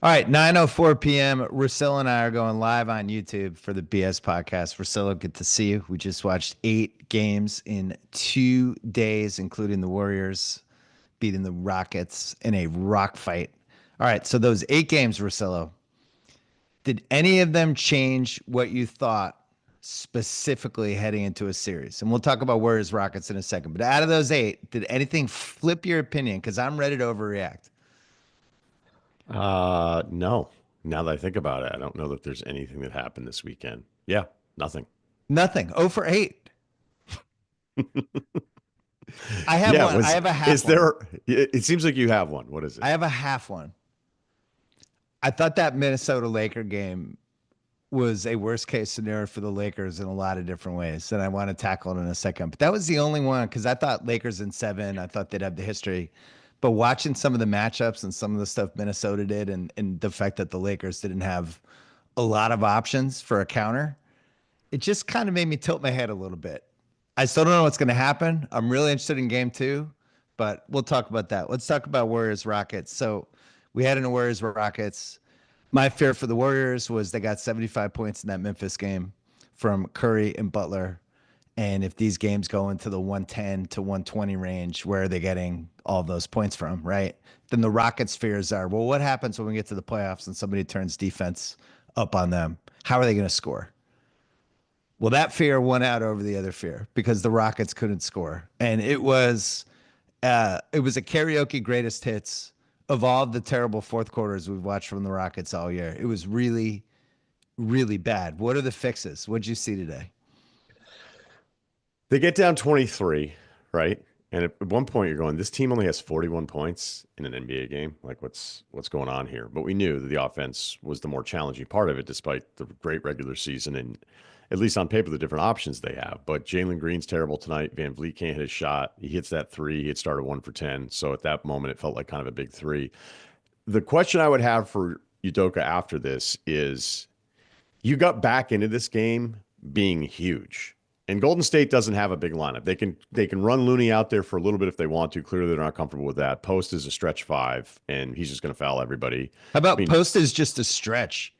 All right, 9:04 p.m. Russillo and I are going live on YouTube for the BS podcast. Russillo, good to see you. We just watched 8 games in 2 days, including the Warriors beating the Rockets in a rock fight. All right, so those 8 games, Russillo, did any of them change what you thought specifically heading into a series? And we'll talk about Warriors Rockets in a second. But out of those 8, did anything flip your opinion? Because I'm ready to overreact. No. Now that I think about it, I don't know that there's anything that happened this weekend. Yeah, nothing. Nothing. 0 for 8. I have Yeah, one. I have a half is one. there, it seems like you have one. What is it? I have a half one. I thought that Minnesota Laker game was a worst case scenario for the Lakers in a lot of different ways. And I want to tackle it in a second. But that was the only one because I thought Lakers in 7, I thought they'd have the history. But watching some of the matchups and some of the stuff Minnesota did and the fact that the Lakers didn't have a lot of options for a counter, it just kind of made me tilt my head a little bit. I still don't know what's going to happen. I'm really interested in game 2, but we'll talk about that. Let's talk about Warriors Rockets. So we had in the Warriors Rockets. My fear for the Warriors was they got 75 points in that Memphis game from Curry and Butler. And if these games go into the 110 to 120 range, where are they getting all those points from, right? Then the Rockets' fears are, well, what happens when we get to the playoffs and somebody turns defense up on them? How are they going to score? Well, that fear won out over the other fear because the Rockets couldn't score, and it was a karaoke greatest hits of all of the terrible fourth quarters we've watched from the Rockets all year. It was really, really bad. What are the fixes? What'd you see today? They get down 23, right? And at one point you're going, this team only has 41 points in an NBA game. Like what's going on here? But we knew that the offense was the more challenging part of it, despite the great regular season and at least on paper, the different options they have. But Jalen Green's terrible tonight. Van Vliet can't hit his shot. He hits that three. He had started 1 for 10. So at that moment, it felt like kind of a big three. The question I would have for Udoka after this is you got back into this game being huge. And Golden State doesn't have a big lineup. They can run Looney out there for a little bit if they want to. Clearly, they're not comfortable with that. Post is a stretch 5, and he's just going to foul everybody. How I about mean, Post is just a stretch?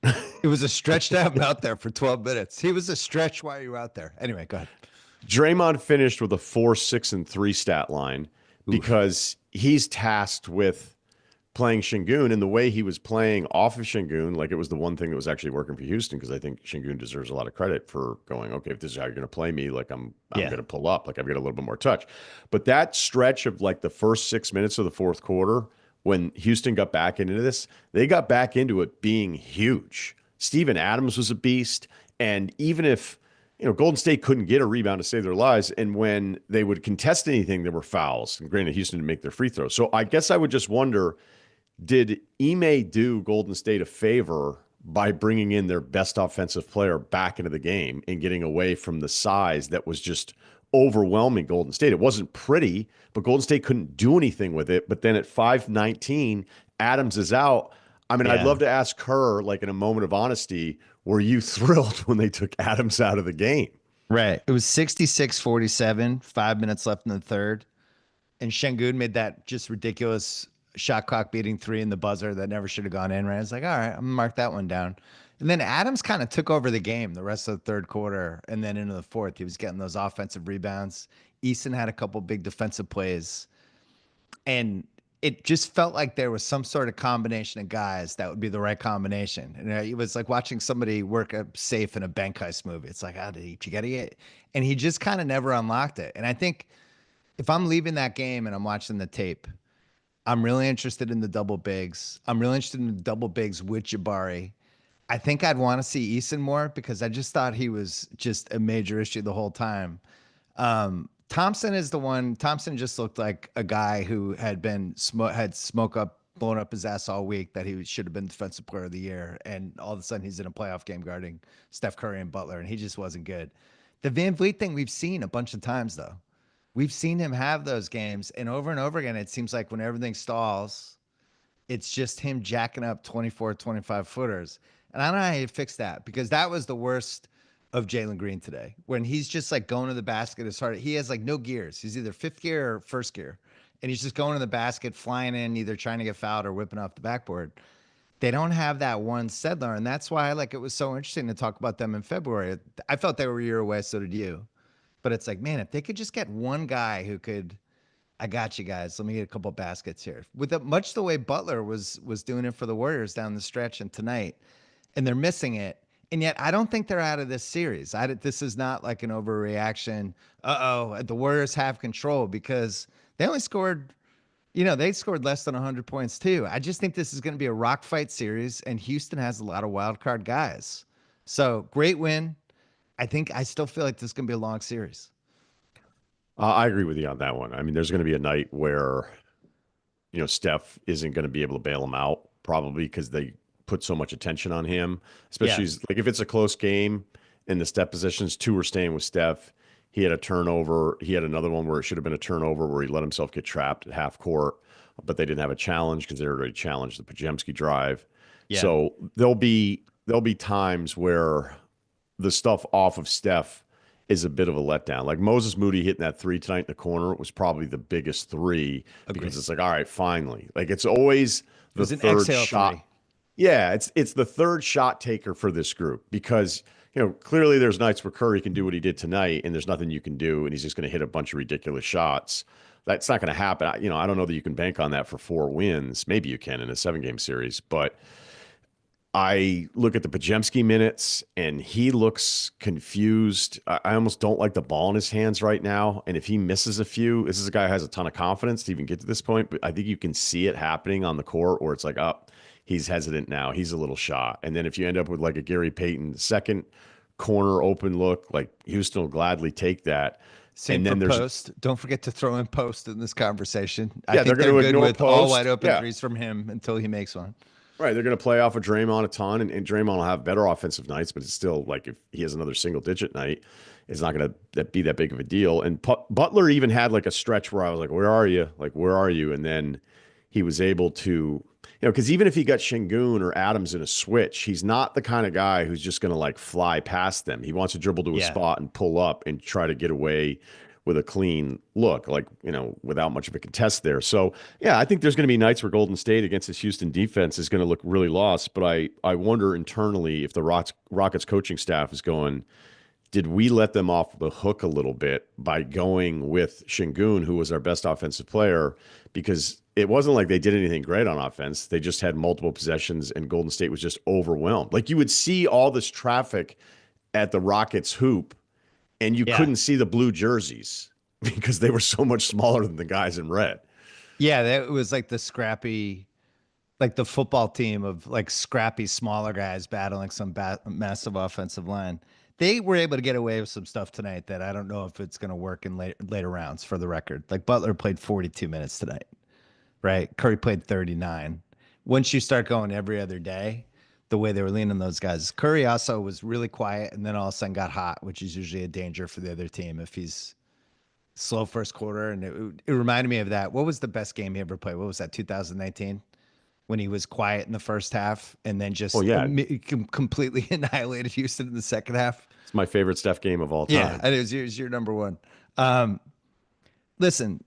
It was a stretch to have him out there for 12 minutes. He was a stretch while you were out there. Anyway, go ahead. Draymond finished with a 4, 6, and 3 stat line Oof. because he's tasked with playing Şengün, and the way he was playing off of Şengün, like it was the one thing that was actually working for Houston, because I think Şengün deserves a lot of credit for going, okay, if this is how you're going to play me, like I'm Yeah. going to pull up, like I've got a little bit more touch. But that stretch of like the first 6 minutes of the fourth quarter, when Houston got back into this, they got back into it being huge. Steven Adams was a beast, and even if Golden State couldn't get a rebound to save their lives. And when they would contest anything, there were fouls. And granted, Houston didn't make their free throws. So I guess I would just wonder, did Ime do Golden State a favor by bringing in their best offensive player back into the game and getting away from the size that was just overwhelming Golden State? It wasn't pretty, but Golden State couldn't do anything with it. But then at 5:19, Adams is out. I mean, I'd Yeah. love to ask her, like in a moment of honesty, were you thrilled when they took Adams out of the game? Right. It was 66-47, 5 minutes left in the third. And Şengün made that just ridiculous shot clock beating three in the buzzer that never should have gone in, right? I was like, all right, I'm gonna mark that one down. And then Adams kind of took over the game the rest of the third quarter and then into the fourth. He was getting those offensive rebounds. Easton had a couple big defensive plays. And it just felt like there was some sort of combination of guys that would be the right combination. And it was like watching somebody work a safe in a bank heist movie. It's like, how did you get it? And he just kind of never unlocked it. And I think if I'm leaving that game and I'm watching the tape, I'm really interested in the double bigs. I'm really interested in the double bigs with Jabari. I think I'd want to see Eason more because I just thought he was just a major issue the whole time. Thompson is the one. Thompson just looked like a guy who had smoke up, blown up his ass all week that he should have been defensive player of the year, and all of a sudden he's in a playoff game guarding Steph Curry and Butler, and he just wasn't good. The Van Vliet thing we've seen a bunch of times though. We've seen him have those games, and over again, it seems like when everything stalls, it's just him jacking up 24, 25 footers. And I don't know how you fix that because that was the worst of Jalen Green today. When he's just like going to the basket as hard. He has like no gears. He's either fifth gear or first gear. And he's just going to the basket, flying in, either trying to get fouled or whipping off the backboard. They don't have that one settler, and that's why like it was so interesting to talk about them in February. I felt they were a year away, so did you. But it's like, man, if they could just get one guy who could, I got you guys. Let me get a couple baskets here. With much the way Butler was doing it for the Warriors down the stretch and tonight, and they're missing it. And yet, I don't think they're out of this series. This is not like an overreaction. The Warriors have control because they only scored. They scored less than 100 points too. I just think this is going to be a rock fight series, and Houston has a lot of wild card guys. So great win. I still feel like this is going to be a long series. I agree with you on that one. I mean, there's going to be a night where Steph isn't going to be able to bail him out, probably because they put so much attention on him, Yeah, especially like if it's a close game and the Steph positions, two are staying with Steph. He had a turnover. He had another one where it should have been a turnover where he let himself get trapped at half court, but they didn't have a challenge because they already challenged the Pajemski drive. yeah. So there'll be times where the stuff off of Steph is a bit of a letdown. Like Moses Moody hitting that three tonight in the corner was probably the biggest three because Agree. it's like, all right, finally. Like it's always It the was an third exhale shot. three. Yeah, it's the third shot taker for this group because clearly there's nights where Curry can do what he did tonight and there's nothing you can do and he's just going to hit a bunch of ridiculous shots. That's not going to happen. I don't know that you can bank on that for 4 wins. Maybe you can in a 7-game series, but I look at the Pajemski minutes and he looks confused. I almost don't like the ball in his hands right now. And if he misses a few, this is a guy who has a ton of confidence to even get to this point. But I think you can see it happening on the court where it's like, oh, he's hesitant now. He's a little shot. And then if you end up with like a Gary Payton second corner open look, like Houston will gladly take that. Same And for then there's, post. Don't forget to throw in post in this conversation. I yeah, they're think going they're to good ignore with all wide post. open Yeah. threes from him until he makes one. Right. They're going to play off of Draymond a ton, and Draymond will have better offensive nights, but it's still like if he has another single digit night, it's not going to be that big of a deal. And Butler even had like a stretch where I was like, where are you? Like, where are you? And then he was able to, because even if he got Şengün or Adams in a switch, he's not the kind of guy who's just going to like fly past them. He wants to dribble to a Yeah. spot and pull up and try to get away with a clean look, like, without much of a contest there. So, yeah, I think there's going to be nights where Golden State against this Houston defense is going to look really lost. But I wonder internally if the Rockets coaching staff is going, did we let them off the hook a little bit by going with Şengün, who was our best offensive player? Because it wasn't like they did anything great on offense. They just had multiple possessions and Golden State was just overwhelmed. Like you would see all this traffic at the Rockets hoop and you Yeah. couldn't see the blue jerseys because they were so much smaller than the guys in red. Yeah. That was like the scrappy, like the football team of like scrappy smaller guys battling some massive offensive line. They were able to get away with some stuff tonight that I don't know if it's going to work in later rounds for the record. Like Butler played 42 minutes tonight, right? Curry played 39. Once you start going every other day, the way they were leaning those guys, Curry also was really quiet and then all of a sudden got hot, which is usually a danger for the other team if he's slow first quarter. And it reminded me of that. What was the best game he ever played? What was that, 2019? When he was quiet in the first half and then Oh, just yeah. completely annihilated Houston in the second half. It's my favorite Steph game of all Yeah, time. and it was your number one. Um, Listen,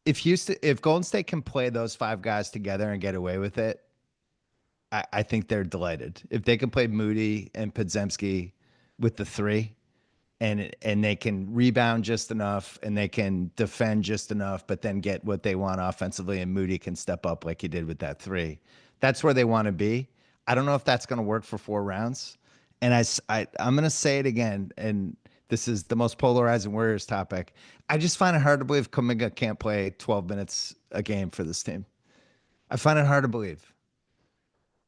if Golden State can play those five guys together and get away with it, I think they're delighted. If they can play Moody and Podzemski with the three, and they can rebound just enough and they can defend just enough, but then get what they want offensively, and Moody can step up like he did with that three. That's where they want to be. I don't know if that's going to work for 4 rounds. And I'm going to say it again, and this is the most polarizing Warriors topic. I just find it hard to believe Kuminga can't play 12 minutes a game for this team. I find it hard to believe.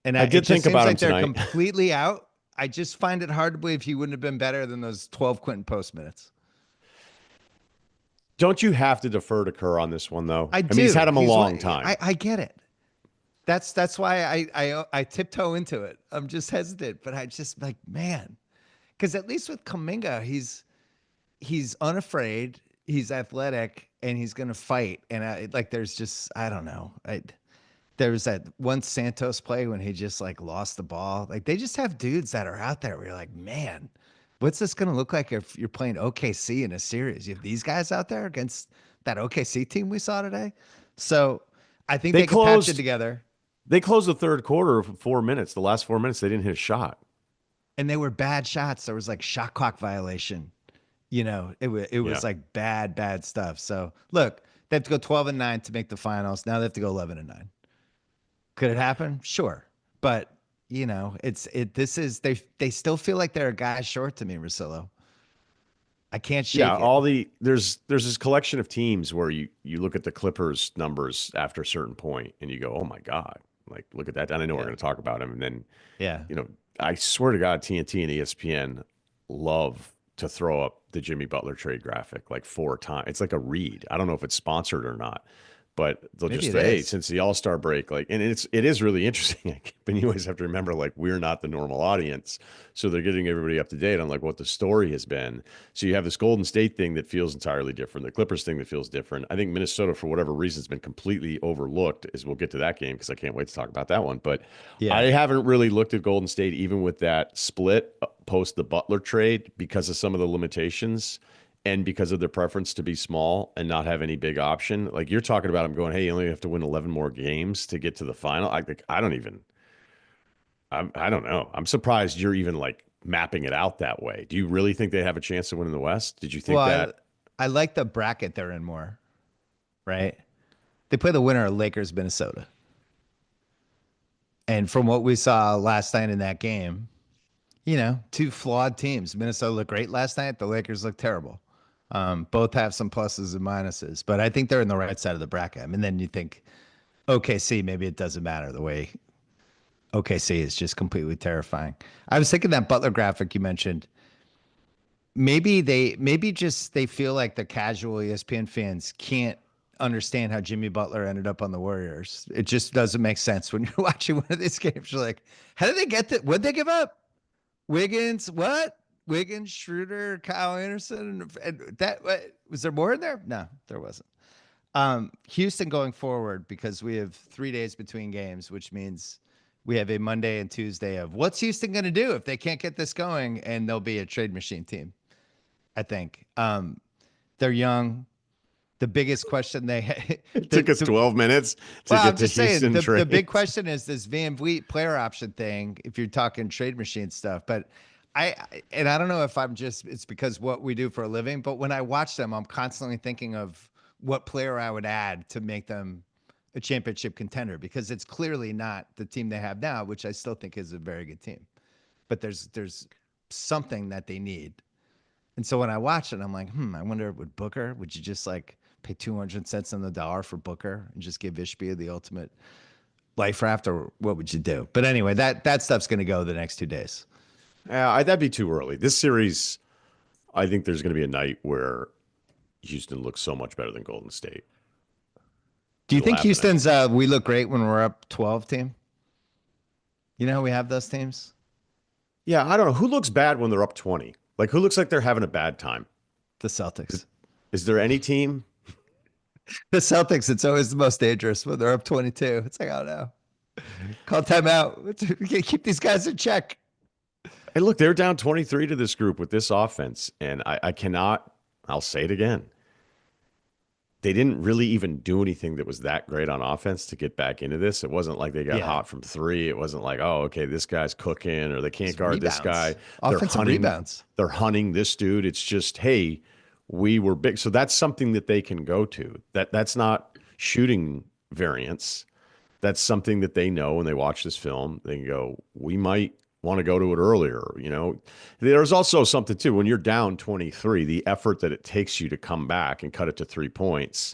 And I it did just think seems about him like they're tonight. completely out. I just find it hard to believe he wouldn't have been better than those 12 Quentin Post minutes. Don't you have to defer to Kerr on this one, though? I I mean, he's had do. him a He's long one. time. I get it. That's why I tiptoe into it. I'm just hesitant, but I just like, man, because at least with Kuminga, he's unafraid, he's athletic, and he's gonna fight. And like, there's just I don't know. There was that one Santos play when he just like lost the ball. Like they just have dudes that are out there where you're like, man, what's this gonna look like if you're playing OKC in a series? You have these guys out there against that OKC team we saw today. So I think They they could patch it closed together. They closed the third quarter for 4 minutes. The last 4 minutes, they didn't hit a shot. And they were bad shots. There was like shot clock violation. It was Yeah. like bad stuff. So look, they have to go 12-9 to make the finals. Now they have to go 11-9. Could it happen? Sure. But it's it this is they still feel like they're a guy short to me, Russillo. I can't Yeah, shake it. there's this collection of teams where you look at the Clippers numbers after a certain point and you go, "Oh my God." Like look at that. And I know we're Yeah. going to talk about him and then, Yeah. you know, I swear to God TNT and ESPN love to throw up the Jimmy Butler trade graphic like 4 times. It's like a read. I don't know if it's sponsored or not, but they'll Maybe just it say, "Hey, is. since the All-Star break," like, and it is really interesting. But you always have to remember, like, we're not the normal audience, so they're getting everybody up to date on like what the story has been. So you have this Golden State thing that feels entirely different, the Clippers thing that feels different. I think Minnesota, for whatever reason, has been completely overlooked. As we'll get to that game because I can't wait to talk about that one. But I Yeah. haven't really looked at Golden State even with that split post the Butler trade because of some of the limitations and because of their preference to be small and not have any big option. Like you're talking about them going, hey, you only have to win 11 more games to get to the final. I think I don't even I don't know. I'm surprised you're even like mapping it out that way. Do you really think they have a chance to win in the West? Did you think Well, that? I like the bracket they're in more, right? They play the winner of Lakers Minnesota. And from what we saw last night in that game, two flawed teams. Minnesota looked great last night. The Lakers looked terrible. Both have some pluses and minuses, but I think they're in the right side of the bracket. I mean, then you think OKC, maybe it doesn't matter the way OKC is just completely terrifying. I was thinking that Butler graphic you mentioned. Maybe they feel like the casual ESPN fans can't understand how Jimmy Butler ended up on the Warriors. It just doesn't make sense when you're watching one of these games. You're like, how did they get that? What'd they give up? Wiggins, what? Wiggins, Schroeder, Kyle Anderson, and that was there more in there? No, there wasn't. Houston going forward because we have 3 days between games, which means we have a Monday and Tuesday of what's Houston going to do if they can't get this going, and they'll be a trade machine team. I think they're young. The biggest question It took us 12 minutes to well, I'm get the just saying Houston the big trades. question is this Van Vliet player option thing. If you're talking trade machine stuff, but I don't know if it's because what we do for a living, but when I watch them, I'm constantly thinking of what player I would add to make them a championship contender because it's clearly not the team they have now, which I still think is a very good team. But there's something that they need. And so when I watch it, I'm like, I wonder would Booker, would you just like pay 200 cents on the dollar for Booker and just give Ishbia the ultimate life raft, or what would you do? But anyway, that stuff's going to go the next 2 days. Yeah, that'd be too early. This series, I think there's going to be a night where Houston looks so much better than Golden State. Do you It'll think happen, I Houston's think. we look great when we're up 12 team? You know how we have those teams? Yeah, I don't know. Who looks bad when they're up 20? Like, who looks like they're having a bad time? The Is, Celtics. is there any team? The Celtics, it's always the most dangerous when they're up 22. It's like, oh no. Call timeout. We got to keep these guys in check. Hey, look, they're down 23 to this group with this offense. And I cannot, I'll say it again. They didn't really even do anything that was that great on offense to get back into this. It wasn't like they got Yeah. hot from three. It wasn't like, oh, okay, this guy's cooking or they can't It's guard this guy. rebounds. They're Offensive hunting, rebounds. they're hunting this dude. It's just, hey, we were big. So that's something that they can go to. That's not shooting variance. That's something that they know when they watch this film. They can go, we might want to go to it earlier. There's also something too, when you're down 23, the effort that it takes you to come back and cut it to 3 points.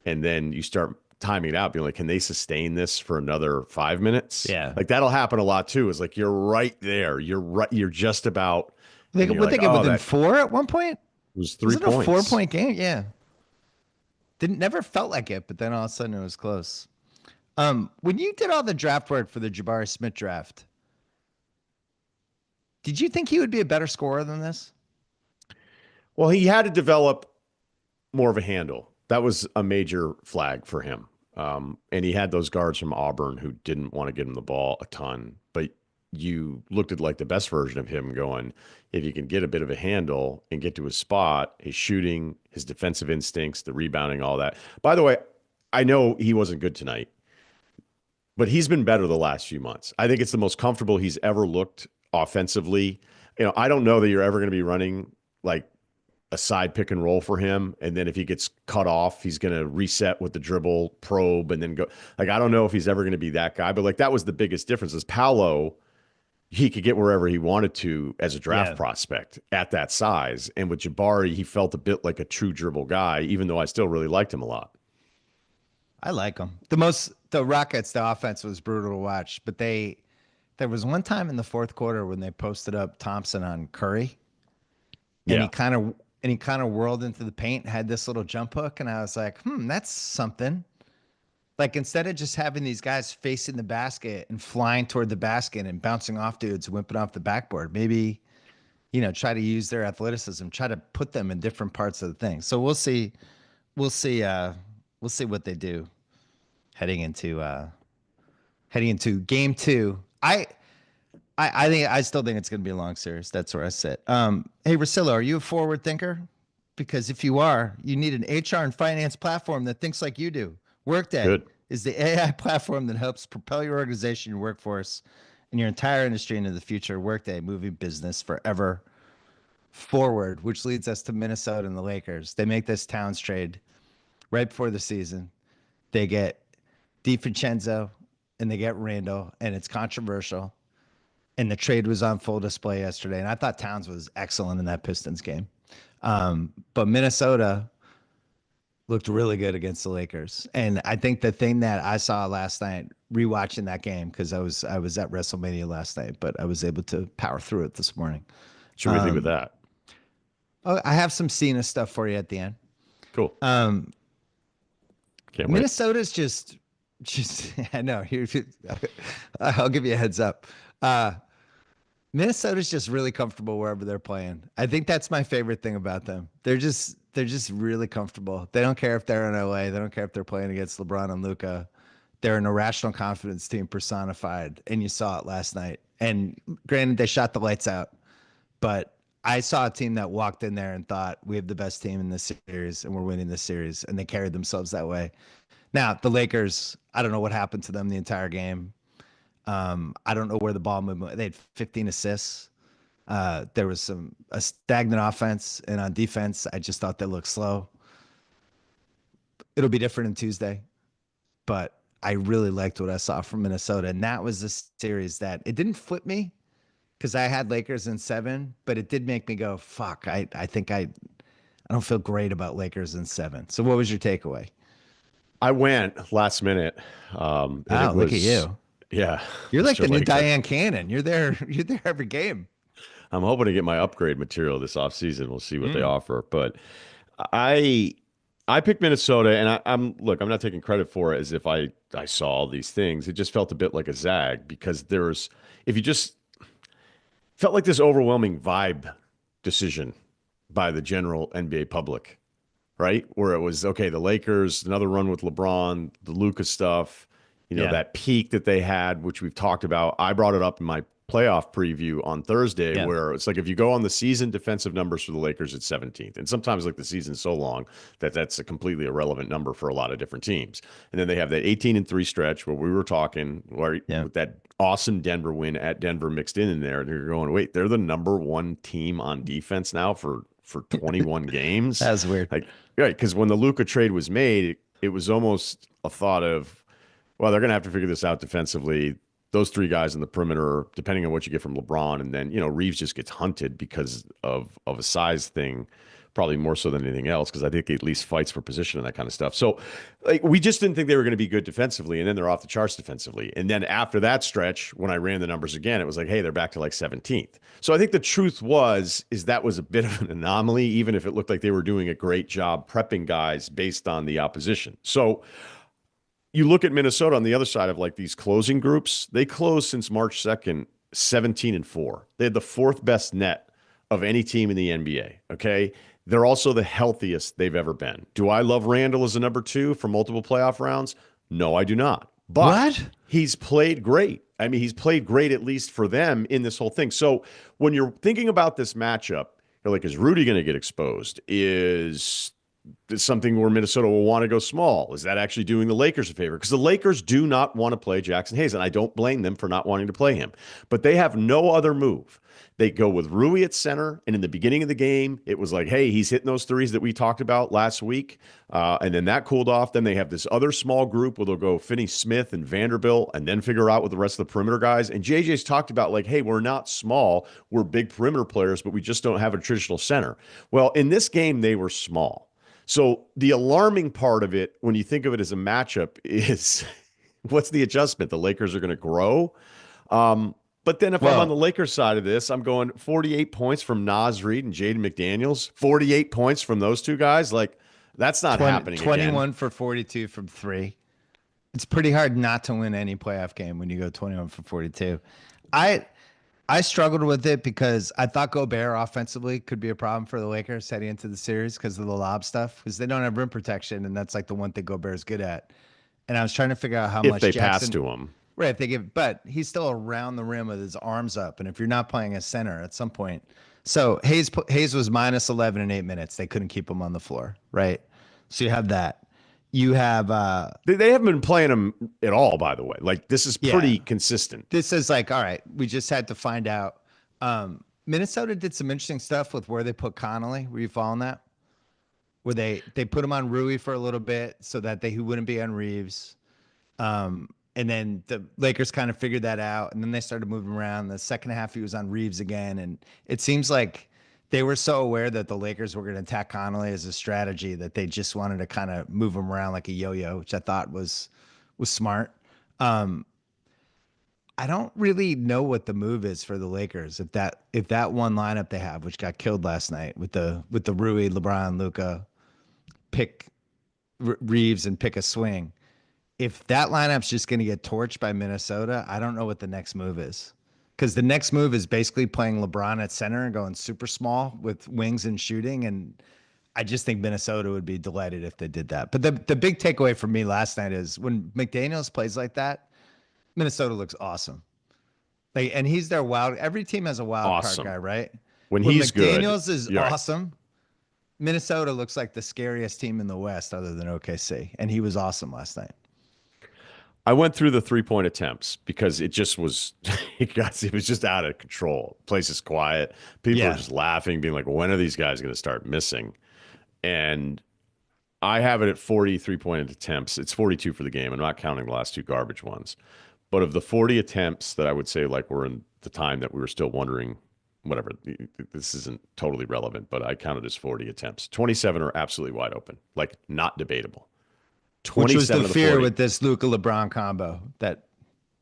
And then you start timing it out, being like, can they sustain this for another 5 minutes? Yeah. Like that'll happen a lot too. It's like, you're right there. You're right. You're just about, and you're Would they like, get oh, within that four at one point? was Was three it a points. 4 point game? Yeah. Didn't never felt like it, but then all of a sudden it was close. When you did all the draft work for the Jabari Smith draft, did you think he would be a better scorer than this? Well, he had to develop more of a handle. That was a major flag for him. And he had those guards from Auburn who didn't want to give him the ball a ton. But you looked at like the best version of him going, if you can get a bit of a handle and get to his spot, his shooting, his defensive instincts, the rebounding, all that. By the way, I know he wasn't good tonight. but he's been better the last few months. I think it's the most comfortable he's ever looked offensively. I don't know that you're ever going to be running like a side pick and roll for him. And then if he gets cut off, he's going to reset with the dribble probe and then go. Like, I don't know if he's ever going to be that guy, but like that was the biggest difference is Paolo, he could get wherever he wanted to as a draft Yeah, prospect at that size. And with Jabari, he felt a bit like a true dribble guy, even though I still really liked him a lot. I like them. The Rockets, the offense was brutal to watch, but there was one time in the fourth quarter when they posted up Thompson on Curry, and Yeah. he kind of whirled into the paint, had this little jump hook, and I was like, that's something. Like instead of just having these guys facing the basket and flying toward the basket and bouncing off dudes, whipping off the backboard, maybe try to use their athleticism, try to put them in different parts of the thing. So we'll see, we'll see what they do heading into game two. I still think it's going to be a long series. That's where I sit. Hey, Russillo, are you a forward thinker? Because if you are, you need an HR and finance platform that thinks like you do. Workday Good. is the AI platform that helps propel your organization, your workforce, and your entire industry into the future. Workday, moving business forever forward, which leads us to Minnesota and the Lakers. They make this Towns trade right before the season. They get DiVincenzo and they get Randall, and it's controversial. And the trade was on full display yesterday. And I thought Towns was excellent in that Pistons game. But Minnesota looked really good against the Lakers. And I think the thing that I saw last night, rewatching that game, because I was at Wrestlemania last night, but I was able to power through it this morning. Should we think with that? Oh, I have some Cena stuff for you at the end. Cool. Can't wait. Minnesota's just I know. I'll give you a heads up. Minnesota's just really comfortable wherever they're playing. I think that's my favorite thing about them. They're just really comfortable. They don't care if they're in LA. They don't care if they're playing against LeBron and Luca. They're an irrational confidence team personified, and you saw it last night. And granted, they shot the lights out, but I saw a team that walked in there and thought we have the best team in this series and we're winning this series, and they carried themselves that way. Now the Lakers, I don't know what happened to them the entire game. I don't know where the ball movement. They had 15 assists. There was a stagnant offense, and on defense, I just thought they looked slow. It'll be different in Tuesday, but I really liked what I saw from Minnesota, and that was the series that it didn't flip me because I had Lakers in 7, but it did make me go, "Fuck!" I think I don't feel great about Lakers in 7. So, what was your takeaway? I went last minute. And Oh, it look at was, you! yeah, You're like Mr. the new Laker. Diane Cannon. You're there. You're there every game. I'm hoping to get my upgrade material this offseason. We'll see what they offer. But I I picked Minnesota, and I'm not taking credit for it as if I saw all these things. It just felt a bit like a zag because there's if you just felt like this overwhelming vibe decision by the general NBA public, right? Where it was, okay, the Lakers, another run with LeBron, the Luka stuff, Yeah. that peak that they had, which we've talked about. I brought it up in my playoff preview on Thursday, Yeah. where it's like if you go on the season defensive numbers for the Lakers, it's 17th. And sometimes like the season's so long that that's a completely irrelevant number for a lot of different teams. And then they have that 18-3 stretch where we were talking, where Yeah. with that awesome Denver win at Denver mixed in there, and you're going, wait, they're the number one team on defense now for 21 games. That was weird. Like, right, because when the Luka trade was made, it was almost a thought of, well, they're going to have to figure this out defensively. Those three guys in the perimeter, depending on what you get from LeBron, and then Reeves just gets hunted because of a size thing, probably more so than anything else. Because I think he at least fights for position and that kind of stuff. So, like, we just didn't think they were going to be good defensively, and then they're off the charts defensively. And then after that stretch, when I ran the numbers again, it was like, hey, they're back to like 17th. So I think the truth is that was a bit of an anomaly, even if it looked like they were doing a great job prepping guys based on the opposition. So you look at Minnesota on the other side of like these closing groups, they closed since March 2nd, 17-4. They had the fourth best net of any team in the NBA. Okay. They're also the healthiest they've ever been. Do I love Randall as a number 2 for multiple playoff rounds? No, I do not. But What? he's played great. I mean, he's played great, at least for them in this whole thing. So when you're thinking about this matchup, you're like, is Rudy going to get exposed? Is it's something where Minnesota will want to go small. Is that actually doing the Lakers a favor? Because the Lakers do not want to play Jackson Hayes, and I don't blame them for not wanting to play him. But they have no other move. They go with Rui at center, and in the beginning of the game, it was like, hey, he's hitting those threes that we talked about last week, and then that cooled off. Then they have this other small group where they'll go Finney-Smith and Vanderbilt, and then figure out with the rest of the perimeter guys. And JJ's talked about like, hey, we're not small, we're big perimeter players, but we just don't have a traditional center. Well, in this game, they were small. So the alarming part of it, when you think of it as a matchup, is what's the adjustment? The Lakers are going to grow. But then if I'm on the Well, Lakers side of this, I'm going 48 points from Naz Reid and Jaden McDaniels, 48 points from those two guys. Like, that's not 20, happening again. 21 for 42 from three. It's pretty hard not to win any playoff game when you go 21 for 42. I I struggled with it because I thought Gobert offensively could be a problem for the Lakers heading into the series because of the lob stuff, because they don't have rim protection, and that's like the one thing Gobert's good at. And I was trying to figure out how If much they pass Jackson, to him. right? If they give, but he's still around the rim with his arms up, and if you're not playing a center at some point, so Hayes was minus 11 in 8 minutes. They couldn't keep him on the floor, right? So you have that. You have They haven't been playing him at all, by the way. Like, this is yeah. pretty consistent. This is like, all right, we just had to find out. Minnesota did some interesting stuff with where they put Connolly. Were you following that? Where they put him on Rui for a little bit so that he wouldn't be on Reeves. And then the Lakers kind of figured that out, and then they started moving around. The second half, he was on Reeves again, and it seems like they were so aware that the Lakers were going to attack Connolly as a strategy that they just wanted to kind of move him around like a yo-yo, which I thought was smart. Um, I don't really know what the move is for the Lakers if that one lineup they have, which got killed last night with the Rui, LeBron, Luca, pick Reeves and pick a swing. If that lineup's just going to get torched by Minnesota, I don't know what the next move is. Because the next move is basically playing LeBron at center and going super small with wings and shooting. And I just think Minnesota would be delighted if they did that. But the big takeaway for me last night is when McDaniels plays like that, Minnesota looks awesome. Like, and he's their wild. Every team has a wild card Awesome. guy, right? When When he's good, McDaniels is you're right. awesome, Minnesota looks like the scariest team in the West, other than OKC. And he was awesome last night. I went through the 3-point attempts because it just was it was just out of control. Place is quiet. People are Yeah. just laughing, being like, when are these guys going to start missing? And I have it at 43-point attempts. It's 42 for the game. I'm not counting the last two garbage ones. But of the 40 attempts that I would say like were in the time that we were still wondering, whatever, this isn't totally relevant, but I counted as 40 attempts. 27 are absolutely wide open, like not debatable. Which was the 27 of the fear 40. with this Luca LeBron combo, that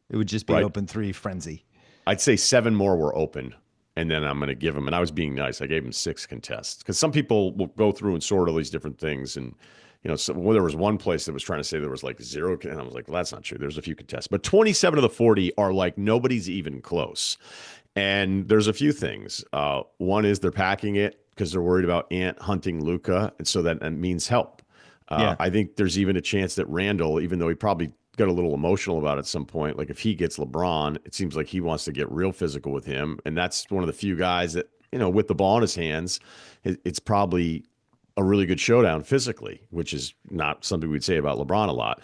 it would just be Right. open three frenzy. I'd say 7 more were open. And then I'm going to give them, and I was being nice. I gave them 6 contests because some people will go through and sort all these different things. And, so, well, there was one place that was trying to say there was like 0. And I was like, well, that's not true. There's a few contests. But 27 of the 40 are like nobody's even close. And there's a few things. One is they're packing it because they're worried about Ant hunting Luca. And so that means help. Yeah. I think there's even a chance that Randall, even though he probably got a little emotional about it at some point, like if he gets LeBron, it seems like he wants to get real physical with him. And that's one of the few guys that, with the ball in his hands, it's probably a really good showdown physically, which is not something we'd say about LeBron a lot.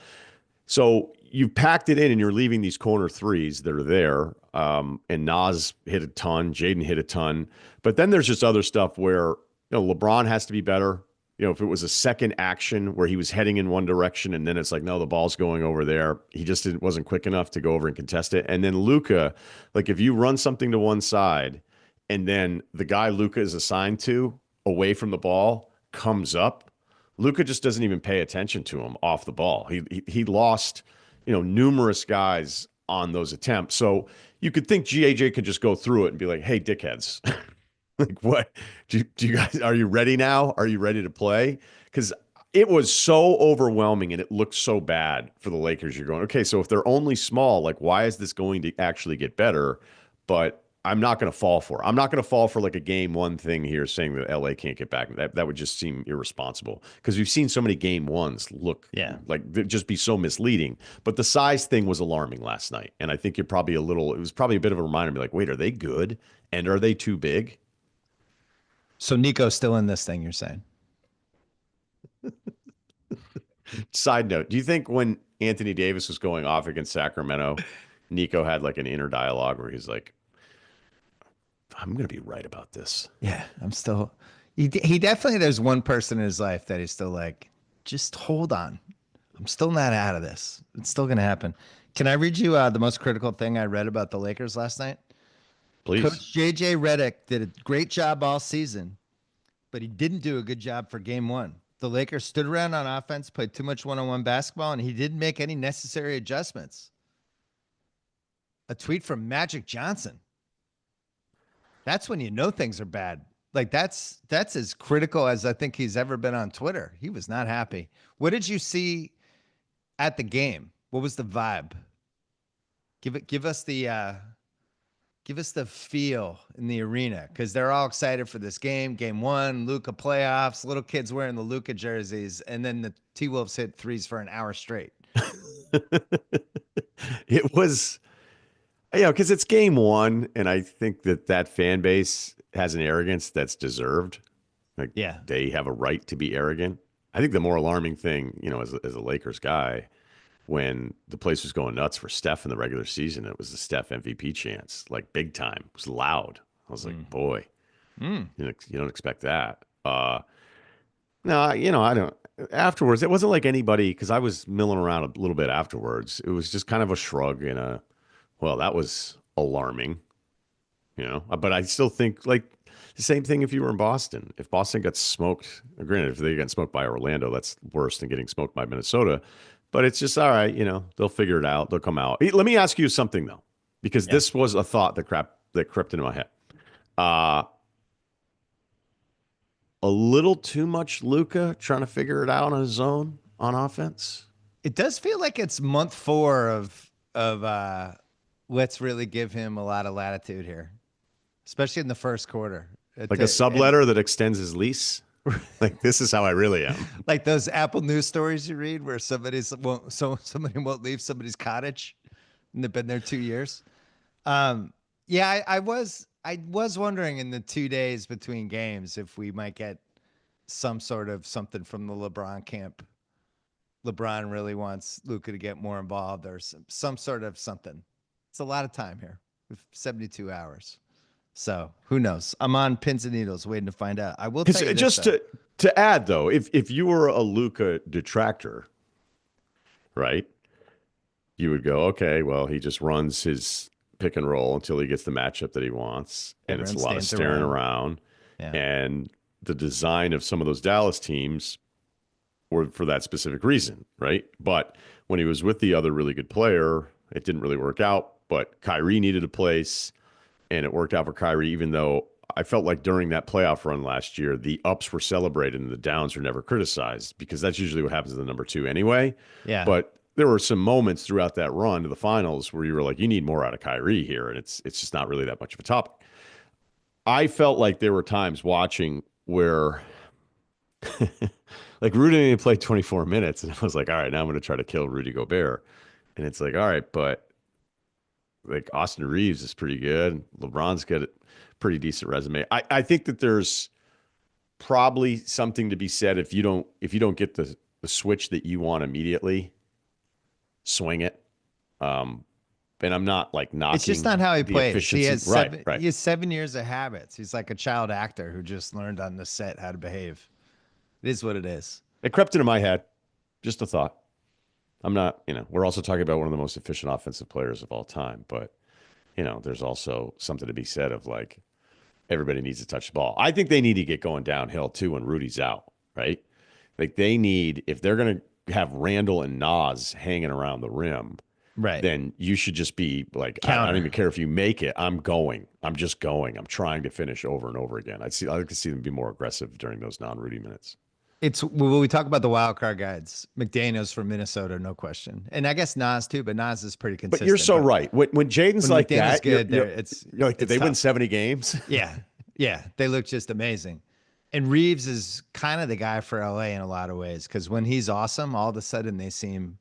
So you've packed it in and you're leaving these corner threes that are there. And Nas hit a ton, Jaden hit a ton. But then there's just other stuff where, LeBron has to be better. If it was a second action where he was heading in one direction and then it's like, no, the ball's going over there. He just wasn't quick enough to go over and contest it. And then Luca, like if you run something to one side and then the guy Luca is assigned to away from the ball comes up, Luca just doesn't even pay attention to him off the ball. He lost, numerous guys on those attempts. So you could think GAJ could just go through it and be like, hey, dickheads. Like, what do you guys, are you ready now? Are you ready to play? Because it was so overwhelming and it looked so bad for the Lakers. You're going, okay, so if they're only small, like, why is this going to actually get better? But I'm not going to fall for it. I'm not going to fall for like a game one thing here saying that LA can't get back. That would just seem irresponsible because we've seen so many game ones look like they'd just be so misleading. But the size thing was alarming last night. And I think it was probably a bit of a reminder to be like, wait, are they good? And are they too big? So Nico's still in this thing, you're saying? Side note, do you think when Anthony Davis was going off against Sacramento, Nico had like an inner dialogue where he's like, I'm going to be right about this? Yeah, I'm still. He definitely. There's one person in his life that he's still like, just hold on. I'm still not out of this. It's still gonna happen. Can I read you the most critical thing I read about the Lakers last night? Please. Coach JJ Redick did a great job all season, but he didn't do a good job for game one. The Lakers stood around on offense, played too much one-on-one basketball, and he didn't make any necessary adjustments. A tweet from Magic Johnson. That's when you know things are bad. Like that's as critical as I think he's ever been on Twitter. He was not happy. What did you see at the game? What was the vibe? Give us the feel in the arena because they're all excited for this game. Game one, Luka playoffs, little kids wearing the Luka jerseys, and then the T-Wolves hit threes for an hour straight. It was, because it's game one, and I think that fan base has an arrogance that's deserved. Like, Yeah. they have a right to be arrogant. I think the more alarming thing, as a Lakers guy, when the place was going nuts for Steph in the regular season, it was the Steph MVP chants, like big time. It was loud. I was like, boy, you don't expect that. No, I don't. Afterwards, it wasn't like anybody, because I was milling around a little bit afterwards. It was just kind of a shrug and well, that was alarming. But I still think like the same thing if you were in Boston. If Boston got smoked, granted, if they got smoked by Orlando, that's worse than getting smoked by Minnesota. But it's just all right, they'll figure it out. They'll come out. Let me ask you something though, because Yeah. this was a thought that crept into my head. Uh, a little too much Luka trying to figure it out on his own on offense. It does feel like it's month 4 of let's really give him a lot of latitude here, especially in the first quarter. Like a subletter that extends his lease. Like, this is how I really am. Like those Apple News stories you read where somebody won't leave somebody's cottage and they've been there 2 years. Yeah, I was wondering in the 2 days between games if we might get some sort of something from the LeBron camp. LeBron really wants Luka to get more involved or some sort of something. It's a lot of time here with 72 hours. So who knows? I'm on pins and needles waiting to find out. I will tell you this, Just to add though, if you were a Luka detractor, right, you would go, okay, well, he just runs his pick and roll until he gets the matchup that he wants, and Everyone it's a lot of stands staring around. Yeah. And the design of some of those Dallas teams were for that specific reason, right? But when he was with the other really good player, it didn't really work out. But Kyrie needed a place, and it worked out for Kyrie, even though I felt like during that playoff run last year, the ups were celebrated and the downs were never criticized, because that's usually what happens to the number two anyway. Yeah. But there were some moments throughout that run to the finals where you were like, you need more out of Kyrie here, and it's just not really that much of a topic. I felt like there were times watching where like Rudy didn't play 24 minutes, and I was like, all right, now I'm going to try to kill Rudy Gobert. And it's like, all right, but like Austin Reeves is pretty good. LeBron's got a pretty decent resume. I think that there's probably something to be said if you don't get the switch that you want immediately, swing it. And I'm not like knocking. It's just not how he plays. He has right. He has 7 years of habits. He's like a child actor who just learned on the set how to behave. It is what it is. It crept into my head. Just a thought. I'm not, we're also talking about one of the most efficient offensive players of all time, but there's also something to be said of like everybody needs to touch the ball. I think they need to get going downhill too when Rudy's out, right? Like they need, if they're going to have Randall and Nas hanging around the rim, right, then you should just be like, I don't even care if you make it. I'm going. I'm just going. I'm trying to finish over and over again. I'd like to see them be more aggressive during those non-Rudy minutes. It's when we talk about the wild card guides, McDaniels from Minnesota, no question, and I guess Nas too. But Nas is pretty consistent. But you're so right. When Jaden's like McDaniel's that, good, you're like, did they win 70 games? Yeah, they look just amazing. And Reeves is kind of the guy for LA in a lot of ways because when he's awesome, all of a sudden they seem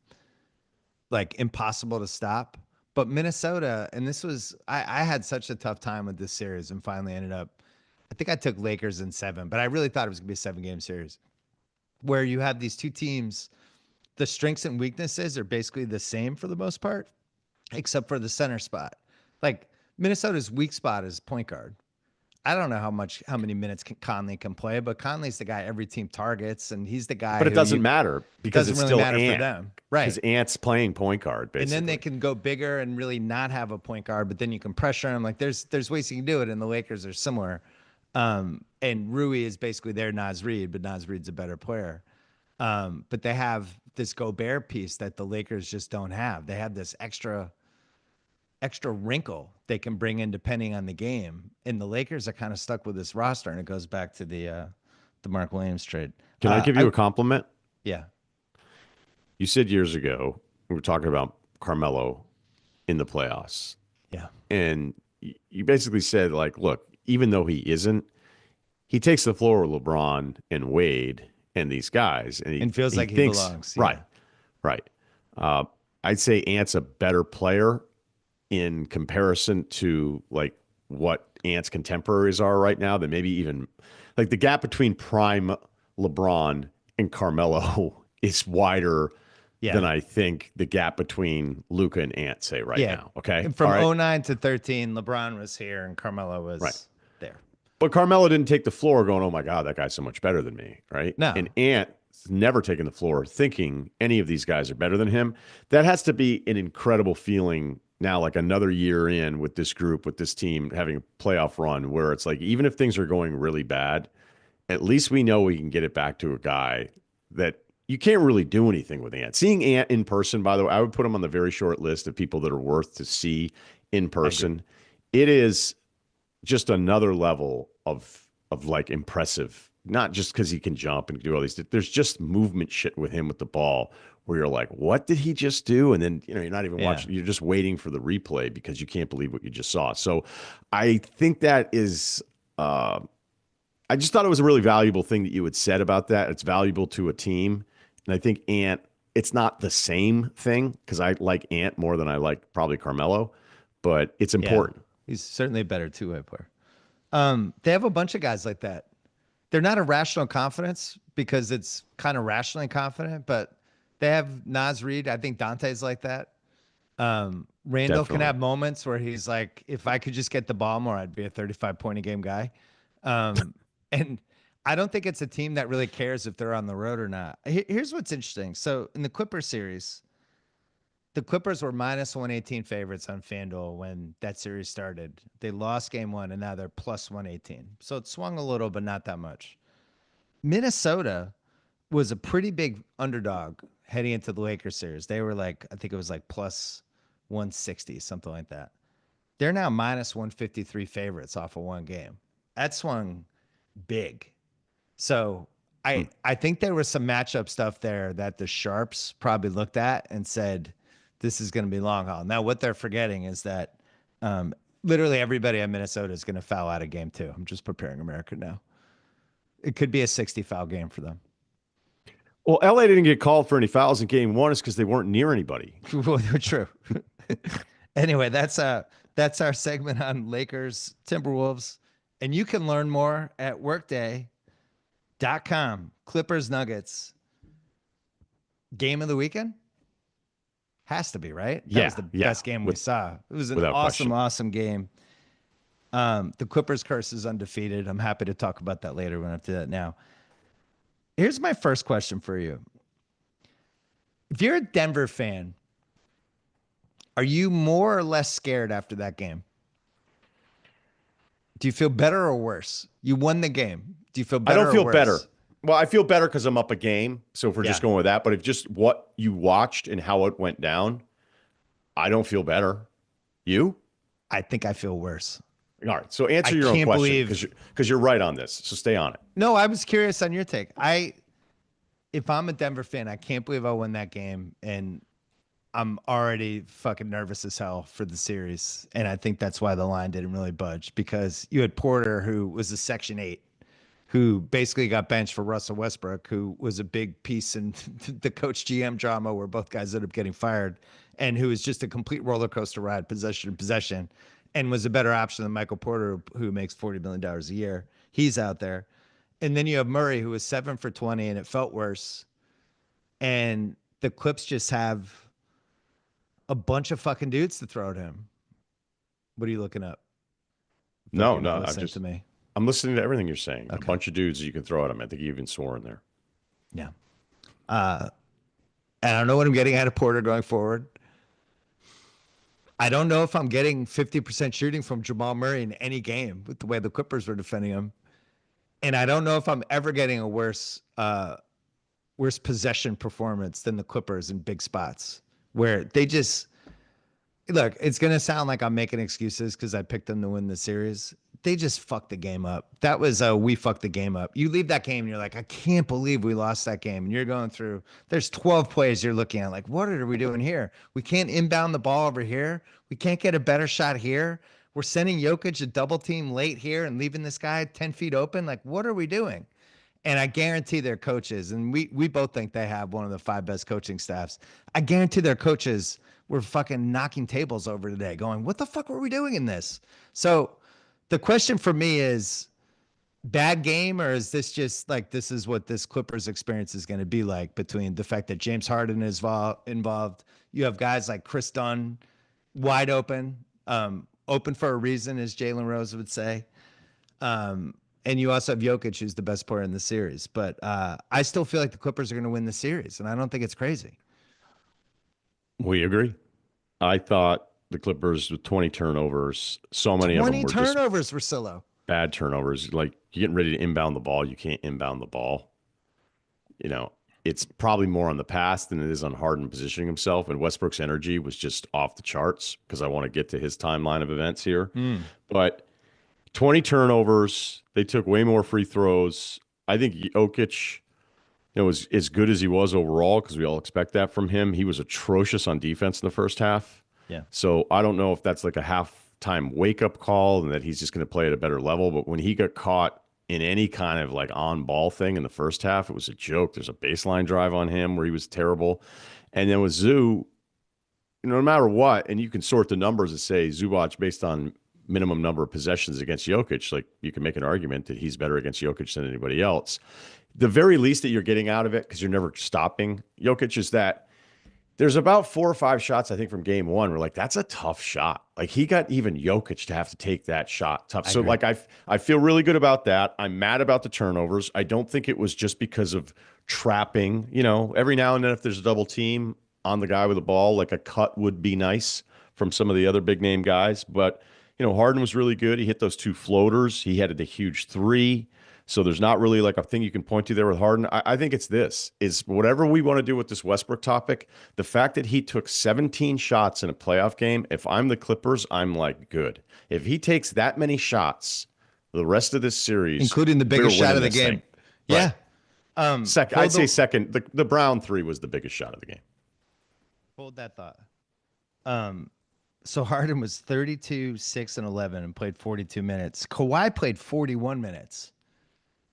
like impossible to stop. But Minnesota, and this was, I had such a tough time with this series and finally ended up, I think I took Lakers in 7, but I really thought it was going to be a 7-game series. where you have these two teams, the strengths and weaknesses are basically the same for the most part, except for the center spot. Like Minnesota's weak spot is point guard. I don't know how many minutes Conley can play, but Conley's the guy every team targets, and he's the guy But it who doesn't you matter because doesn't it's really still matter for Ant. them, Because right? Ant's playing point guard, And then they basically. can go bigger and really not have a point guard, but then you can pressure him. Like there's ways you can do it, and the Lakers are similar. And Rui is basically their Naz Reid, but Naz Reid's a better player. But they have this Gobert piece that the Lakers just don't have. They have this extra wrinkle they can bring in depending on the game. And the Lakers are kind of stuck with this roster, and it goes back to the Mark Williams trade. Can I give you a compliment? Yeah, You said years ago, we were talking about Carmelo in the playoffs. yeah, And you basically said, like, look, even though he isn't, he takes the floor with LeBron and Wade and these guys. And and feels he like he thinks, belongs. right, Yeah, right. I'd say Ant's a better player in comparison to like what Ant's contemporaries are right now than maybe even like the gap between prime LeBron and Carmelo is wider than yeah, I think the gap between Luca and Ant say right yeah. now. Okay. And All from right. '09 to 13, LeBron was here and Carmelo Right. was there. But Carmelo didn't take the floor going, oh my God, that guy's so much better than me. Right. No, And Ant's never taken the floor thinking any of these guys are better than him. That has to be an incredible feeling now, like another year in with this group, with this team having a playoff run where it's like, even if things are going really bad, at least we know we can get it back to a guy that you can't really do anything with Ant. Seeing Ant in person, by the way, I would put him on the very short list of people that are worth to see in person. It is just another level of like impressive, not just because he can jump and do all these. There's just movement shit with him with the ball where you're like, what did he just do? And then, you're not even watching, you're just waiting for the replay because you can't believe what you just saw. So I think that is I just thought it was a really valuable thing that you had said about that. It's valuable to a team. And I think Ant, it's not the same thing because I like Ant more than I like probably Carmelo, but it's yeah. important. He's certainly a better two-way player. They have a bunch of guys like that. They're not irrational confidence because it's kind of rationally confident, but they have Naz Reid. I think Dante's like that. Randall can Definitely. have moments where he's like, if I could just get the ball more, I'd be a 35-point a game guy. And I don't think it's a team that really cares if they're on the road or not. Here's what's interesting. So in the Clippers series, the Clippers were minus 118 favorites on FanDuel when that series started. They lost game one, and now they're plus 118. So it swung a little, but not that much. Minnesota was a pretty big underdog heading into the Lakers series. They were like, I think it was like plus 160, something like that. They're now minus 153 favorites off of one game. That swung big. So I think there was some matchup stuff there that the Sharps probably looked at and said, this is going to be long haul. Now, what they're forgetting is that literally everybody in Minnesota is going to foul out of game two. I'm just preparing America now. It could be a 60 foul game for them. Well, LA didn't get called for any fouls in game one is because they weren't near anybody. Well, true. Anyway, that's our segment on Lakers, Timberwolves. And you can learn more at workday.com. Clippers, Nuggets. Game of the weekend? Has to be, right? That was the best game we saw. It was an awesome game. The Clippers curse is undefeated. I'm happy to talk about that later when I do that now. Here's my first question for you. If you're a Denver fan, are you more or less scared after that game? Do you feel better or worse? You won the game. Do you feel better I don't feel or worse? better. Well, I feel better because I'm up a game. So if we're just going with that, but if just what you watched and how it went down, I don't feel better. You? I think I feel worse. All right. So answer your own question because you're right on this. So stay on it. No, I was curious on your take. If I'm a Denver fan, I can't believe I won that game, and I'm already fucking nervous as hell for the series. And I think that's why the line didn't really budge, because you had Porter, who was a Section 8, who basically got benched for Russell Westbrook, who was a big piece in the coach GM drama where both guys ended up getting fired, and who was just a complete roller coaster ride, possession to possession, and was a better option than Michael Porter, who makes $40 million a year. He's out there. And then you have Murray, who was 7 for 20, and it felt worse. And the Clips just have a bunch of fucking dudes to throw at him. What are you looking up? I feel like No, you're not no, listening to me. I'm listening to everything you're saying. A Okay. bunch of dudes that you can throw at him. I think you even swore in there. Yeah. Uh, and I don't know what I'm getting out of Porter going forward. I don't know if I'm getting 50% shooting from Jamal Murray in any game with the way the Clippers were defending him. And I don't know if I'm ever getting a worse possession performance than the Clippers in big spots where they just look, it's going to sound like I'm making excuses because I picked them to win the series. They just fucked the game up. That was we fucked the game up. You leave that game and you're like, I can't believe we lost that game. And you're going through, there's 12 plays you're looking at, like, what are we doing here? We can't inbound the ball over here. We can't get a better shot here. We're sending Jokic a double team late here and leaving this guy 10 feet open. Like, what are we doing? And I guarantee their coaches, and we both think they have one of the 5 best coaching staffs. I guarantee their coaches were fucking knocking tables over today, going, what the fuck were we doing in this? So the question for me is bad game, or is this just like this is what this Clippers experience is going to be like between the fact that James Harden is involved? You have guys like Chris Dunn wide open, open for a reason, as Jalen Rose would say. And you also have Jokic, who's the best player in the series. But I still feel like the Clippers are going to win the series, and I don't think it's crazy. We agree. I thought the Clippers with 20 turnovers, so many of them 20 were just turnovers, Russillo. bad turnovers. Like you're getting ready to inbound the ball, you can't inbound the ball. You know, it's probably more on the pass than it is on Harden positioning himself. And Westbrook's energy was just off the charts because I want to get to his timeline of events here. But 20 turnovers, they took way more free throws. I think Jokic, was as good as he was overall because we all expect that from him. He was atrocious on defense in the first half. Yeah. So I don't know if that's like a halftime wake up call and that he's just going to play at a better level. But when he got caught in any kind of like on ball thing in the first half, it was a joke. There's a baseline drive on him where he was terrible. And then with Zoo, no matter what, and you can sort the numbers and say Zubac based on minimum number of possessions against Jokic, like you can make an argument that he's better against Jokic than anybody else. The very least that you're getting out of it, because you're never stopping Jokic, is that there's about 4 or 5 shots, I think, from game one. We're like, that's a tough shot. Like he got even Jokic to have to take that shot tough. So like I feel really good about that. I'm mad about the turnovers. I don't think it was just because of trapping. Every now and then if there's a double team on the guy with the ball, like a cut would be nice from some of the other big name guys. But Harden was really good. He hit those 2 floaters. He had a huge 3. So there's not really like a thing you can point to there with Harden. I think it's this, is whatever we want to do with this Westbrook topic, the fact that he took 17 shots in a playoff game, if I'm the Clippers, I'm like, good. If he takes that many shots the rest of this series, including the biggest shot of the game. Thing. Yeah. Right. Second, I'd say second. The Brown 3 was the biggest shot of the game. Hold that thought. So Harden was 32, 6, and 11 and played 42 minutes. Kawhi played 41 minutes.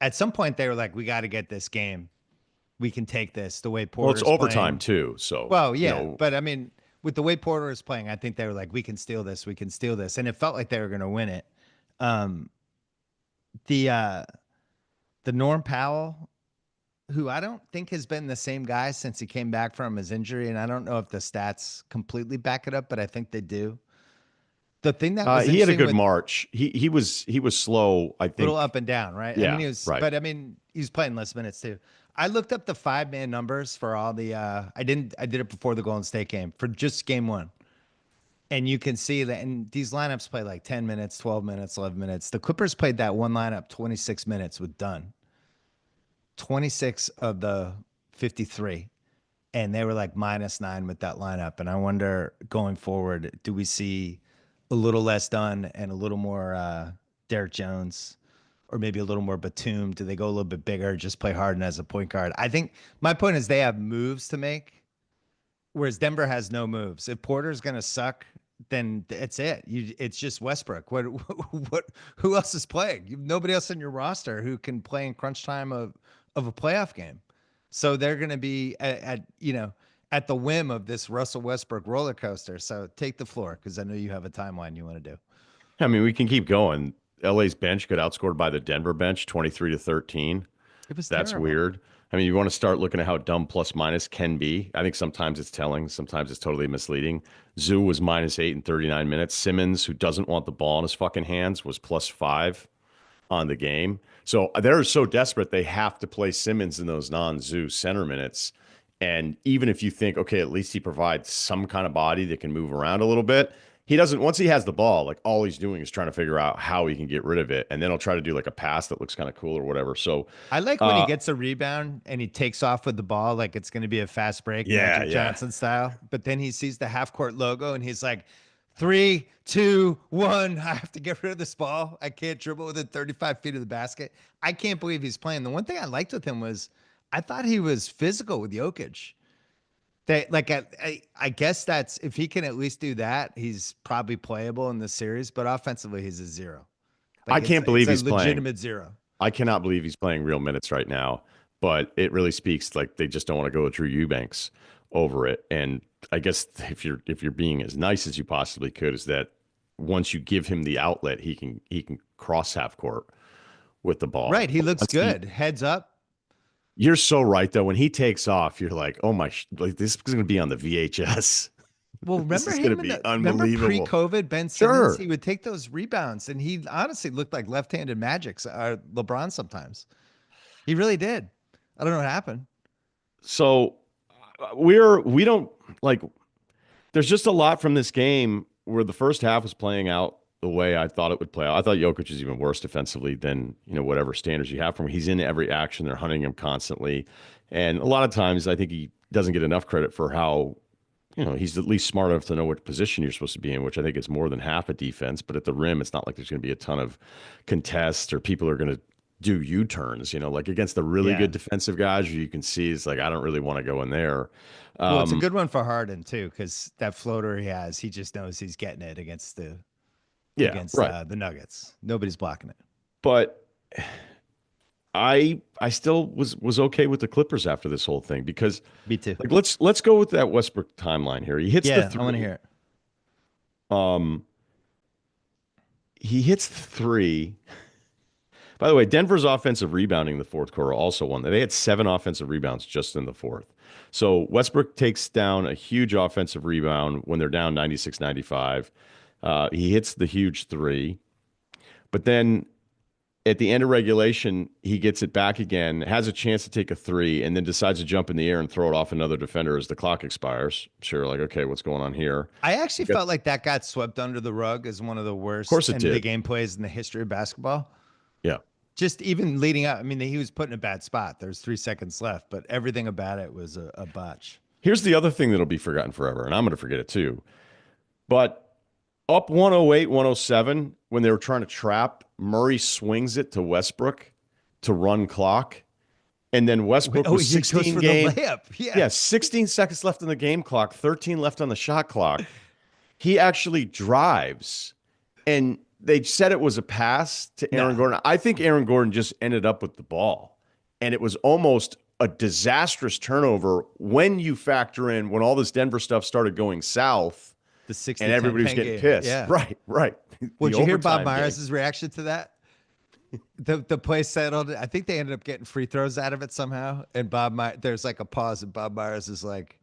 At some point, they were like, we got to get this game. We can take this the way Porter's Well, it's overtime, playing. too. So, well, yeah. But, I mean, with the way Porter is playing, I think they were like, we can steal this. We can steal this. And it felt like they were going to win it. The Norm Powell, who I don't think has been the same guy since he came back from his injury, and I don't know if the stats completely back it up, but I think they do. The thing that was he had a good March. He was slow, I think. A little up and down, right? Yeah, I mean, he was, right. But I mean, he's playing less minutes too. I looked up the 5-man numbers for all the. I did it before the Golden State game for just game one, and you can see that. And these lineups play like 10 minutes, 12 minutes, 11 minutes. The Clippers played that one lineup 26 minutes with Dunn. 26 of the 53. And they were like -9 with that lineup. And I wonder going forward, do we see a little less Dunn and a little more Derek Jones, or maybe a little more Batum? Do they go a little bit bigger, just play Harden as a point guard? I think my point is they have moves to make, whereas Denver has no moves. If Porter's going to suck, then it's it. It's just Westbrook. Who else is playing? You have nobody else in your roster who can play in crunch time of a playoff game. So they're going to be at the whim of this Russell Westbrook roller coaster. So take the floor, because I know you have a timeline you want to do. I mean, we can keep going. LA's bench got outscored by the Denver bench 23-13. It was That's terrible. weird. I mean, you want to start looking at how dumb plus minus can be. I think sometimes it's telling, sometimes it's totally misleading. Zoo was -8 in 39 minutes. Simmons, who doesn't want the ball in his fucking hands, was +5 on the game. So they're so desperate they have to play Simmons in those non-Zoo center minutes. And even if you think, okay, at least he provides some kind of body that can move around a little bit, he doesn't. Once he has the ball, like all he's doing is trying to figure out how he can get rid of it, and then he'll try to do like a pass that looks kind of cool or whatever. So, I like when he uh, gets a rebound and he takes off with the ball like it's going to be a fast break, yeah, Magic yeah. Johnson style. But then he sees the half court logo and he's like, 3, 2, 1. I have to get rid of this ball. I can't dribble within 35 feet of the basket. I can't believe he's playing. The one thing I liked with him was I thought he was physical with Jokic. They like I guess that's if he can at least do that, he's probably playable in this series. But offensively, he's a zero. I Like can't it's believe a he's playing. legitimate zero. I cannot believe he's playing real minutes right now. But it really speaks like they just don't want to go with Drew Eubanks over it. And I guess if you're being as nice as you possibly could, is that once you give him the outlet, he can cross half court with the ball. Right. He But looks once he good. Heads up. You're so right though. When he takes off, you're like, oh my, like this is going to be on the VHS. Well, This remember is going to him in be the remember unbelievable. pre-COVID Ben Simmons? Sure. He would take those rebounds and he honestly looked like left-handed Magic LeBron sometimes. He really did. I don't know what happened. So we don't like. There's just a lot from this game where the first half was playing out the way I thought it would play out. I thought Jokic is even worse defensively than whatever standards you have from him. He's in every action. They're hunting him constantly, and a lot of times I think he doesn't get enough credit for how he's at least smart enough to know what position you're supposed to be in, which I think is more than half a defense. But at the rim, it's not like there's going to be a ton of contests or people are going to do U-turns, like against the really Yeah. good defensive guys, you can see it's like, I don't really want to go in there. Well, it's a Um, good one for Harden too, because that floater he has, he just knows he's getting it against the yeah, right. the Nuggets. Nobody's blocking it. But I still was okay with the Clippers after this whole thing because Me too. like let's go with that Westbrook timeline here. He hits the Yeah, I want to three. hear it. Um, he hits the three. By the way, Denver's offensive rebounding in the fourth quarter also won. They had 7 offensive rebounds just in the fourth. So Westbrook takes down a huge offensive rebound when they're down 96-95. He hits the huge three. But then at the end of regulation, he gets it back again, has a chance to take a three, and then decides to jump in the air and throw it off another defender as the clock expires. Sure, like, okay, what's going on here? I actually Of felt like that got swept under the rug as one of the worst course it end of the did. game plays in the history of basketball. Yeah. Just even leading up, I mean, he was put in a bad spot. There's 3 seconds left, but everything about it was a botch. Here's the other thing that'll be forgotten forever, and I'm going to forget it too. But up 108, 107, when they were trying to trap, Murray swings it to Westbrook to run clock. And then Westbrook Oh, was he goes 16 for the game. layup. Yeah, Yeah. 16 seconds left on the game clock, 13 left on the shot clock. He actually drives, and they said it was a pass to Aaron No. Gordon. I think Aaron Gordon just ended up with the ball, and it was almost a disastrous turnover when you factor in when all this Denver stuff started going south The and 60-10 everybody was pen getting game. pissed. Yeah. Right, right. Well, The did you hear Bob overtime game. Myers' reaction to that? The play settled. I think they ended up getting free throws out of it somehow. And there's like a pause, and Bob Myers is like,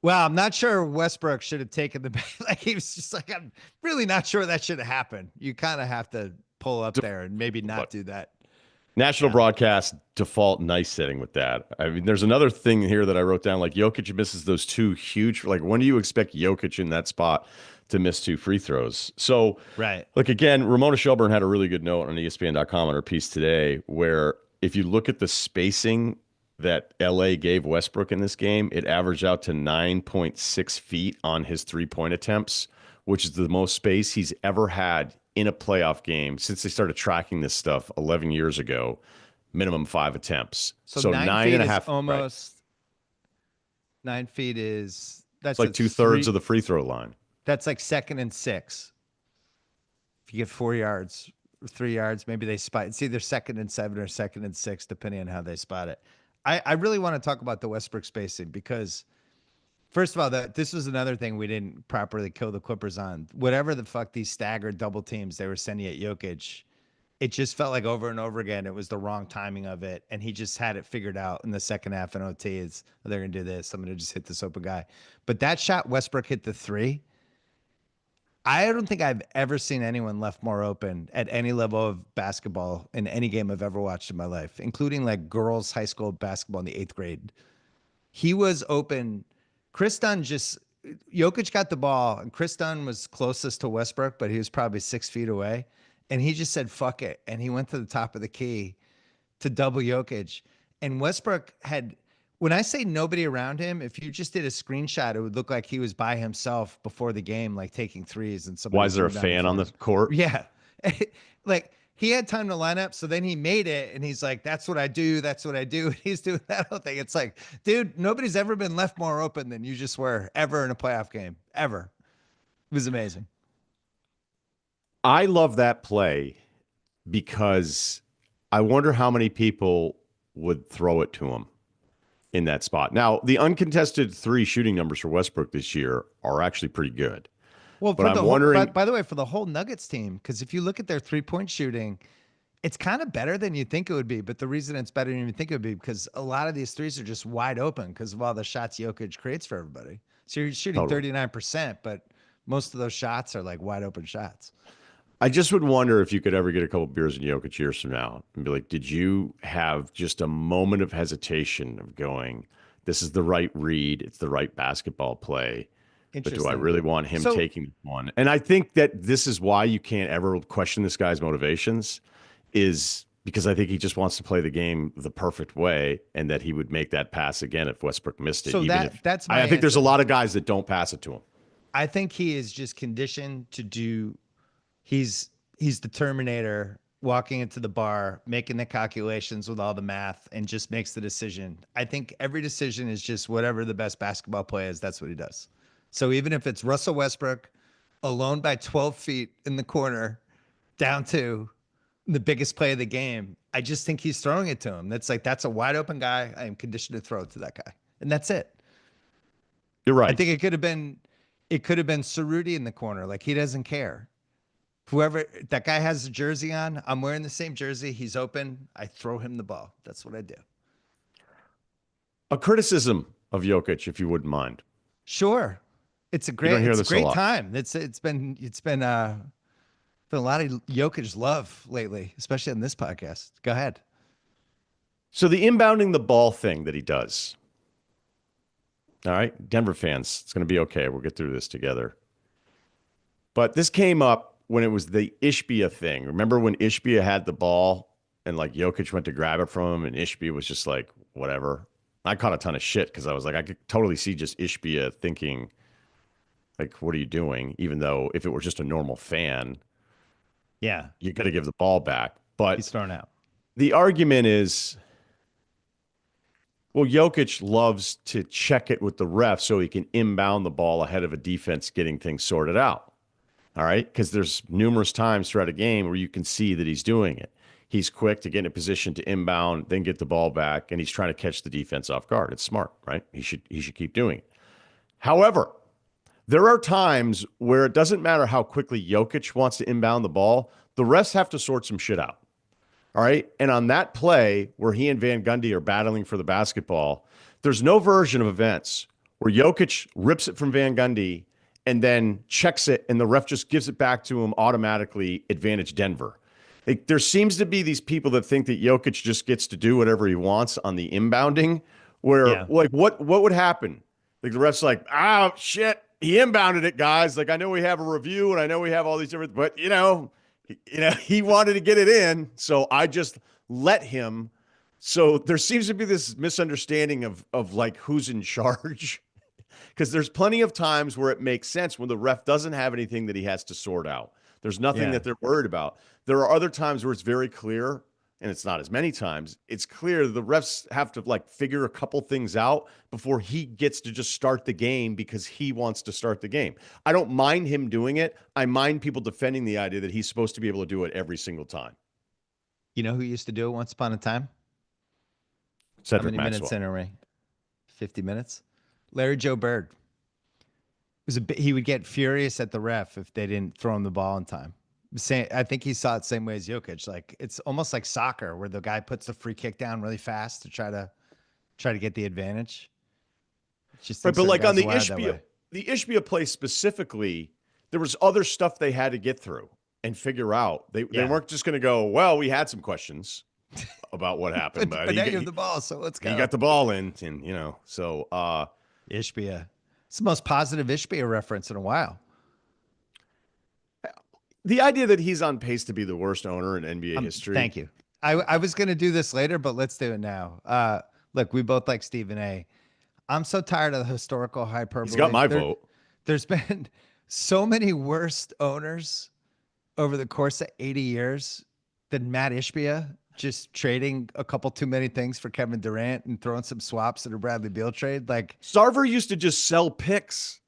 well, I'm not sure Westbrook should have taken the like he was just like, I'm really not sure that should have happened. You kind of have to pull up there and maybe not Look, do that. national Yeah. broadcast default nice setting with that. I mean, there's another thing here that I wrote down. Like Jokic misses those 2 huge. Like, when do you expect Jokic in that spot to miss 2 free throws? So, Right. look, again, Ramona Shelburne had a really good note on ESPN.com on her piece today, where if you look at the spacing that LA gave Westbrook in this game, it averaged out to 9.6 feet on his 3-point attempts, which is the most space he's ever had in a playoff game since they started tracking this stuff 11 years ago. Minimum 5 attempts. So So nine nine feet and a is half, right? almost 9 feet is It's that's like a 2/3 of the free throw line. that's like 2nd and 6. If you get 4 yards or 3 yards, maybe they spot it's either 2nd and 7 or 2nd and 6, depending on how they spot it. I really want to talk about the Westbrook spacing because First of all, this was another thing we didn't properly kill the Clippers on. Whatever the fuck these staggered double teams they were sending at Jokic, it just felt like over and over again it was the wrong timing of it, and he just had it figured out in the second half in OT. It's they're gonna do this. I'm gonna just hit this open guy. But that shot Westbrook hit the three. I don't think I've ever seen anyone left more open at any level of basketball in any game I've ever watched in my life, including like girls' high school basketball in the eighth grade. He was open. Chris Dunn just Jokic got the ball, and Chris Dunn was closest to Westbrook, but he was probably 6 feet away. And he just said, fuck it. And he went to the top of the key to double Jokic. And Westbrook had, when I say nobody around him, if you just did a screenshot, it would look like he was by himself before the game, like taking threes and Why somebody is there threw a down the fan on the floor. court? Yeah. Like he had time to line up. So then he made it and he's like, that's what I do. That's what I do. And he's doing that whole thing. It's like, dude, nobody's ever been left more open than you just were ever in a playoff game, ever. It was amazing. I love that play because I wonder how many people would throw it to him in that spot. Now, the uncontested three shooting numbers for Westbrook this year are actually pretty good. Well, But for I'm the whole, wondering, by the way, for the whole Nuggets team, because if you look at their 3-point shooting, it's kind of better than you think it would be. But the reason it's better than you think it would be because a lot of these threes are just wide open because of all the shots Jokic creates for everybody. So you're shooting totally. 39%, but most of those shots are like wide open shots. I just would wonder if you could ever get a couple beers in Jokic years from now and be like, did you have just a moment of hesitation of going, this is the right read, it's the right basketball play, but do I Interesting. really want him So taking one? And I think that this is why you can't ever question this guy's motivations, is because I think he just wants to play the game the perfect way and that he would make that pass again if Westbrook missed it, so even if that's my I think there's a answer. lot of guys that don't pass it to him. I think he is just conditioned to do. He's the Terminator walking into the bar, making the calculations with all the math, and just makes the decision. I think every decision is just whatever the best basketball play is. That's what he does. So even if it's Russell Westbrook alone by 12 feet in the corner, down to the biggest play of the game, I just think he's throwing it to him. That's a wide open guy. I am conditioned to throw it to that guy, and that's it. You're I right. think it could have been Cerruti in the corner. Like he doesn't care. Whoever that guy has a jersey on, I'm wearing the same jersey. He's open. I throw him the ball. That's what I do. A criticism of Jokic, if you wouldn't mind. Sure. You don't hear It's a this a great lot. time. It's been a lot of Jokic love lately, especially on this podcast. Go ahead. So the inbounding the ball thing that he does. All right, Denver fans, it's going to be okay. We'll get through this together. But this came up when it was the Ishbia thing. Remember when Ishbia had the ball and like Jokic went to grab it from him and Ishbia was just like, whatever. I caught a ton of shit because I was like, I could totally see just Ishbia thinking, like, what are you doing? Even though if it were just a normal fan, Yeah. you got to give the ball back. He's But thrown out. the argument is, well, Jokic loves to check it with the ref so he can inbound the ball ahead of a defense getting things sorted out. All right. Because there's numerous times throughout a game where you can see that he's doing it. He's quick to get in a position to inbound, then get the ball back, and he's trying to catch the defense off guard. It's smart, right? He should keep doing it. However, there are times where it doesn't matter how quickly Jokic wants to inbound the ball, the refs have to sort some shit out. All right. And on that play where he and Van Gundy are battling for the basketball, there's no version of events where Jokic rips it from Van Gundy and then checks it and the ref just gives it back to him automatically, advantage Denver. Like, there seems to be these people that think that Jokic just gets to do whatever he wants on the inbounding, where Yeah. like what would happen? Like the ref's like, oh shit, he inbounded it, guys. Like I know we have a review and I know we have all these different, but he wanted to get it in, so I just let him. So there seems to be this misunderstanding of like who's in charge. Because there's plenty of times where it makes sense when the ref doesn't have anything that he has to sort out. There's nothing Yeah. that they're worried about. There are other times where it's very clear, and it's not as many times. It's clear the refs have to like figure a couple things out before he gets to just start the game because he wants to start the game. I don't mind him doing it. I mind people defending the idea that he's supposed to be able to do it every single time. You know who used to do it once upon a time? How Cedric many minutes Maxwell. in are we? 50 minutes? Larry Joe Bird. was a bit, he would get furious at the ref if they didn't throw him the ball in time. I think he saw it same way as Jokic. Like it's almost like soccer where the guy puts the free kick down really fast to try to get the advantage. Just Right, think but certain like on guys are wired that way. The Ishbia play specifically, there was other stuff they had to get through and figure out. They Yeah. weren't just going to go, well, we had some questions about what happened, But but now you have the ball, so let's he go. got the ball in, and so Ishbia. It's the most positive Ishbia reference in a while. the idea that he's on pace to be the worst owner in NBA history. Thank you. I was gonna do this later, but let's do it now. Look, we both like Stephen A. I'm so tired of the historical He's got hyperbole. my vote. There's been so many worst owners over the course of 80 years than Matt Ishbia, just trading a couple too many things for Kevin Durant and throwing some swaps in a Bradley Beal trade. Like Sarver used to just sell picks.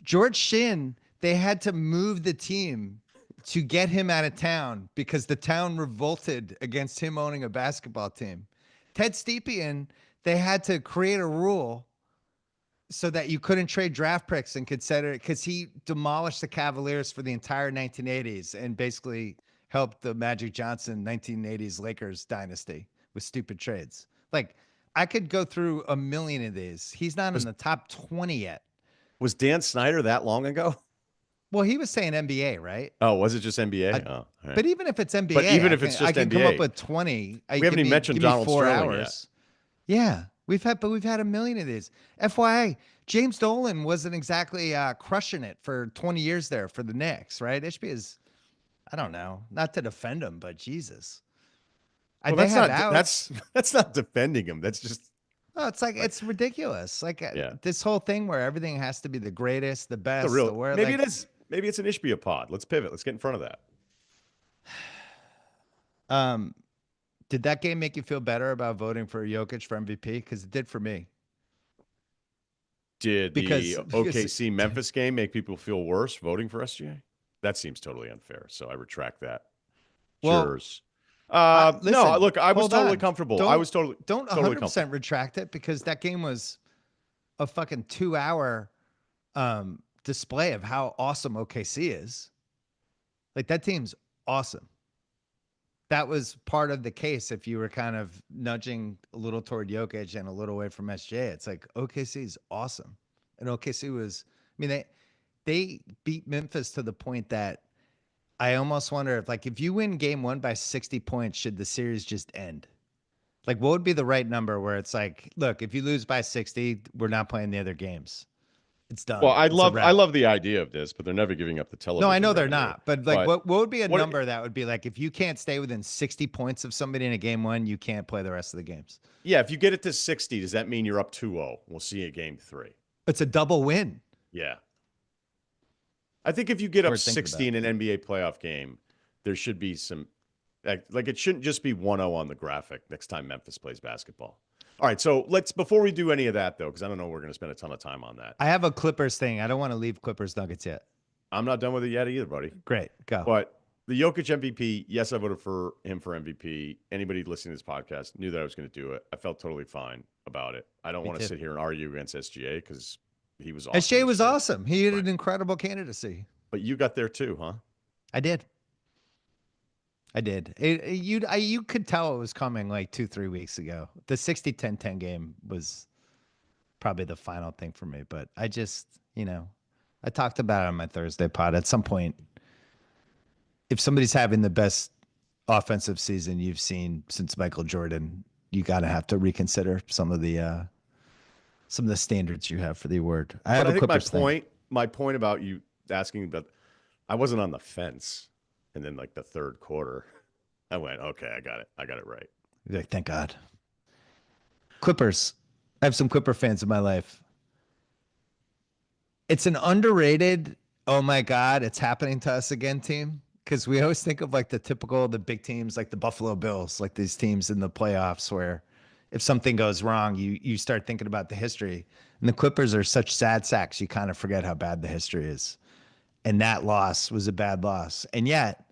George Shinn, they had to move the team to get him out of town because the town revolted against him owning a basketball team. Ted Stepien, they had to create a rule so that you couldn't trade draft picks and consider it because he demolished the Cavaliers for the entire 1980s and basically helped the Magic Johnson 1980s Lakers dynasty with stupid trades. Like I could go through a million of these. He's not in Was the top 20 yet. was Dan Snyder that long ago? Well, he was saying NBA, right? Oh, was it just NBA? I, Oh, all right. but even if it's But NBA, even if it's I just can come up NBA, with 20. we haven't even mentioned give me Donald 4 Sterling hours. Yeah, we've had a million of these. FYI, James Dolan wasn't exactly crushing it for 20 years there for the Knicks, right? Ishbia is, I don't know, not to defend him, but Jesus, Well, they that's have not outs. that's not defending him. That's just Oh, it's like like it's ridiculous. Like yeah. this whole thing where everything has to be the greatest, the The best, real the worst. maybe it Like, is. Maybe it's an Ishbia pod. Let's pivot. Let's get in front of that. um, did that game make you feel better about voting for Jokic for MVP? Because it did for me. Did the Because OKC Memphis game make people feel worse voting for SGA? That seems totally unfair. So I retract that. well, Jurors. No, listen, look, I was hold totally on. comfortable. I was Don't totally comfortable. 100% retract it because that game was a fucking 2 hour display of how awesome OKC is. Like that team's awesome. That was part of the case. If you were kind of nudging a little toward Jokic and a little away from SJ, it's like OKC is awesome, and OKC was. I mean, they beat Memphis to the point that I almost wonder if, like, if you win game one by 60 points, should the series just end? Like, what would be the right number where it's like, look, if you lose by 60, we're not playing the other games. It's Well, done. It's a I wrap. love the idea of this, but they're never giving up the No, I television know they're revenue. not. But like, But what would be a what number that would be like if you can't stay within 60 points of somebody in a game one, you can't play the rest of the games. yeah, if you get it to 60, does that mean you're up 2-0? We'll see you at game 3. It's a double win. Yeah. I think if you get up Worth thinking 60 in an NBA playoff game, there should be some like it shouldn't just be 1-0 on the graphic next time Memphis plays basketball. All right, so before we do any of that though, because I don't know we're going to spend a ton of time on that. I have a Clippers thing. I don't want to leave Clippers Nuggets yet. I'm not done with it yet either, buddy. Great, go. But the Jokic MVP, yes, I voted for him for MVP. Anybody listening to this podcast knew that I was going to do it. I felt totally fine about it. I don't want to sit here and argue against SGA because he was awesome. SJ was awesome. He had an incredible candidacy. But you got there too, huh? I did. You could tell it was coming like 2-3 weeks ago. The 60-10-10 game was probably the final thing for me. But I just, I talked about it on my Thursday pod. At some point, if somebody's having the best offensive season you've seen since Michael Jordan, you got to have to reconsider some of the standards you have for the award. I think my point about you asking about, I wasn't on the fence. And then like the third quarter, I went, okay, I got it right. You're like, thank God. Clippers. I have some Clipper fans in my life. It's an underrated, oh my God, it's happening to us again team. Because we always think of like the big teams, like the Buffalo Bills, like these teams in the playoffs where if something goes wrong, you start thinking about the history. And the Clippers are such sad sacks, you kind of forget how bad the history is. And that loss was a bad loss. And yet,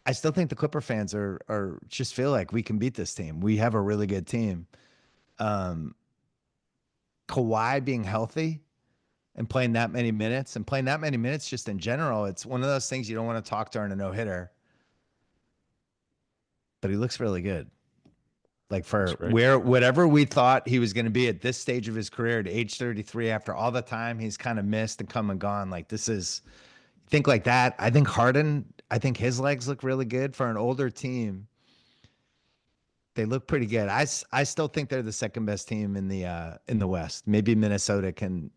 I still think the Clipper fans are just feel like we can beat this team. We have a really good team. Kawhi being healthy and playing that many minutes and playing that many minutes just in general. It's one of those things you don't want to talk during a no hitter, but he looks really good. Like Looks for great. where whatever we thought he was going to be at this stage of his career at age 33, after all the time he's kind of missed and come and gone, like this is think like that. I think Harden, I think his legs look really good for an older team. They look pretty good. I still think they're the second best team in the West. Maybe Minnesota can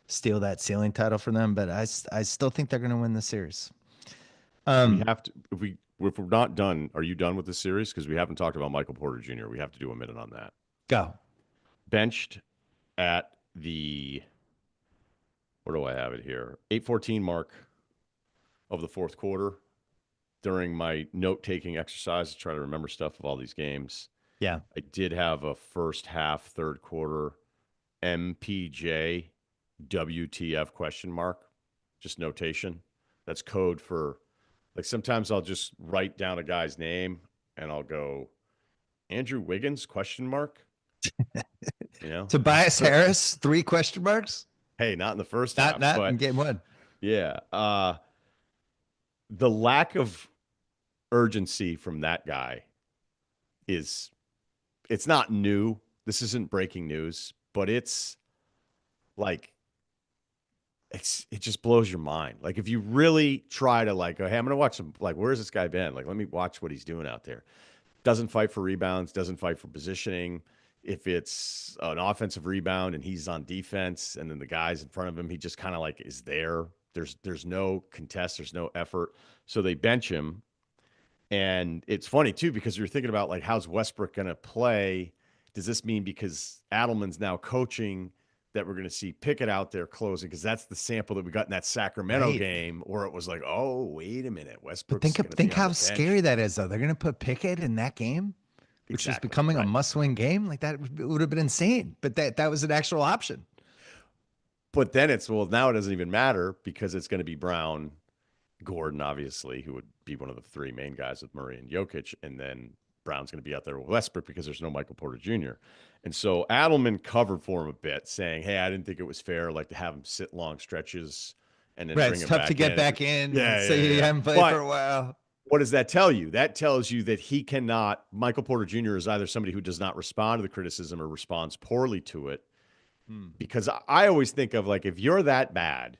steal that ceiling title for them, but I still think they're going to win the series. We have to if we're not done, are you done with the series? Because we haven't talked about Michael Porter Jr. We have to do a minute on that. Go. Benched at the where do I have it here? 8:14 mark of the fourth quarter during my note-taking exercise to try to remember stuff of all these games. Yeah. I did have a first half, third quarter MPJ WTF question mark, just notation. That's code for like sometimes I'll just write down a guy's name and I'll go Andrew Wiggins question mark. You know, Tobias Harris, 3 question marks. hey, not in the first Not half, not in but game 1. yeah, the lack of urgency from that guy is it's not new. This isn't breaking news, but it's like it just blows your mind. Like if you really try to like, go, hey, I'm gonna watch some like where's this guy been? Like, let me watch what he's doing out there. Doesn't fight for rebounds, doesn't fight for positioning. If it's an offensive rebound and he's on defense and then the guys in front of him, he just kind of like is there. There's no contest, there's no effort. So they bench him. And it's funny too, because you're thinking about like how's Westbrook gonna play? Does this mean because Adelman's now coaching that we're gonna see Pickett out there closing? Because that's the sample that we got in that Sacramento Right. game, or it was like, oh, wait a minute, But Westbrook's gonna be think on how the scary bench. that is though. They're going to put Pickett in that game, which is Exactly. becoming a Right. must-win game. Like that would have been insane. But that was an actual option. But then it's well, now it doesn't even matter because it's going to be Brown, Gordon, obviously, who would be one of the 3 main guys with Murray and Jokic, and then Brown's going to be out there with Westbrook because there's no Michael Porter Jr. And so Adelman covered for him a bit, saying, "Hey, I didn't think it was fair, like to have him sit long stretches and then Right. bring It's him tough to back get in." back in and Yeah, say yeah, you yeah. haven't played for But a while. what does that tell you? That tells you that he cannot. Michael Porter Jr. is either somebody who does not respond to the criticism or responds poorly to it. Hmm. Because I always think of like if you're that bad,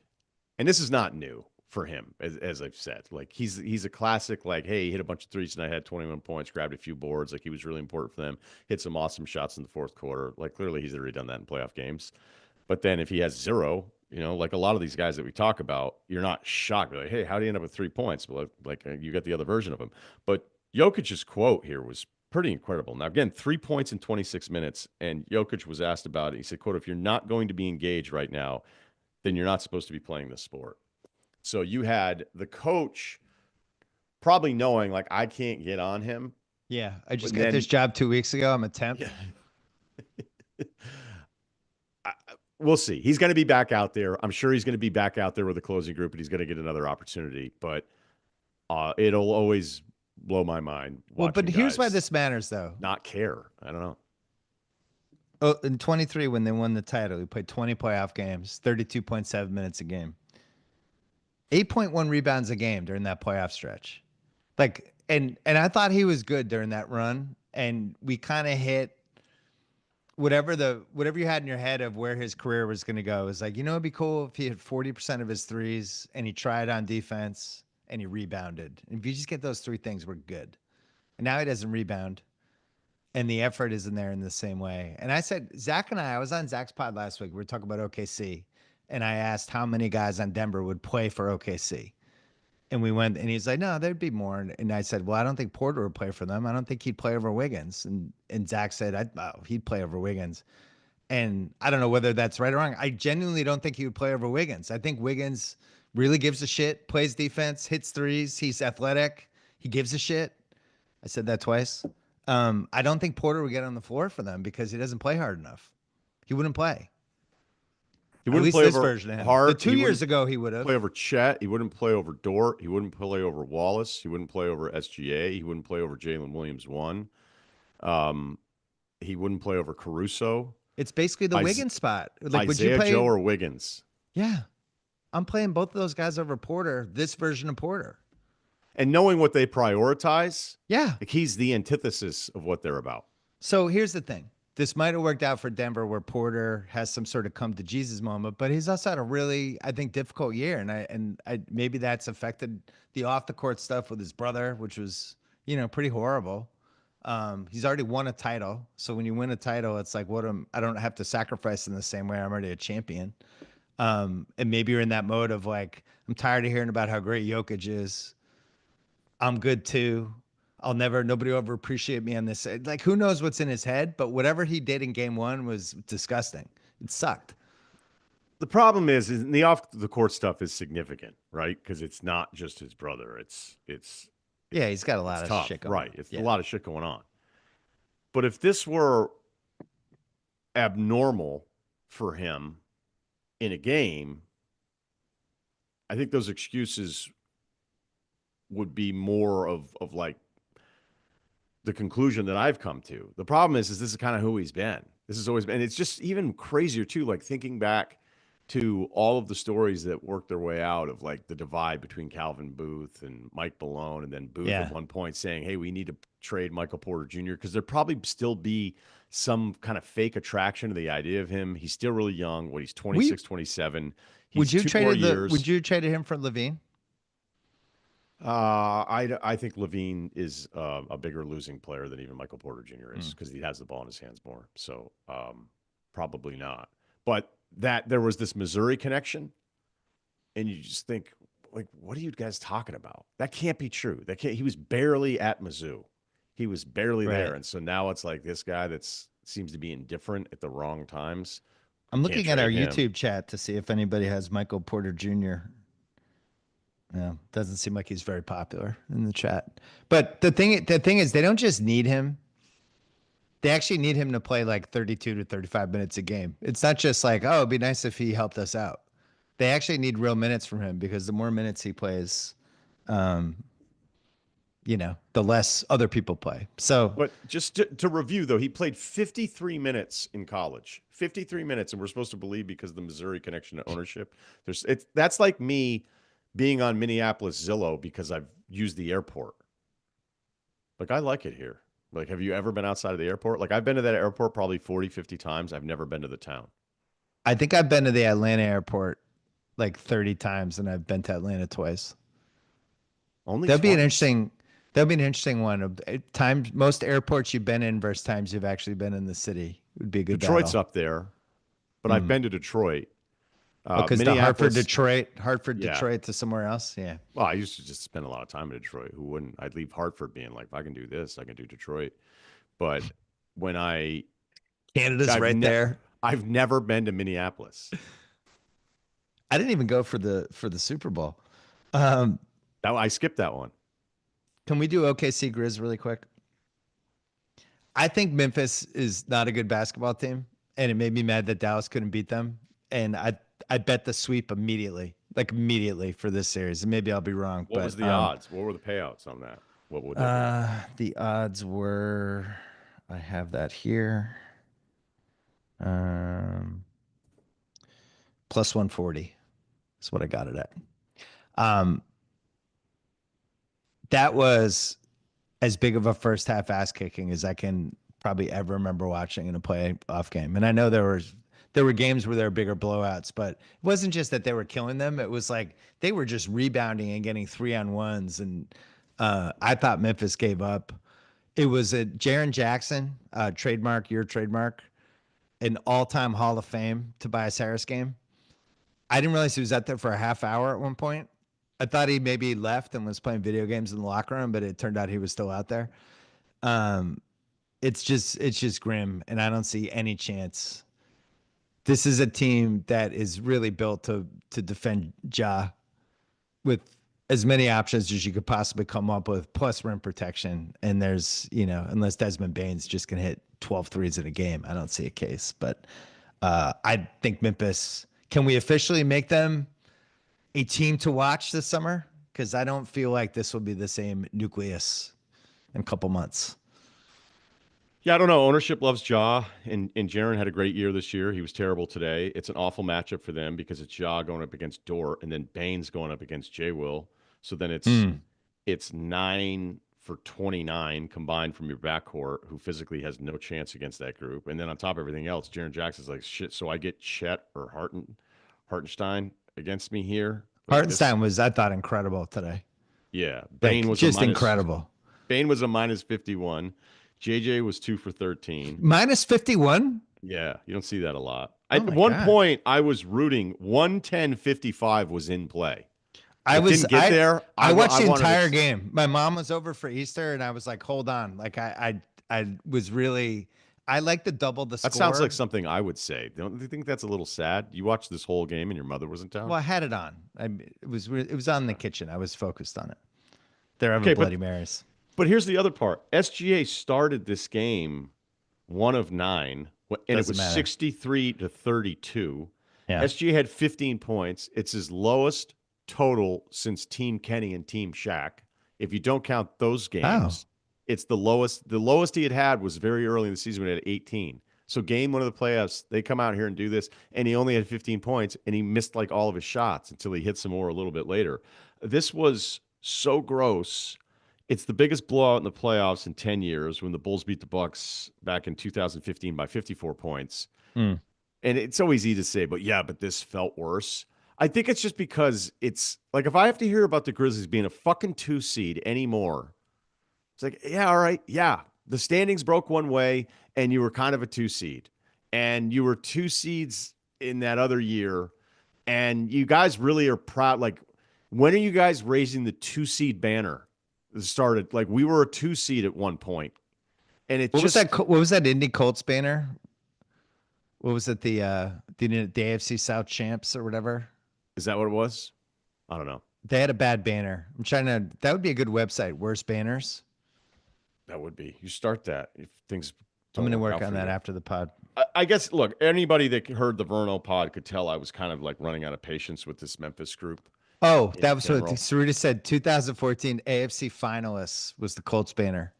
and this is not new for him, as I've said, like he's a classic, like, hey, he hit a bunch of threes and I had 21 points, grabbed a few boards, like he was really important for them, hit some awesome shots in the fourth quarter. Like clearly he's already done that in playoff games. But then if he has 0, like a lot of these guys that we talk about, you're not shocked. You're like, hey, how do you end up with 3 points? Well, like you got the other version of him. But Jokic's quote here was pretty incredible. Now, again, 3 points in 26 minutes. And Jokic was asked about it. He said, quote, if you're not going to be engaged right now, then you're not supposed to be playing this sport. So you had the coach probably knowing, like, I can't get on him. Yeah. I just But got this then, job 2 weeks ago. I'm a temp. yeah, we'll see. He's going to be back out there. I'm sure he's going to be back out there with the closing group, and he's going to get another opportunity. But it'll always blow my mind Well, but watching here's why guys this matters though. not care. I don't know. Oh, in 23, when they won the title, he played 20 playoff games, 32.7 minutes a game, 8.1 rebounds a game during that playoff stretch. Like, and I thought he was good during that run. And we kind of hit whatever you had in your head of where his career was going to go. It was like, it'd be cool if he hit 40% of his threes and he tried on defense and he rebounded. And if you just get those 3 things, we're good. And now he doesn't rebound. And the effort isn't there in the same way. And I said, Zach and I was on Zach's pod last week. We were talking about OKC. And I asked how many guys on Denver would play for OKC. And we went, and he's like, no, there'd be more. And I said, well, I don't think Porter would play for them. I don't think he'd play over Wiggins. And Zach said, he'd play over Wiggins. And I don't know whether that's right or wrong. I genuinely don't think he would play over Wiggins. I think Wiggins really gives a shit, plays defense, hits threes. He's athletic. He gives a shit. I said that twice. I don't think Porter would get on the floor for them because he doesn't play hard enough. He wouldn't play. He At wouldn't least play this over version of him. The Hart. 2 years ago, he would have. Play over Chet. He wouldn't play over Dort. He wouldn't play over Wallace. He wouldn't play over SGA. He wouldn't play over Jalen Williams 1. He wouldn't play over Caruso. It's basically the Wiggins spot. Like, would you Isaiah play? Joe or Wiggins? Yeah. I'm playing both of those guys over Porter, this version of Porter. And knowing what they prioritize, Yeah. like he's the antithesis of what they're about. So here's the thing. This might have worked out for Denver where Porter has some sort of come to Jesus moment, but he's also had a really, I think, difficult year. And I maybe that's affected the off the court stuff with his brother, which was, pretty horrible. He's already won a title. So when you win a title, it's like I don't have to sacrifice in the same way. I'm already a champion. And maybe you're in that mode of like, I'm tired of hearing about how great Jokic is. I'm good too. Nobody will ever appreciate me on this. Like, who knows what's in his head? But whatever he did in game one was disgusting. It sucked. The problem is the off the court stuff is significant, right? Because it's not just his brother. Yeah, he's got a it's lot of tough, shit going right? on. It's a Yeah. lot of shit going on. But if this were abnormal for him in a game, I think those excuses would be more of like the conclusion that I've come to. The problem is this is kind of who he's been. This has always been. And it's just even crazier too. Like thinking back to all of the stories that worked their way out of like the divide between Calvin Booth and Mike Malone, and then Booth at Yeah. one point saying, "Hey, we need to trade Michael Porter Jr." because there probably still be some kind of fake attraction to the idea of him. He's still really young. What he's We 26, 27. would He's you two more traded the would years. you traded him for Levine? I think Levine is a bigger losing player than even Michael Porter Jr. is Mm. because he has the ball in his hands more. So probably not. But that there was this Missouri connection, and you just think, like, what are you guys talking about? That can't be true. That can't. He was barely at Mizzou. He was barely Right. there, and so now it's like this guy that's seems to be indifferent at the wrong times. We I'm can't looking at our trade him. YouTube chat to see if anybody has Michael Porter Jr. Yeah, doesn't seem like he's very popular in the chat. But the thing is, they don't just need him. They actually need him to play like 32 to 35 minutes a game. It's not just like, oh, it'd be nice if he helped us out. They actually need real minutes from him because the more minutes he plays, um, the less other people play. So But just to review, though, he played 53 minutes in college, 53 minutes, and we're supposed to believe because of the Missouri connection to ownership. That's like me being on Minneapolis Zillow because I've used the airport. Like, I like it here. Like, have you ever been outside of the airport? Like, I've been to that airport probably 40, 50 times. I've never been to the town. I think I've been to the Atlanta airport like 30 times and I've been to Atlanta twice. Only That'd be an twice. interesting that'd be an interesting one of times most airports you've been in versus times you've actually been in the city. Would be a good Detroit's battle. up there, but I've Mm. been to Detroit. Because to Minneapolis, Hartford, yeah. Detroit to somewhere else. Yeah. Well, I used to just spend a lot of time in Detroit. Who wouldn't? I'd leave Hartford being like, if I can do this, I can do Detroit. But when Canada's I've right ne- there. I've never been to Minneapolis. I didn't even go for the Super Bowl. Um, I skipped that one. can we do OKC Grizz really quick? I think Memphis is not a good basketball team, and it made me mad that Dallas couldn't beat them. And I bet the sweep immediately, like immediately for this series. And maybe I'll be wrong, What was but the odds? What were the payouts on that? What would they be? the odds were, I have that here, um, plus 140 is what I got it at. Um, that was as big of a first half ass kicking as I can probably ever remember watching in a playoff game. And I know there were games where there were bigger blowouts, but it wasn't just that they were killing them. It was like they were just rebounding and getting 3-on-1s. And I thought Memphis gave up. It was a Jaren Jackson, trademark, your trademark, an all-time Hall of Fame Tobias Harris game. I didn't realize he was out there for a half hour at one point. I thought he maybe left and was playing video games in the locker room, but it turned out he was still out there. Um, it's just grim, and I don't see any chance. This is a team that is really built to defend Ja with as many options as you could possibly come up with, plus rim protection. And there's, unless Desmond Bane's just gonna hit 12 threes in a game, I don't see a case. But I think Memphis. Can we officially make them a team to watch this summer? Because I don't feel like this will be the same nucleus in a couple months. Yeah, I don't know. Ownership loves Ja, and Jaren had a great year this year. He was terrible today. It's an awful matchup for them because it's Ja going up against Dort, and then Baines going up against J. Will. So then Hmm. it's 9 for 29 combined from your backcourt, who physically has no chance against that group. And then on top of everything else, Jaren Jackson's like shit. So I get Chet or Hartenstein against me here. Like this, Hartenstein was, I thought, incredible today. yeah. Like, just incredible. Bane was a minus 51. JJ was 2 for 13. Minus 51? Yeah, you don't see that a lot. Oh At my one God. point, I was rooting 110-55 was in play. I It was didn't get there. I watched I the wanted entire it. game. My mom was over for Easter and I was like, hold on. Like I was really I like to double the That sounds like score. something I would say. Don't you think that's a little sad? You watched this whole game and your mother was in Well, town? I had it on. It was on in the kitchen. I was focused on it. They're having Okay, Bloody Marys. but here's the other part. SGA started this game 1 of 9, and it Doesn't was matter. 63-32. Yeah. SGA had 15 points. It's his lowest total since Team Kenny and Team Shaq. If you don't count those Oh. games, it's the lowest. The lowest he had was very early in the season when he had 18. So game one of the playoffs, they come out here and do this, and he only had 15 points, and he missed like all of his shots until he hit some more a little bit later. This was so gross. It's the biggest blowout in the playoffs in 10 years when the Bulls beat the Bucks back in 2015 by 54 points. Hmm. And it's so easy to say, but yeah, but this felt worse. I think it's just because it's like if I have to hear about the Grizzlies being a fucking 2 seed anymore, it's like, yeah, all right, yeah. The standings broke one way and you were kind of a 2 seed. And you were 2 seeds in that other year. And you guys really are proud. Like, when are you guys raising the 2 seed banner? It started like we were a 2 seed at one point, and it What was that just What was that Indy Colts banner? What was it, the AFC South champs or whatever? is that what it was? I don't know. They had a bad banner. I'm trying to That would be a good website, worst banners. That would be. You start that if things I'm don't gonna work work out on for that you. after the pod. I guess, look, anybody that heard the Verno pod could tell I was kind of like running out of patience with this Memphis group Oh, in that was what general. Sarita said. 2014 AFC finalists was the Colts banner.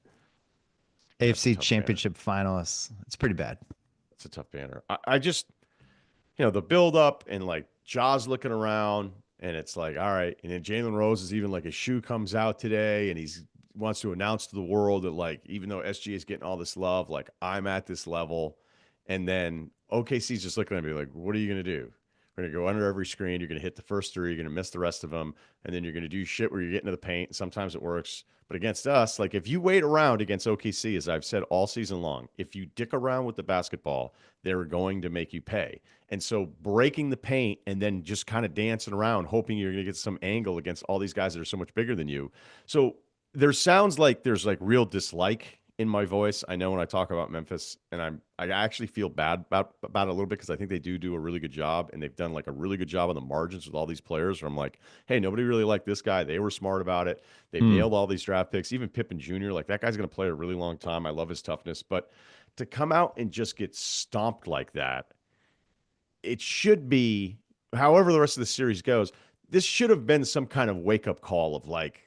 That's a AFC tough banner. championship finalists. It's pretty bad. That's a tough banner. I just, the build up and like Jaws looking around, and it's like, all right. And then Jalen Rose is even like his shoe comes out today, and he's wants to announce to the world that like even though SG is getting all this love, like I'm at this level. And then OKC's just looking at me like, what are you gonna do? We're gonna go under every screen. You're gonna hit the first three. You're gonna miss the rest of them, and then you're gonna do shit where you're getting to the paint. And sometimes it works, but against us, like if you wait around against OKC, as I've said all season long, if you dick around with the basketball, they're going to make you pay. And so breaking the paint and then just kind of dancing around, hoping you're going to get some angle against all these guys that are so much bigger than you. So there sounds like there's like real dislike in my voice. I know when I talk about Memphis, and I actually feel bad about it a little bit because I think they do a really good job, and they've done like a really good job on the margins with all these players. Where I'm like, hey, nobody really liked this guy. They were smart about it. They've Hmm. nailed all these draft picks. Even Pippen Jr. Like that guy's going to play a really long time. I love his toughness, but to come out and just get stomped like that, it should be. However, the rest of the series goes, this should have been some kind of wake up call of like,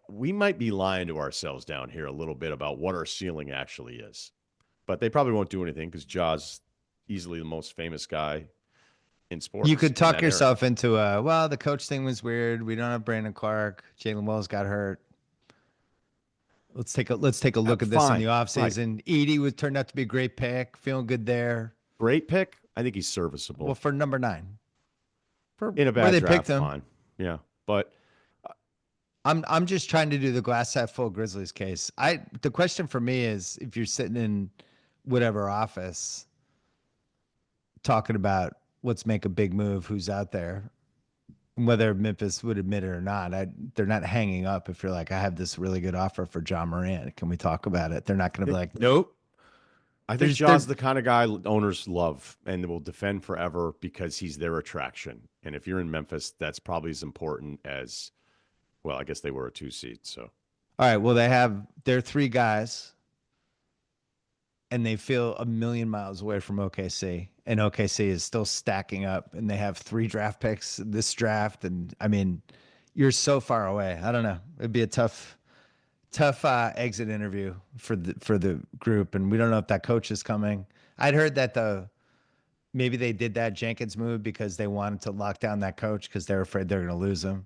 we might be lying to ourselves down here a little bit about what our ceiling actually is. But they probably won't do anything because Jaws easily the most famous guy in You sports could in talk that era. yourself into well, the coach thing was weird. We don't have Brandon Clark. Jalen Wells got hurt. Let's take a look at this in the Fine. Right. offseason. Edie was turned out to be a great pick. Feeling good there. Great pick. I think he's Well, serviceable. for number 9. For In a where bad they picked draft, him. fine. Yeah. But I'm just trying to do the glass half full Grizzlies case. The question for me is if you're sitting in whatever office talking about let's make a big move, who's out there, whether Memphis would admit it or not, they're not hanging up if you're like, I have this really good offer for John Morant. Can we talk about it? They're not going to be I like, nope. think They're Jaws the kind of guy owners love and will defend forever because he's their attraction. And if you're in Memphis, that's probably as important as, well, I guess they were a 2 seed. So all right. Well, they're 3 guys and they feel a million miles away from OKC. And OKC is still stacking up and they have 3 draft picks this draft. And I mean, you're so far away. I don't know. It'd be a tough exit interview for the group, and we don't know if that coach is coming. I'd heard that maybe they did that Jenkins move because they wanted to lock down that coach because they're afraid they're going to lose him.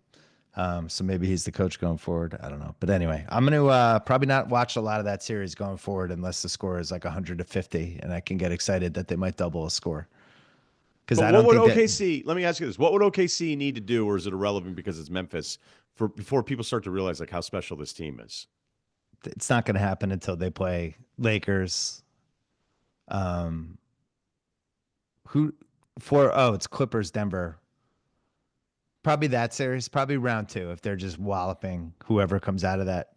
So maybe he's the coach going forward. I don't know. But anyway, I'm going to probably not watch a lot of that series going forward unless the score is like 100 to 50, and I can get excited that they might double a score. Because But I what don't would think that OKC? Let me ask you this: what would OKC need to do, or is it irrelevant because it's Memphis, for before people start to realize like how special this team is? it's not going to happen until they play Lakers. Um, who for? Oh, it's Clippers, Denver. Probably that series. Probably round two if they're just walloping whoever comes out of that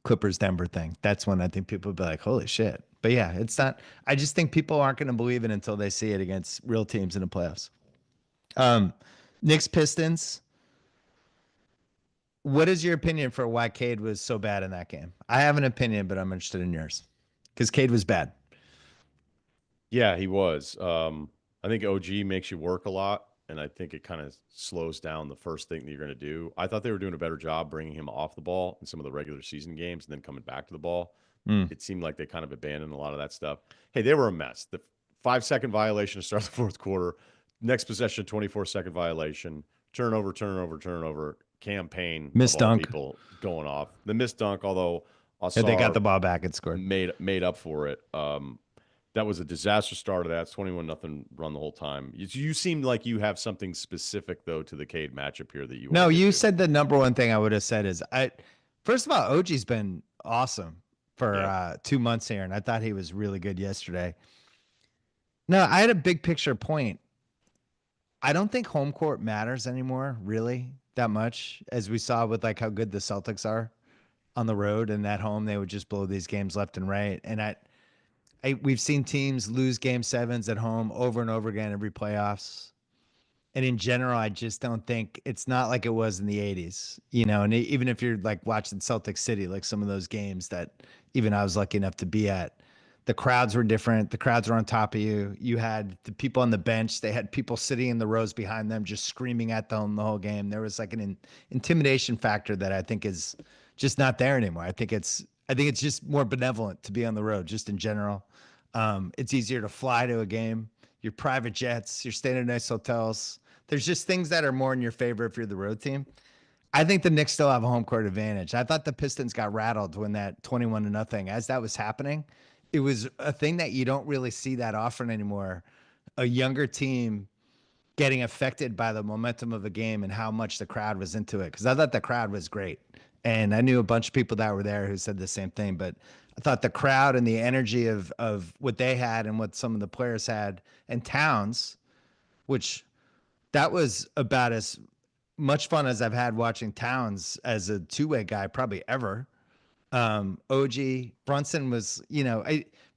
Clippers Denver thing. That's when I think people will be like, holy shit. But yeah, it's not. I just think people aren't going to believe it until they see it against real teams in the playoffs. Um, Knicks Pistons. What is your opinion for why Cade was so bad in that game? I have an opinion, but I'm interested in yours because Cade was bad. Yeah, he was. I think OG makes you work a lot, and I think it kind of slows down the first thing that you're going to do. I thought they were doing a better job bringing him off the ball in some of the regular season games and then coming back to the ball. Mm. It seemed like they kind of abandoned a lot of that stuff. Hey, they were a mess. The 5 second violation to start the fourth quarter, next possession, 24-second violation, turnover, turnover, turnover, campaign of Missed all dunk. people going off. The missed dunk, although Yeah, they got Asar the ball back and scored. made up for it. That was a disaster start of that. It's 21-0 run the whole time. You seem like you have something specific though to the Cade matchup here that you want No, to get you to. said the number one thing I would have said is I. First of all, OG's been awesome for Yeah. 2 months here, and I thought he was really good yesterday. No, I had a big picture point. I don't think home court matters anymore, really, that much, as we saw with like how good the Celtics are on the road, and at home they would just blow these games left and right. And we've seen teams lose game sevens at home over and over again every playoffs. And in general, I just don't think it's not like it was in the 80s, and even if you're like watching Celtic City, like some of those games that even I was lucky enough to be at, the crowds were different. The crowds were on top of you. You had the people on the bench. They had people sitting in the rows behind them, just screaming at them the whole game. There was like an intimidation factor that I think is just not there anymore. I think it's just more benevolent to be on the road, just in general. It's easier to fly to a game. Your private jets. You're staying in nice hotels. There's just things that are more in your favor if you're the road team. I think the Knicks still have a home court advantage. I thought the Pistons got rattled when that 21-0, as that was happening. It was a thing that you don't really see that often anymore. A younger team getting affected by the momentum of a game and how much the crowd was into it. Because I thought the crowd was great. And I knew a bunch of people that were there who said the same thing. But I thought the crowd and the energy of what they had and what some of the players had, and Towns, which that was about as much fun as I've had watching Towns as a two-way guy probably ever. OG Brunson was,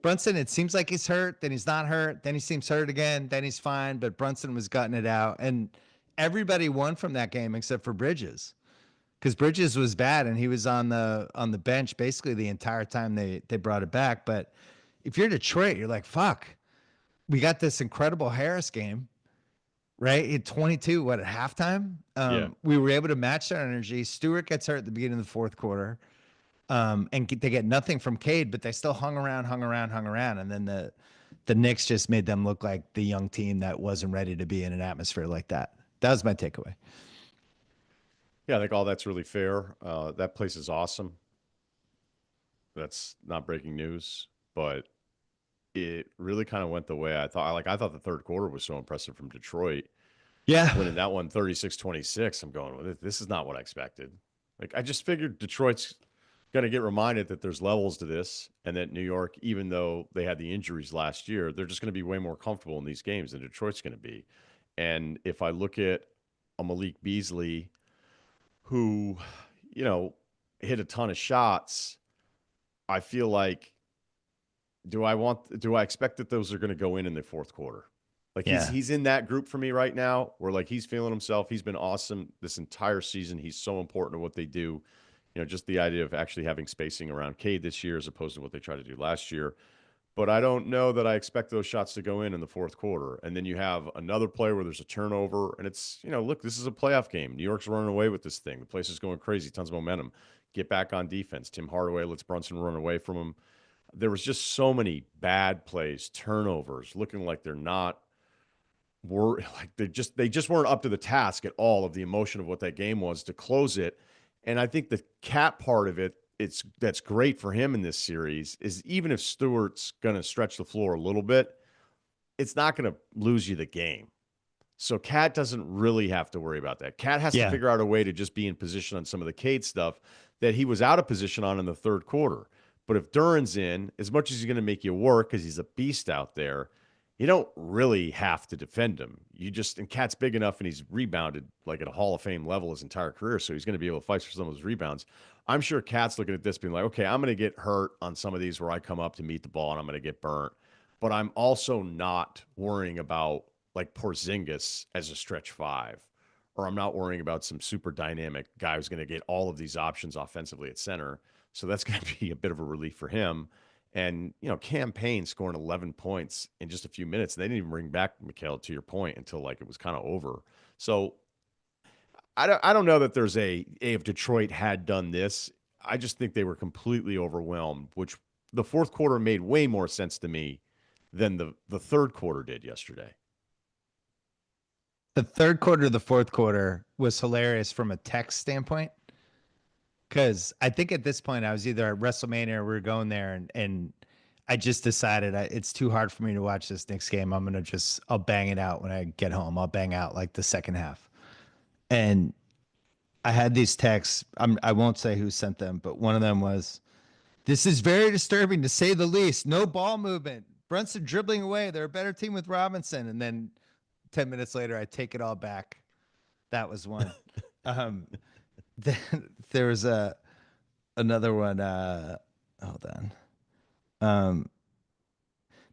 Brunson. It seems like he's hurt, then he's not hurt, then he seems hurt again, then he's fine. But Brunson was gutting it out, and everybody won from that game except for Bridges, because Bridges was bad and he was on the bench basically the entire time they brought it back. But if you're Detroit, you're like, fuck, we got this incredible Harris game, right? At 22, what, at halftime? Yeah. We were able to match their energy. Stewart gets hurt at the beginning of the fourth quarter, and they get nothing from Cade, but they still hung around, and then the Knicks just made them look like the young team that wasn't ready to be in an atmosphere like that. That was my takeaway. Yeah, I think all that's really fair. That place is awesome. That's not breaking news, but it really kind of went the way I thought. I thought the third quarter was so impressive from Detroit. Yeah, Winning that one 36-26, I'm going, well, this is not what I expected. Like, I just figured Detroit's going to get reminded that there's levels to this and that New York, even though they had the injuries last year, they're just going to be way more comfortable in these games than Detroit's going to be. And if I look at a Malik Beasley who, you know, hit a ton of shots, I feel like do I expect that those are going to go in the fourth quarter? Like yeah. he's in that group for me right now where like he's feeling himself. He's been awesome this entire season. He's so important to what they do. You know, just the idea of actually having spacing around Cade this year as opposed to what they tried to do last year. But I don't know that I expect those shots to go in the fourth quarter. And then you have another play where there's a turnover, and it's, you know, look, this is a playoff game. New York's running away with this thing. The place is going crazy, tons of momentum. get back on defense. Tim Hardaway lets Brunson run away from him. There was just so many bad plays, turnovers, looking like they're not were like they just weren't up to the task at all of the emotion of what that game was to close it. And I think the Cat part of it, that's great for him in this series is even if Stewart's going to stretch the floor a little bit, it's not going to lose you the game. So Cat doesn't really have to worry about that. Cat has to Yeah. figure out a way to just be in position on some of the Cade stuff that he was out of position on in the third quarter. But if Duran's in, as much as he's going to make you work because he's a beast out there, you don't really have to defend him. You just, and Cat's big enough and he's rebounded like at a Hall of Fame level his entire career. So he's going to be able to fight for some of those rebounds. I'm sure Cat's looking at this being like, okay, I'm going to get hurt on some of these where I come up to meet the ball and I'm going to get burnt. But I'm also not worrying about like Porzingis as a stretch five, or I'm not worrying about some super dynamic guy who's going to get all of these options offensively at center. So that's going to be a bit of a relief for him. And, Cam Payne scoring 11 points in just a few minutes. And they didn't even bring back Mikal, to your point, until like it was kind of over. So I don't know that there's if Detroit had done this. I just think they were completely overwhelmed, which the fourth quarter made way more sense to me than the third quarter did yesterday. The third quarter of the fourth quarter was hilarious from a text standpoint. Because I think at this point I was either at Wrestlemania or we were going there, and I just decided it's too hard for me to watch this Knicks game. I'll bang it out when I get home. I'll bang out like the second half. And I had these texts. I won't say who sent them, but one of them was, "This is very disturbing to say the least. No ball movement. Brunson dribbling away. They're a better team with Robinson." And then 10 minutes later, I take it all back. That was one. Um, then there was another one. Hold on. Um,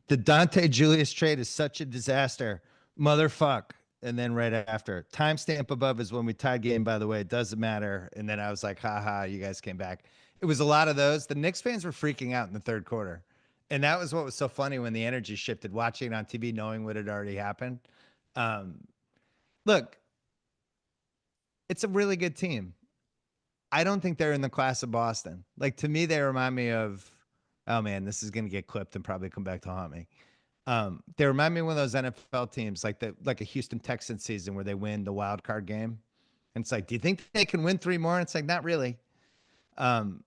the Dante Julius trade is such a disaster. Motherfuck. And then right after, timestamp above is when we tied game, by the way. It doesn't matter. And then I was like, haha, you guys came back. It was a lot of those. The Knicks fans were freaking out in the third quarter. And that was what was so funny when the energy shifted, watching it on TV, knowing what had already happened. Um, Look, it's a really good team. I don't think they're in the class of Boston. Like, to me, they remind me of, oh man, this is going to get clipped and probably come back to haunt me. They remind me of one of those NFL teams, like a Houston Texans season where they win the wild card game. And it's like, do you think they can win three more? And it's like, not really. Um,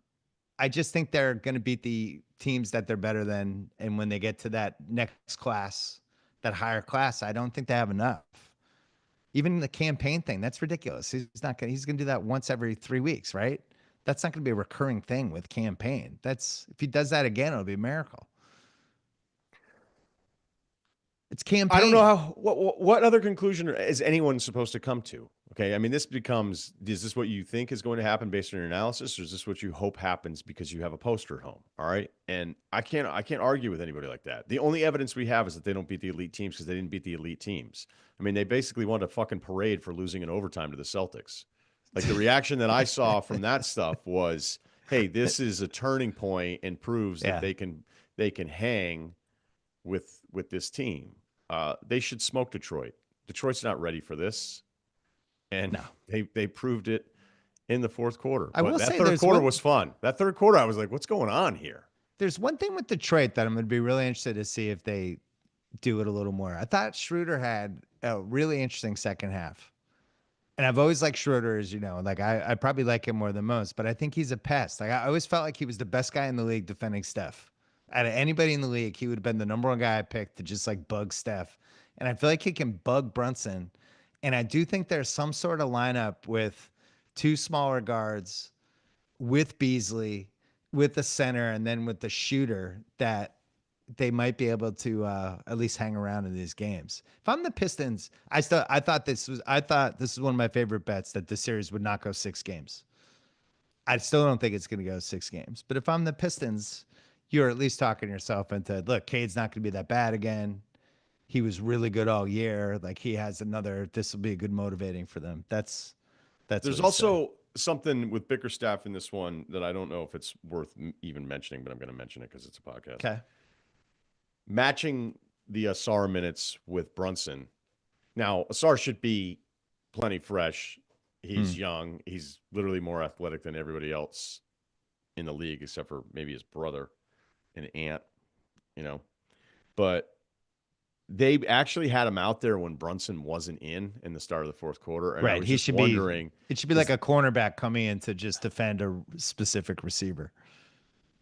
I just think they're going to beat the teams that they're better than. And when they get to that next class, that higher class, I don't think they have enough. Even the campaign thing, that's ridiculous. He's gonna do that once every 3 weeks, right? That's not gonna be a recurring thing with campaign. If he does that again, it'll be a miracle. It's I don't know campaign. what other conclusion is anyone supposed to come to? Okay, I mean, is this what you think is going to happen based on your analysis, or is this what you hope happens because you have a poster at home? All right, and I can't argue with anybody like that. The only evidence we have is that they don't beat the elite teams because they didn't beat the elite teams. I mean, they basically won a fucking parade for losing in overtime to the Celtics. Like, the reaction that I saw from that stuff was, "Hey, this is a turning point and proves that Yeah. they can hang with this team." They should smoke Detroit. Detroit's not ready for this, and No. they proved it in the fourth quarter. I But will that say third quarter was fun. That third quarter, I was like, "What's going on here?" there's one thing with Detroit that I'm gonna be really interested to see if they do it a little more. I thought Schroeder had a really interesting second half. And I've always liked Schroeder, as you know. Like, I probably like him more than most, but I think he's a pest. Like, I always felt like he was the best guy in the league defending Steph. Out of anybody in the league, he would have been the number one guy I picked to just like bug Steph. And I feel like he can bug Brunson. And I do think there's some sort of lineup with two smaller guards, with Beasley, with the center, and then with the shooter that they might be able to at least hang around in these games. If I'm the Pistons, I thought this was one of my favorite bets, that the series would not go 6 games. I still don't think it's going to go 6 games. But if I'm the Pistons, you're at least talking yourself into, look, Cade's not going to be that bad again. He was really good all year. Like, he has another. This will be a good motivating for them. That's There's what he said. also something with Bickerstaff in this one that I don't know if it's worth even mentioning, but I'm going to mention it because it's a podcast. Okay. Matching the Asar minutes with Brunson. Now, Asar should be plenty fresh. He's Hmm. young. He's literally more athletic than everybody else in the league, except for maybe his brother and aunt, you know. But they actually had him out there when Brunson wasn't in the start of the fourth quarter. And I Right. was He just should be. wondering, It should be like is a cornerback coming in to just defend a specific receiver.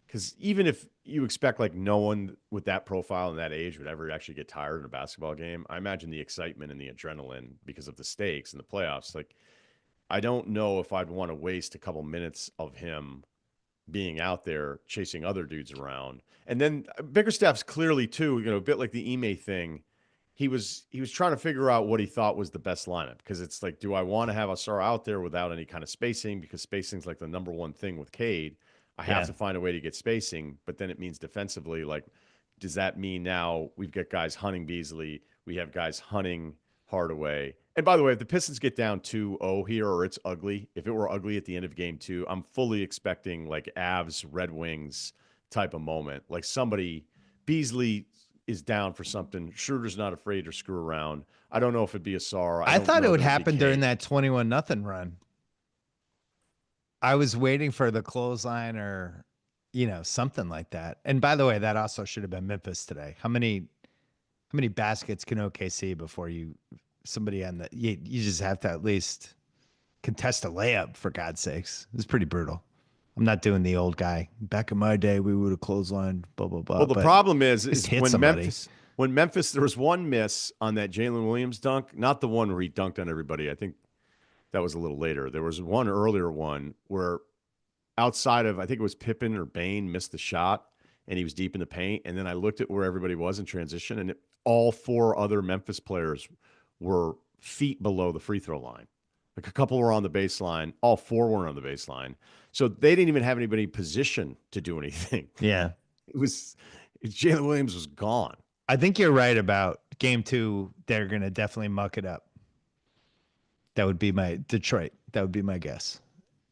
because even if you expect like no one with that profile and that age would ever actually get tired in a basketball game, I imagine the excitement and the adrenaline because of the stakes and the playoffs. Like, I don't know if I'd want to waste a couple minutes of him being out there chasing other dudes around. And then Bickerstaff's clearly too, a bit like the Ime thing. He was trying to figure out what he thought was the best lineup because it's like, do I want to have Asar out there without any kind of spacing? Because spacing's like the number one thing with Cade. I have Yeah. to find a way to get spacing, but then it means defensively, like, does that mean now we've got guys hunting Beasley? We have guys hunting Hardaway. And by the way, if the Pistons get down 2-0 here or it's ugly, if it were ugly at the end of game two, I'm fully expecting like Avs Red Wings type of moment. Like somebody, Beasley is down for something. Schroeder's not afraid to screw around. I don't know if it'd be a Sar. I I don't thought it know would that it'd be happen during Cade. that 21 nothing run. I was waiting for the clothesline or, something like that. And by the way, that also should have been Memphis today. How many baskets can OKC before somebody on you just have to at least contest a layup for God's sakes. It's pretty brutal. I'm not doing the old guy. Back in my day, we would have clotheslined, blah, blah, blah. Well, the But problem is, just is hit somebody. When Memphis, there was one miss on that Jalen Williams dunk, not the one where he dunked on everybody. I think that was a little later. There was one earlier one where outside of, I think it was Pippen or Bain missed the shot and he was deep in the paint. And then I looked at where everybody was in transition and all four other Memphis players were feet below the free throw line. Like a couple were on the baseline, all four weren't on the baseline. So they didn't even have anybody positioned to do anything. Yeah. It was Jalen Williams was gone. I think you're right about game two. They're going to definitely muck it up. That would be my Detroit. That would be my guess.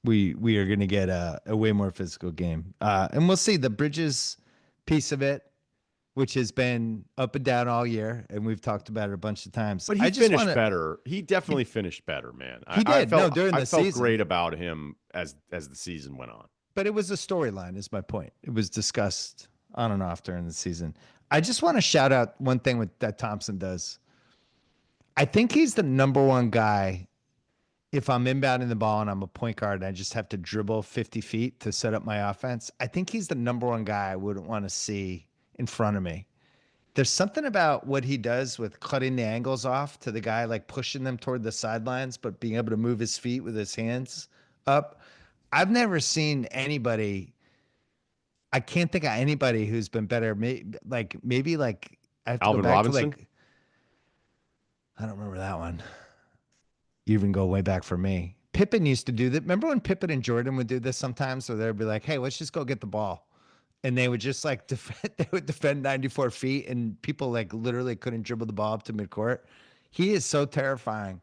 We are going to get a way more physical game. And we'll see the Bridges piece of it, which has been up and down all year, and we've talked about it a bunch of times. But he I just want finished to. better. He definitely finished better, man. He I did no felt during I the felt season, great about him as the season went on. but it was a storyline. Is my point. It was discussed on and off during the season. I just want to shout out one thing that Thompson does. I think he's the number one guy. If I'm inbounding the ball and I'm a point guard and I just have to dribble 50 feet to set up my offense, I think he's the number one guy I wouldn't want to see in front of me. There's something about what he does with cutting the angles off to the guy, like pushing them toward the sidelines, but being able to move his feet with his hands up. I've never seen anybody. I can't think of anybody who's been better. Maybe I have to go Alvin back to Robinson? I don't remember that one. You even go way back for me. Pippen used to do that. Remember when Pippen and Jordan would do this sometimes? So they'd be like, "Hey, let's just go get the ball," and they would just like defend. They would defend 94 feet, and people like literally couldn't dribble the ball up to midcourt. He is so terrifying.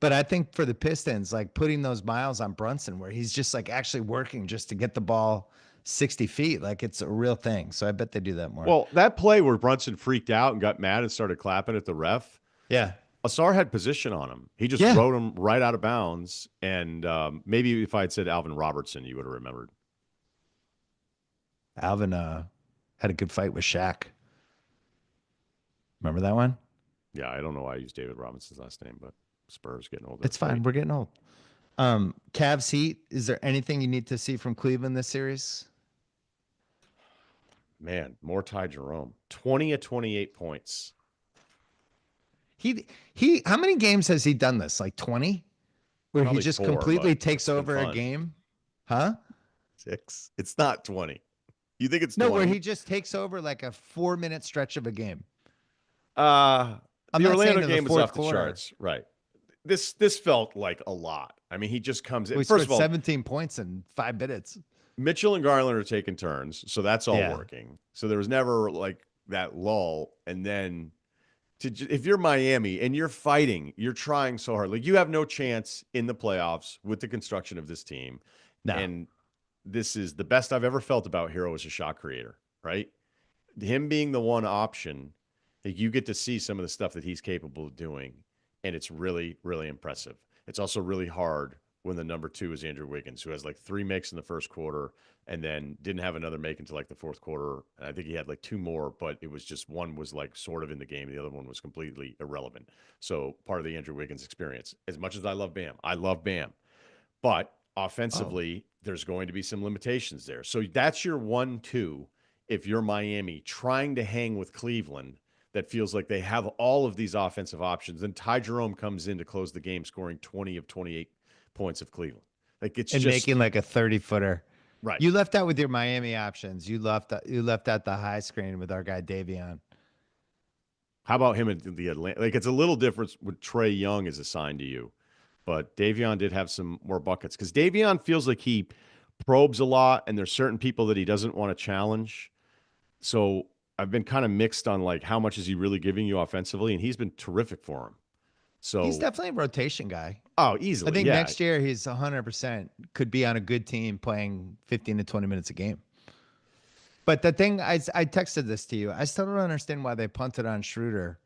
But I think for the Pistons, like putting those miles on Brunson, where he's just like actually working just to get the ball 60 feet, like it's a real thing. So I bet they do that more. Well, that play where Brunson freaked out and got mad and started clapping at the ref, Yeah. Asar had position on him. He just Yeah. rode him right out of bounds. And maybe if I had said Alvin Robertson, you would have remembered. Alvin had a good fight with Shaq. Remember that one? Yeah, I don't know why I used David Robinson's last name, but Spurs getting older. It's fine. Late. We're getting old. Cavs Heat. Is there anything you need to see from Cleveland this series? Man, more Ty Jerome. 20 of 28 points. He. How many games has he done this? Like 20, where he Probably just 4, completely but takes it's been over a fun. game, huh? 6. It's not 20. You think it's No, where 20? he just takes over like a 4 minute stretch of a game. Uh, I'm the not saying Orlando to the game was fourth off the quarter. charts. Right. This felt like a lot. I mean, he just comes in. We First scored of all, 17 points in 5 minutes. Mitchell and Garland are taking turns, so that's all Yeah. working. So there was never like that lull. And then if you're Miami and you're fighting, you're trying so hard. Like you have no chance in the playoffs with the construction of this team. No. And this is the best I've ever felt about Hero as a shot creator, right? Him being the one option, like you get to see some of the stuff that he's capable of doing, and it's really, really impressive. It's also really hard when the number two is Andrew Wiggins, who has like 3 makes in the first quarter and then didn't have another make until like the fourth quarter. And I think he had like two more, but it was just one was like sort of in the game. The other one was completely irrelevant. So part of the Andrew Wiggins experience. As much as I love Bam. But Oh, offensively, there's going to be some limitations there. So that's your 1-2 if you're Miami trying to hang with Cleveland that feels like they have all of these offensive options. Then Ty Jerome comes in to close the game, scoring 20 of 28 points of Cleveland. Like it's and just making like a 30-footer. right. You left out with your Miami options. You left out the high screen with our guy Davion. How about him in the Atlanta? Like it's a little different when Trae Young is assigned to you, but Davion did have some more buckets because Davion feels like he probes a lot, and there's certain people that he doesn't want to challenge. So I've been kind of mixed on like how much is he really giving you offensively, and he's been terrific for him. He's So definitely a rotation guy. I easily, think yeah. next year he's 100% could be on a good team playing 15 to 20 minutes a game. But the thing I texted this to you. I still don't understand why they punted on Schroeder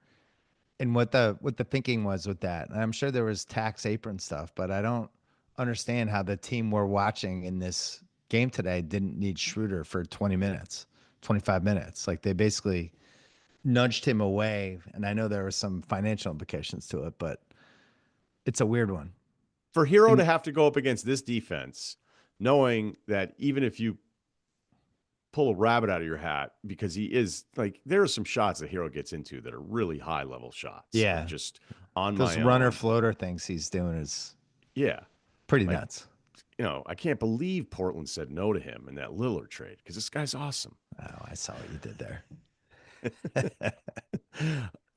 and what the thinking was with that. And I'm sure there was tax apron stuff, but I don't understand how the team we're watching in this game today didn't need Schroeder for 20 minutes, 25 minutes. Like they basically nudged him away. And I know there were some financial implications to it, but it's a weird one. For Hero to And have to go up against this defense, knowing that even if you pull a rabbit out of your hat, because he is like there are some shots that Hero gets into that are really high level shots, like yeah, just on those my runner own. floater things he's doing is Yeah, pretty like nuts. I can't believe Portland said no to him in that Lillard trade because this guy's awesome. Oh, I saw what you did there.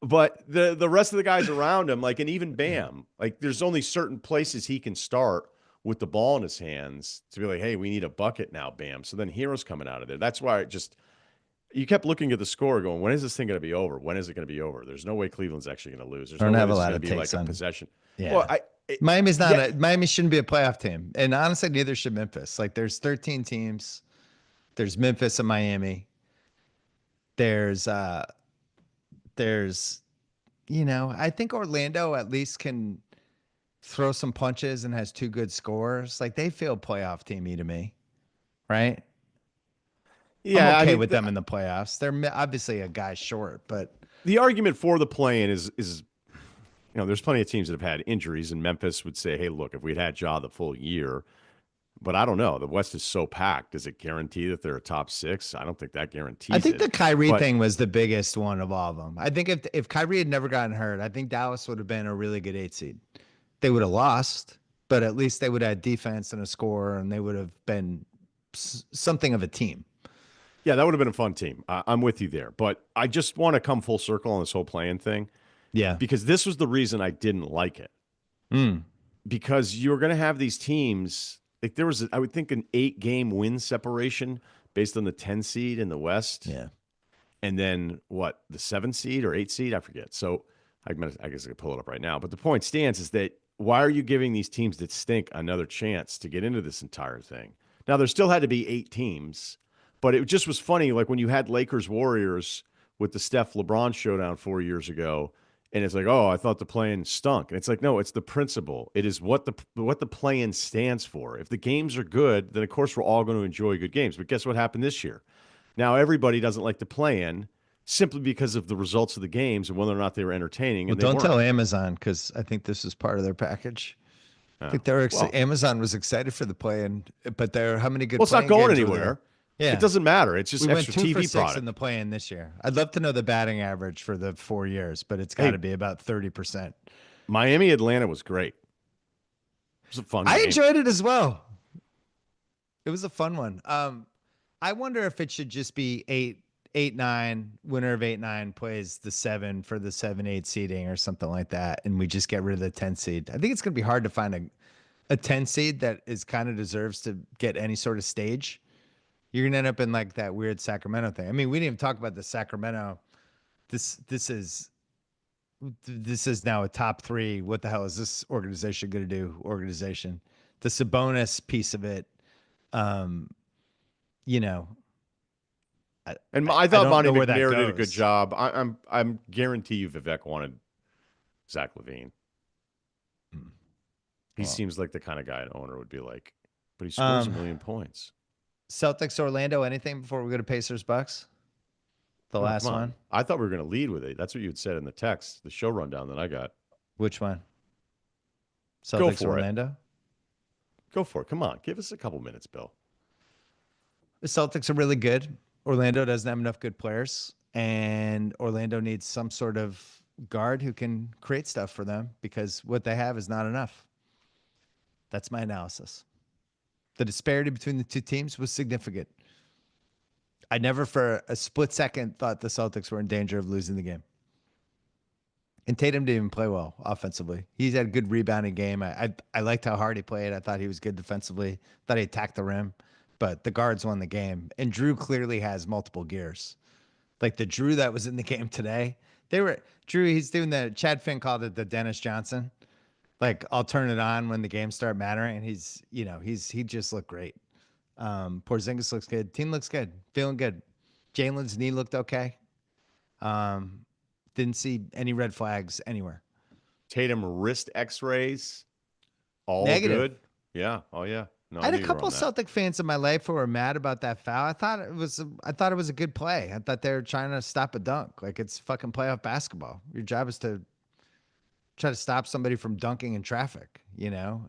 But the rest of the guys around him, like, and even Bam, like, there's only certain places he can start with the ball in his hands to be like, hey, we need a bucket now, Bam. So then Hero's coming out of there. That's why you kept looking at the score going, when is this thing going to be over? When is it going to be over? There's no way Cleveland's actually going to lose. There's I no don't way have a this is lot going to of be like takes a on. possession. Well, Yeah. Miami's not yeah, a Miami shouldn't be a playoff team. And honestly, neither should Memphis. Like there's 13 teams. There's Memphis and Miami. There's there's I think Orlando at least can throw some punches and has two good scores. Like they feel playoff teamy to me, right? I'm yeah. I okay mean, with them in the playoffs. They're obviously a guy short, but the argument for the play-in is there's plenty of teams that have had injuries, and Memphis would say, hey, look, if we'd had Ja the full year. But I don't know. The West is so packed. Does it guarantee that they're a top six? I don't think that I guarantees think it. the Kyrie But thing was the biggest one of all of them. I think if Kyrie had never gotten hurt, I think Dallas would have been a really good 8 seed. They would have lost, but at least they would have had defense and a score, and they would have been something of a team. yeah, that would have been a fun team. I'm with you there. But I just want to come full circle on this whole playing thing Yeah. because this was the reason I didn't like it. Mm. Because you're going to have these teams. Like there was, I would think, an 8-game win separation based on the 10 seed in the West. Yeah. And then what, the 7 seed or 8 seed? I forget. So I guess I could pull it up right now. But the point stands is that why are you giving these teams that stink another chance to get into this entire thing? Now, there still had to be 8 teams, but it just was funny. Like when you had Lakers Warriors with the Steph LeBron showdown 4 years ago, and it's like, oh, I thought the play-in stunk. And it's like, no, it's the principle. It is what the play-in stands for. If the games are good, then of course we're all going to enjoy good games. But guess what happened this year? Now everybody doesn't like to play in simply because of the results of the games and whether or not they were entertaining, Well, and they don't weren't. tell Amazon because I think this is part of their package. I Oh, think they're well, Amazon was excited for the play, and but there how many well, good it's not playing going games were there? anywhere. It Yeah, doesn't matter. It's just we went extra two for TV six in the product. play-in this year. I'd love to know the batting average for the 4 years, but it's got Hey, to be about 30%. Miami Atlanta was great. It was a fun I game. enjoyed it as well. It was a fun one. I wonder if it should just be 8-9. Winner of 8-9 plays the 7 for the 7-8 seeding or something like that, and we just get rid of the 10 seed. I think it's gonna be hard to find a 10 seed that is kind of deserves to get any sort of stage. You're gonna end up in like that weird Sacramento thing. I mean, we didn't even talk about the Sacramento. This this is this is now a top three. What the hell is this organization gonna do? Organization. The Sabonis piece of it. Um, you know, I, And I, I I thought don't Monty know where that McNair did a good goes. job. I'm guarantee you Vivek wanted Zach Levine. He Well, seems like the kind of guy an owner would be like, but he scores a um, million points. Celtics Orlando. Anything before we go to Pacers Bucks? The No, come last on. one. I thought we were going to lead with it. That's what you had said in the text, the show rundown that I got. Which one? Go Celtics for it. Orlando. Go for it. Come on. Give us a couple minutes, Bill. The Celtics are really good. Orlando doesn't have enough good players, and Orlando needs some sort of guard who can create stuff for them because what they have is not enough. That's my analysis. The disparity between the two teams was significant. I never for a split second thought the Celtics were in danger of losing the game. And Tatum didn't even play well offensively. He's had a good rebounding game. I liked how hard he played. I thought he was good defensively. Thought he attacked the rim, but the guards won the game. And Drew clearly has multiple gears. Like the Drew that was in the game today, they were Drew. He's doing the Chad Finn called it the Dennis Johnson. Like I'll turn it on when the games start mattering. And he just looked great. Porzingis looks good. Team looks good. Feeling good. Jalen's knee looked okay. Um, didn't see any red flags anywhere. Tatum wrist x-rays, all Negative. good. Yeah. Oh, yeah. No, I I had a knew you were couple on of that. Celtic fans in my life who were mad about that foul. I thought it was a good play. I thought they were trying to stop a dunk. Like it's fucking playoff basketball. Your job is to try to stop somebody from dunking in traffic,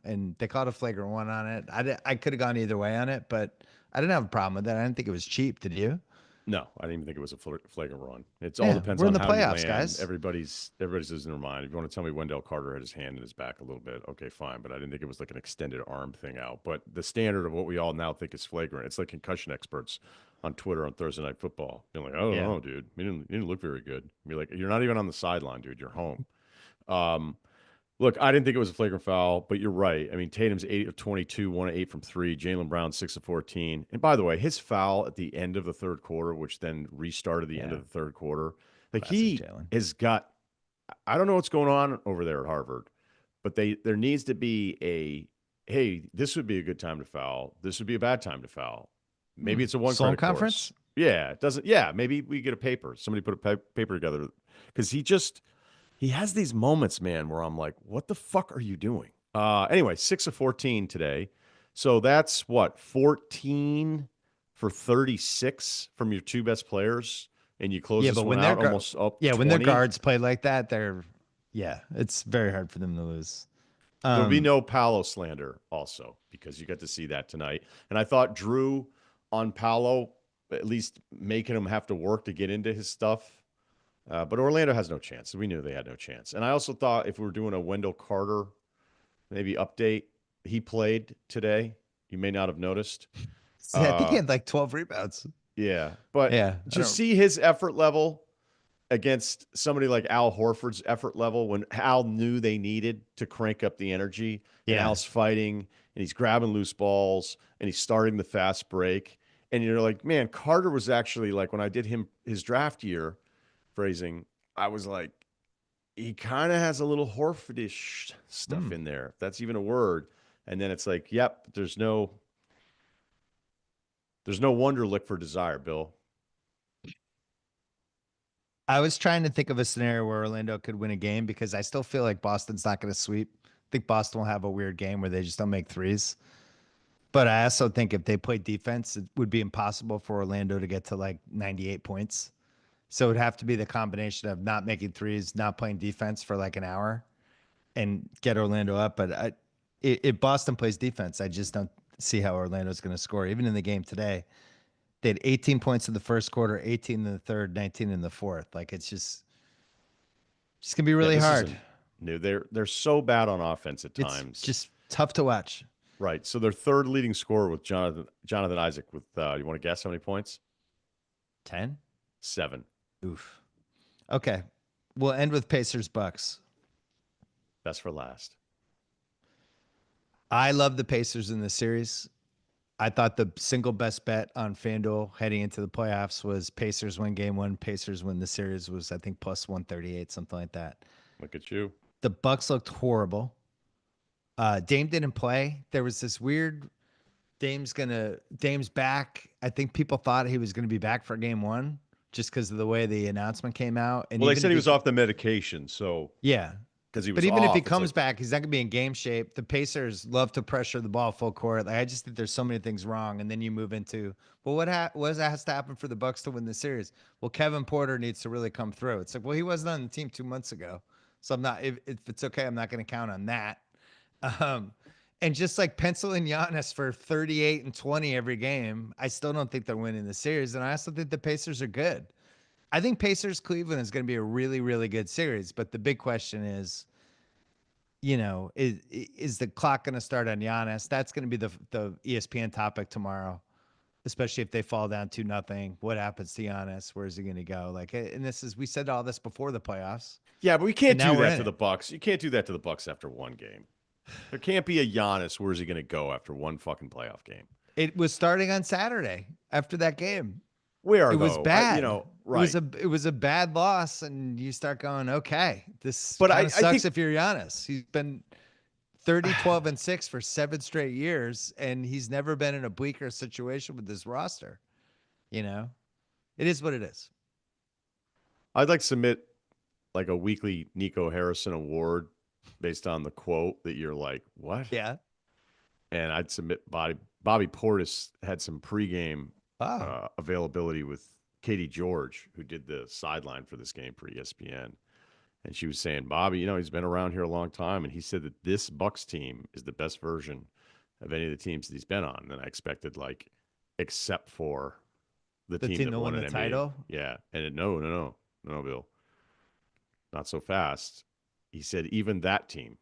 And they called a flagrant one on it. I could have gone either way on it, but I didn't have a problem with that. I didn't think it was cheap. Did you? No, I didn't even think it was a flagrant run. It's all Yeah, depends we're in on the how you playoffs, land. guys. Everybody's losing their mind. If you want to tell me Wendell Carter had his hand in his back a little bit, okay, fine. But I didn't think it was like an extended arm thing out. But the standard of what we all now think is flagrant, it's like concussion experts on Twitter on Thursday Night Football. Being like, I don't Yeah. know, dude. You didn't look very good. You're like, you're not even on the sideline, dude. You're home. Um, Look, I didn't think it was a flagrant foul, but you're right. I mean, Tatum's 8 of 22, 1 of 8 from 3. Jaylen Brown, 6 of 14. And by the way, his foul at the end of the third quarter, which then restarted the end Yeah. of the third quarter, like Classic he Jalen. has got, I don't know what's going on over there at Harvard, but there needs to be hey, this would be a good time to foul. This would be a bad time to foul. Maybe it's a one Sloan credit Conference? course. Yeah, it doesn't. Yeah, maybe we get a paper. Somebody put a paper together because he has these moments, man, where I'm like, what the fuck are you doing? Anyway, 6 of 14 today. So that's what, 14 for 36 from your two best players. And you close Yeah, this but one out almost up when their 20. guards play like that, it's very hard for them to lose. There'll be Um, no Paolo slander also because you got to see that tonight. And I thought Drew on Paolo, at least making him have to work to get into his stuff. But Orlando has no chance. We knew they had no chance. And I also thought if we were doing a Wendell Carter maybe update, he played today. You may not have noticed. I think he Uh, had like 12 rebounds. yeah, but Yeah, I just don't. see his effort level against somebody like Al Horford's effort level when Al knew they needed to crank up the energy, and Yeah, Al's fighting and he's grabbing loose balls and he's starting the fast break. And you're like, man, Carter was actually like when I did his draft year phrasing, I was like, he kind of has a little Horfordish stuff in there, if that's even a word. And then it's like, yep, there's no wonder look for desire, Bill. I was trying to think of a scenario where Orlando could win a game because I still feel like Boston's not going to sweep. I think Boston will have a weird game where they just don't make threes. But I also think if they play defense, it would be impossible for Orlando to get to like 98 points. So it would have to be the combination of not making threes, not playing defense for like an hour, and get Orlando up. But if Boston plays defense, I just don't see how Orlando's going to score. Even in the game today, they had 18 points in the first quarter, 18 in the third, 19 in the fourth. Like it's just gonna be Yeah, really this hard. isn't new. They're so bad on offense at It's times. just tough to watch. Right. So their third leading scorer with Jonathan Isaac with you want to guess how many points? 10. 7. Oof. Okay, we'll end with Pacers Bucks. Best for last. I love the Pacers in this series. I thought the single best bet on FanDuel heading into the playoffs was Pacers win game one, Pacers win the series was I think plus 138, something like that. Look at you. The Bucks looked horrible. Dame didn't play. There was this weird Dame's back. I think people thought he was gonna be back for game one just because of the way the announcement came out. And Well, they even said if he he was off the medication, so yeah. because he But was even if he off. It's like, comes back, he's not gonna be in game shape. The Pacers love to pressure the ball full court. Like I just think there's so many things wrong, and then you move into well, what has to happen for the Bucks to win the series? Well, Kevin Porter needs to really come through. It's like, well, he wasn't on the team 2 months ago, so I'm not. If it's okay, I'm not going to count on that. Um, and just like penciling Giannis for 38 and 20 every game, I still don't think they're winning the series, and I also think the Pacers are good. I think Pacers Cleveland is going to be a really really good series, but the big question is is the clock going to start on Giannis? That's going to be the ESPN topic tomorrow, especially if they fall down 2-0. What happens to Giannis? Where is he going to go? Like, and this is we said all this before the playoffs, yeah, but we and can't now do we're that in to the it. Bucks. You can't do that to the Bucks after one game. There can't be a Giannis. Where's he going to go after one fucking playoff game? It was starting on Saturday after that game. Where It was though? bad. Right. It was a bad loss, and you start going, okay, this But kind of I sucks think if you're Giannis. He's been 30, 12, and 6 for 7 straight years, and he's never been in a bleaker situation with this roster. You know, it is what it is. I'd like to submit like a weekly Nico Harrison award based on the quote that you're like, what? Yeah. And I'd submit Bobby Portis had some pregame Oh, availability with Katie George, who did the sideline for this game for ESPN. And she was saying, Bobby, he's been around here a long time. And he said that this Bucks team is the best version of any of the teams that he's been on. And I expected, like, except for the the team team that that won won the an NBA. title. Yeah. And no, Bill, not so fast. He said, even that team.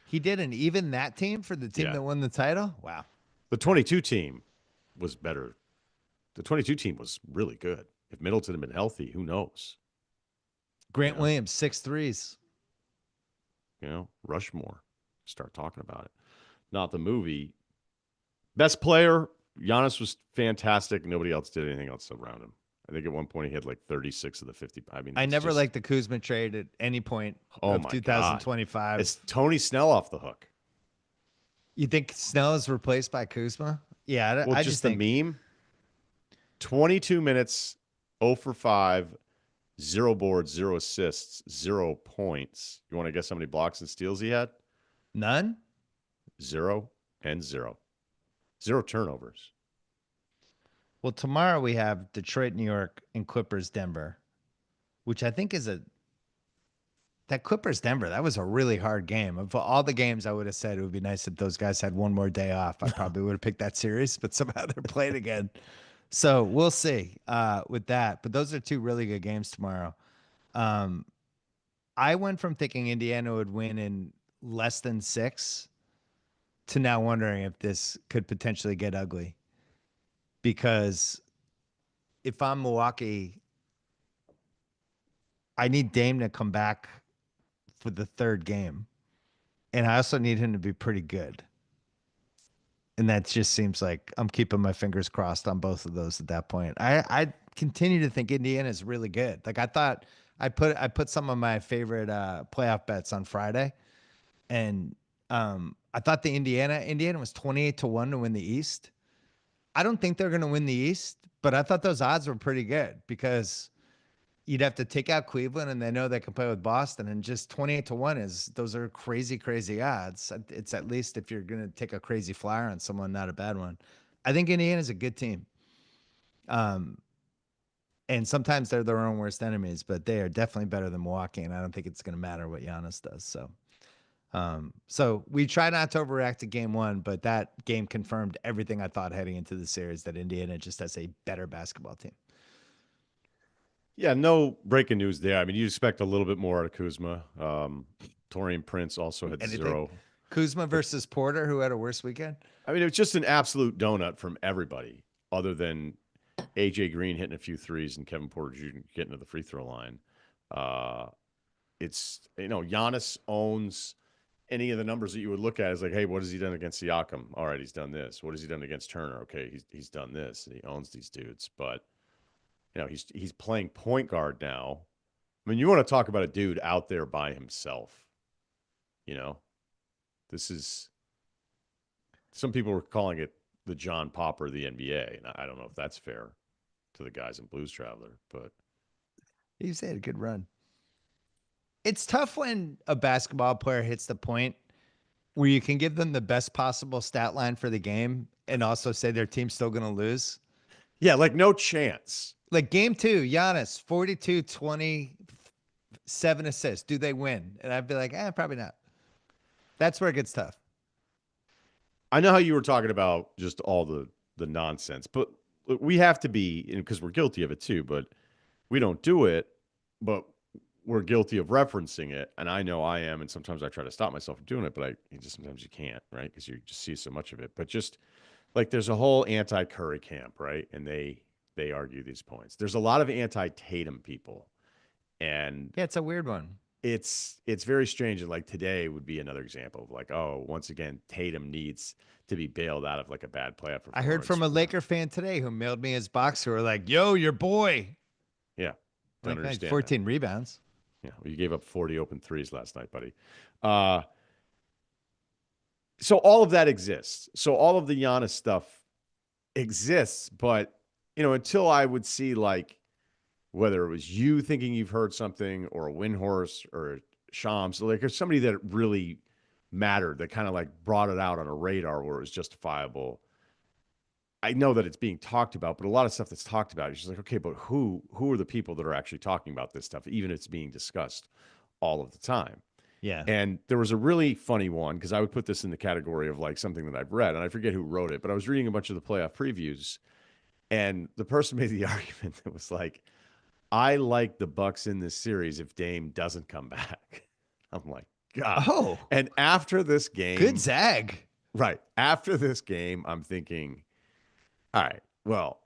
He did an even that team for the team Yeah. that won the title. Wow. The 22 team was better. The 22 team was really good. If Middleton had been healthy, who knows? You Grant know, Williams, 6 threes. Rushmore. Start talking about it. Not the movie. Best player, Giannis was fantastic. Nobody else did anything else around him. I think at one point he had like 36 of the 50. I mean, I it's never just, liked the Kuzma trade at any point oh of my God. 2025. It's Tony Snell off the hook. You think Snell is replaced by Kuzma? Yeah, Well, I just just the think meme 22 minutes, 0 for 5, 0 boards, 0 assists, 0 points. You want to guess how many blocks and steals he had? none. 0 and 0. 0 turnovers. Well, tomorrow we have Detroit, New York, and Clippers, Denver, which I think is that Clippers Denver, that was a really hard game. Of all the games, I would have said it would be nice if those guys had one more day off. I probably would have picked that series, but somehow they're playing again. So we'll see with that. But those are two really good games tomorrow. Um, I went from thinking Indiana would win in less than 6 to now wondering if this could potentially get ugly. Because if I'm Milwaukee, I need Dame to come back for the third game. And I also need him to be pretty good. And that just seems like I'm keeping my fingers crossed on both of those at that point. I continue to think Indiana is really good. Like I thought I put some of my favorite playoff bets on Friday, and I thought the Indiana was 28-1 to win the East. I don't think they're going to win the East, but I thought those odds were pretty good because you'd have to take out Cleveland and they know they can play with Boston, and just 28-1 is those are crazy, crazy odds. It's at least if you're gonna take a crazy flyer on someone, not a bad one. I think Indiana's a good team. Um, and sometimes they're their own worst enemies, but they are definitely better than Milwaukee, and I don't think it's gonna matter what Giannis does. So we try not to overreact to game one, but that game confirmed everything I thought heading into the series that Indiana just has a better basketball team. Yeah, no breaking news there. I mean, you expect a little bit more out of Kuzma. Torian Prince also had Anything? 0. Kuzma But versus Porter, who had a worse weekend? I mean, it was just an absolute donut from everybody, other than AJ Green hitting a few threes and Kevin Porter Jr. getting to the free throw line. Uh, it's Giannis owns any of the numbers that you would look at is like, hey, what has he done against Siakam? All right, he's done this. What has he done against Turner? Okay, he's done this, and he owns these dudes. But he's playing point guard now. I mean, you want to talk about a dude out there by himself. You know, this is some people were calling it the John Popper of the NBA, and I don't know if that's fair to the guys in Blues Traveler, but He's had a good run. It's tough when a basketball player hits the point where you can give them the best possible stat line for the game and also say their team's still going to lose. Yeah, like no chance. Like game two, Giannis, 42, 20, 7 assists. Do they win? And I'd be like, probably not. That's where it gets tough. I know how you were talking about just all the nonsense, but we have to be, because we're guilty of it too, but we don't do it, but we're guilty of referencing it. And I know I am, and sometimes I try to stop myself from doing it, but sometimes you can't, right? Because you just see so much of it. But just like there's a whole anti-Curry camp, right? And they argue these points. There's a lot of anti-Tatum people, and Yeah, it's a weird one. it's very strange. And like today would be another example of like, oh, once again, Tatum needs to be bailed out of like a bad playoff I heard performance. from a Laker fan today who mailed me his box who were like, yo, your boy. Yeah, don't Like understand 14 rebounds. that. Yeah, well, you gave up 40 open threes last night, buddy. Uh, so all of that exists. So all of the Giannis stuff exists, but until I would see like whether it was you thinking you've heard something or a Windhorse or Shams, like there's somebody that really mattered that kind of like brought it out on a radar where it was justifiable. I know that it's being talked about, but a lot of stuff that's talked about, it's just like, okay, but who are the people that are actually talking about this stuff, even if it's being discussed all of the time? Yeah. And there was a really funny one because I would put this in the category of like something that I've read, and I forget who wrote it, but I was reading a bunch of the playoff previews, and the person made the argument that was like, I like the Bucks in this series if Dame doesn't come back. I'm like, God. Oh, And after this game, good zag. right after this game, I'm thinking, all right, well,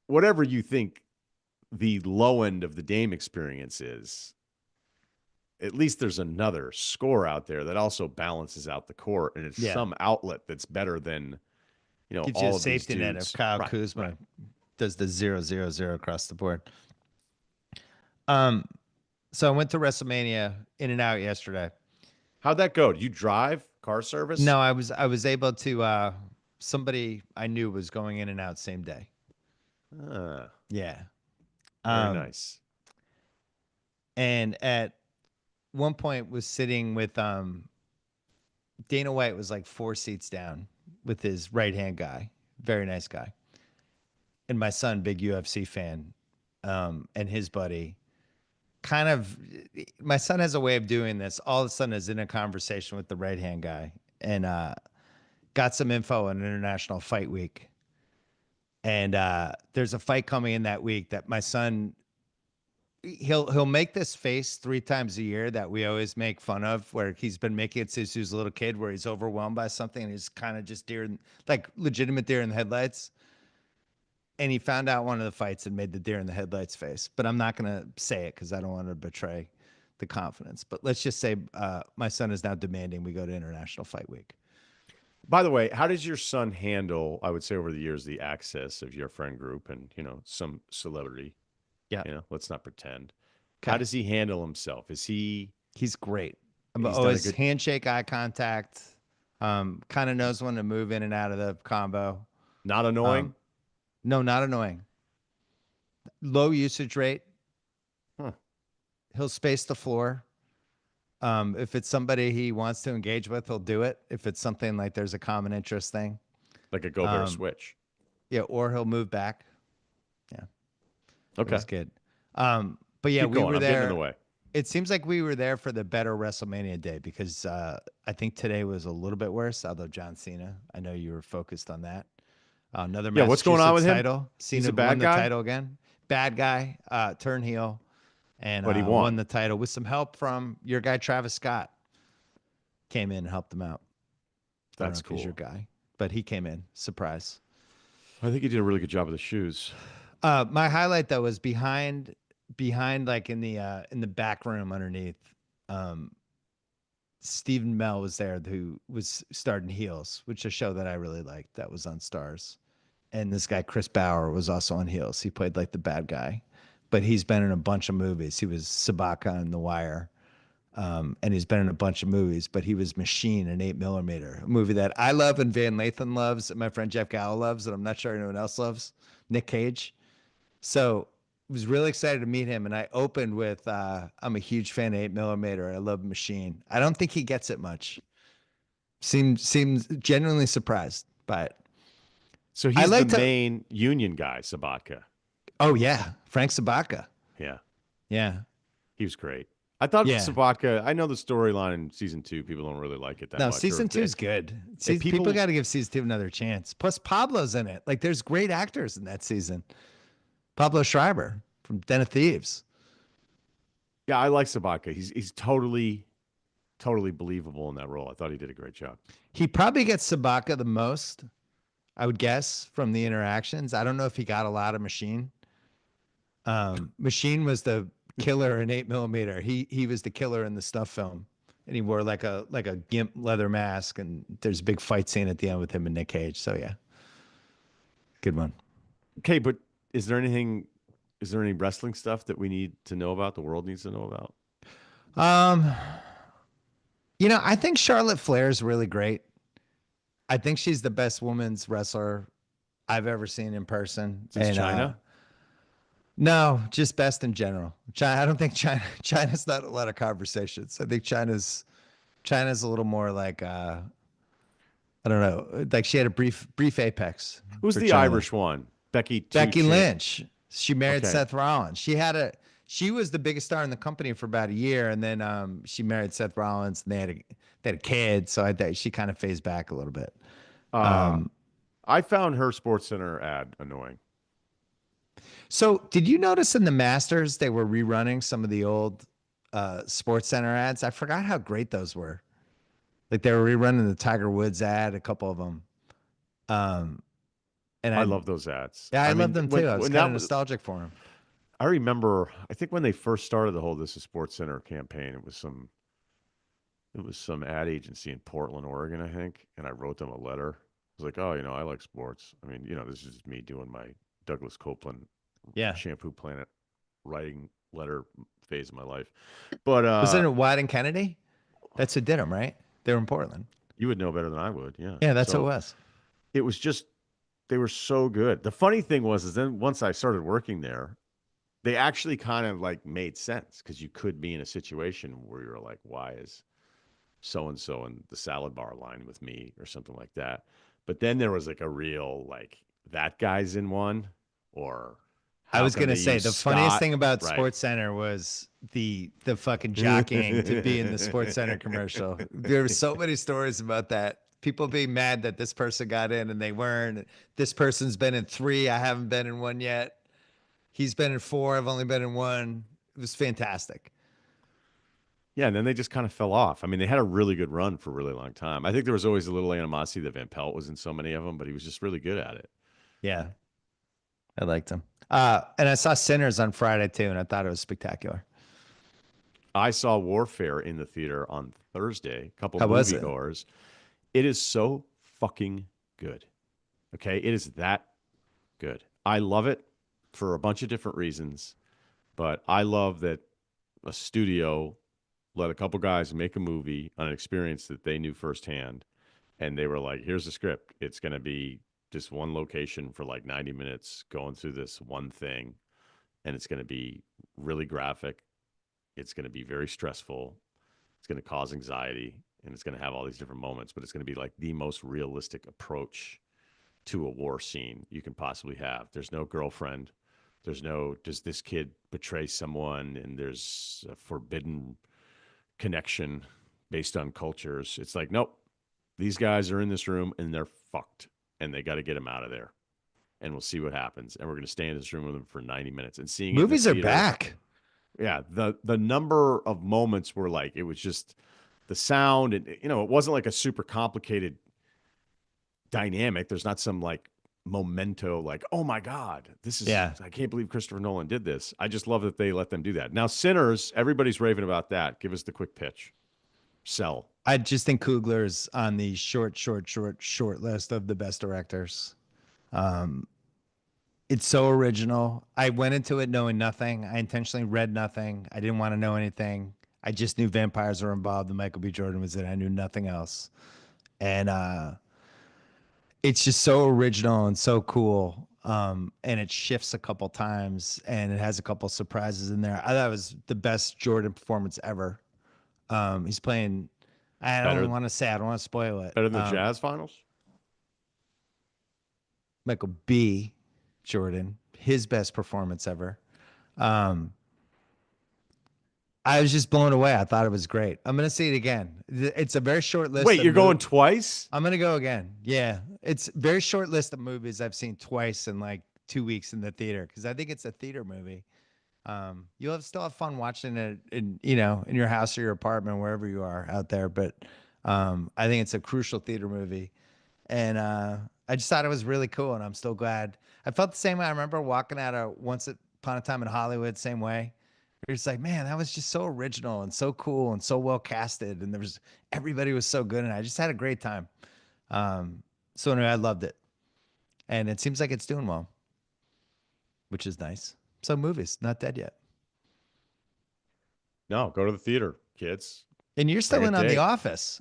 whatever you think the low end of the Dame experience is, at least there's another score out there that also balances out the court, and it's Yeah. some outlet that's better than Gives you a all of these safety net if dudes. Kyle Right, Kuzma right. does the 0-0-0 across the board. So I went to WrestleMania in and out yesterday. How'd that go? Did you drive car service? No, I was able to somebody I knew was going in and out same day. Ah, Yeah. very Um nice. and at one point was sitting with Dana White was like 4 seats down with his right-hand guy. Very nice guy. And my son, big UFC fan, and his buddy kind of my son has a way of doing this. All of a sudden is in a conversation with the right-hand guy and got some info on International Fight Week. And there's a fight coming in that week that my son he'll make this face 3 times a year that we always make fun of, where he's been making it since he was a little kid, where he's overwhelmed by something and he's kind of just like legitimate deer in the headlights. And he found out one of the fights and made the deer in the headlights face. But I'm not gonna say it because I don't want to betray the confidence. But let's just say my son is now demanding we go to International Fight Week. By the way, how does your son handle, I would say over the years, the access of your friend group and, some celebrity? Yeah. Let's not pretend. How Okay. does he handle himself? He's great. I'm He's done a always good, handshake, eye contact. Kind of knows when to move in and out of the combo. not annoying? No, not annoying. Low usage rate. Huh. He'll space the floor. If it's somebody he wants to engage with, he'll do it. If it's something like there's a common interest thing, Like a Gobert switch. yeah, or he'll move back. Yeah, it Okay. was good. But yeah, Keep we going. were I'm getting in there. the way. It seems like we were there for the better WrestleMania day because I think today was a little bit worse. Although John Cena, I know you were focused on that. Another Yeah, what's going on with Massachusetts him? title. He's a Cena won bad the guy, title again. Bad guy, turn heel, and but he won won. the title with some help from your guy Travis Scott. Came in and helped him out. I don't know That's if he's your cool. guy, but he came in. Surprise. I think he did a really good job of the shoes. My highlight though was behind like in the back room underneath. Um, Stephen Mel was there who was starting heels, which is a show that I really liked that was on Stars. And this guy Chris Bauer was also on heels. He played like the bad guy, but he's been in a bunch of movies. He was Sabaka in The Wire. And he's been in a bunch of movies, but he was Machine in 8 mm, a movie that I love and Van Lathan loves, and my friend Jeff Gallo loves, and I'm not sure anyone else loves. Nick Cage. So was really excited to meet him, and I opened with I'm a huge fan of 8 millimeter. I love Machine. I don't think he gets it much. Seems genuinely surprised by it. So I he's the like to. main union guy, Sabatka. Oh yeah, Frank Sabaka. Yeah, Yeah, he was great. I thought yeah. Sabatka. I know the storyline in season 2. People don't really like it that No, much, or season two is good. People people. got to give season two another chance. Plus, Pablo's in it. Like, there's great actors in that season. Pablo Schreiber from Den of Thieves. Yeah, I like Sabatka. He's totally believable in that role. I thought he did a great job. He probably gets Sabaka the most, I would guess, from the interactions. I don't know if he got a lot of Machine. Machine was the killer in 8 millimeter. He was the killer in the stuff film, and he wore like a gimp leather mask. And there's a big fight scene at the end with him and Nick Cage. So yeah, good one. Okay, but is there anything? Is there any wrestling stuff that we need to know about? The world needs to know about. Um, I think Charlotte Flair is really great. I think she's the best women's wrestler I've ever seen in person. Since And China, no, just best in general. China, I don't think China's not a lot of conversations. I think China's a little more like I don't know, like she had a brief apex who's for the China. Irish one? Becky Two Becky Chan. Lynch. She married Okay. Seth Rollins. She was the biggest star in the company for about a year, and then she married Seth Rollins, and they had a kid. So I think she kind of phased back a little bit. Uh, Um, I found her Sports Center ad annoying. so did you notice in the Masters they were rerunning some of the old Sports Center ads? I forgot how great those were. Like they were rerunning the Tiger Woods ad, a couple of them. Um, and I I love those ads. Yeah, I I love mean, them when too. I was when kind of that was, nostalgic for them. I remember. I think when they first started the whole "This is Sports Center" campaign, it was some ad agency in Portland, Oregon, I think, and I wrote them a letter. I was like, oh, I like sports. I mean, this is me doing my Douglas Copeland Yeah. Shampoo Planet writing letter phase of my life. But Was it White and Kennedy? That's who did them, right? They were in Portland. you would know better than I would, yeah. Yeah, that's who it So was. it was just they were so good. The funny thing was, is then once I started working there, they actually kind of like made sense because you could be in a situation where you're like, why is so and so in the salad bar line with me or something like that. But then there was like a real like that guy's in one, or I how was come gonna they say use the funniest Scott? thing about Right. Sports Center was the fucking jockeying to be in the Sports Center commercial. There were so many stories about that. People being mad that this person got in and they weren't. This person's been in three. I haven't been in one yet. He's been in four. I've only been in one. It was fantastic. Yeah, and then they just kind of fell off. I mean, they had a really good run for a really long time. I think there was always a little animosity that Van Pelt was in so many of them, but he was just really good at it. Yeah, I liked him. And I saw Sinners on Friday too, and I thought it was spectacular. I saw Warfare in the theater on Thursday, a couple How was it? moviegoers. It is so fucking good. Okay, it is that good. I love it for a bunch of different reasons, but I love that a studio let a couple guys make a movie on an experience that they knew firsthand, and they were like, "Here's the script. It's going to be just one location for like 90 minutes, going through this one thing, and it's going to be really graphic. It's going to be very stressful. It's going to cause anxiety, and it's going to have all these different moments, but it's going to be like the most realistic approach to a war scene you can possibly have. There's no girlfriend. There's no, does this kid betray someone? And there's a forbidden connection based on cultures. It's like, nope, these guys are in this room and they're fucked and they got to get them out of there. And we'll see what happens. And we're going to stay in this room with them for 90 minutes and seeing it in the Movies are theater. back. Yeah. The number of moments were like, it was just the sound and, it wasn't like a super complicated dynamic. There's not some like memento, like, oh my God, Yeah. I can't believe Christopher Nolan did this. I just love that they let them do that. Now, Sinners, everybody's raving about that. Give us the quick pitch. Sell. I just think Coogler's on the short list of the best directors. Um, it's so original. I went into it knowing nothing. I intentionally read nothing. I didn't want to know anything. I just knew vampires were involved and Michael B. Jordan was in it. I knew nothing else. And it's just so original and so cool. and it shifts a couple times, and it has a couple surprises in there. I thought it was the best Jordan performance ever. He's playing. I don't Better want to say. I don't want to spoil it. better than the Jazz finals? Michael B. Jordan, his best performance ever. Um, I was just blown away. I thought it was great. I'm gonna see it again. It's a very short list. Wait, Of you're going twice? I'm gonna go again. Yeah, it's very short list of movies I've seen twice in like 2 weeks in the theater because I think it's a theater movie. You'll still have fun watching it in your house or your apartment, wherever you are out there. But I think it's a crucial theater movie, and I just thought it was really cool, and I'm still glad. I felt the same way. I remember walking out of Once Upon a Time in Hollywood, same way. You're just like, man, that was just so original and so cool and so well casted, and everybody was so good, and I just had a great time. So anyway, I loved it, and it seems like it's doing well, which is nice. So movies, not dead yet. No, go to the theater, kids. And you're still Bring a in on The date. Office,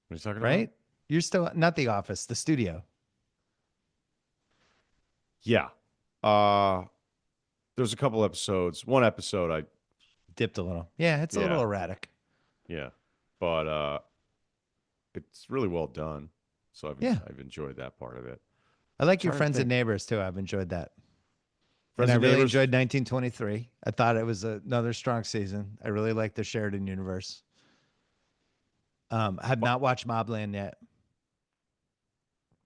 What are you talking about? right? You're still not The Office, the studio. Yeah. There's a couple episodes. One episode I Dipped a little. Yeah, it's a little yeah, erratic. yeah. But it's really well done. So Yeah. I've enjoyed that part of it. I like your Trying to Friends and think. Neighbors too. I've enjoyed that. And Friends I and really Neighbors. enjoyed 1923. I thought it was another strong season. I really liked the Sheridan universe. I have not watched Mobland yet,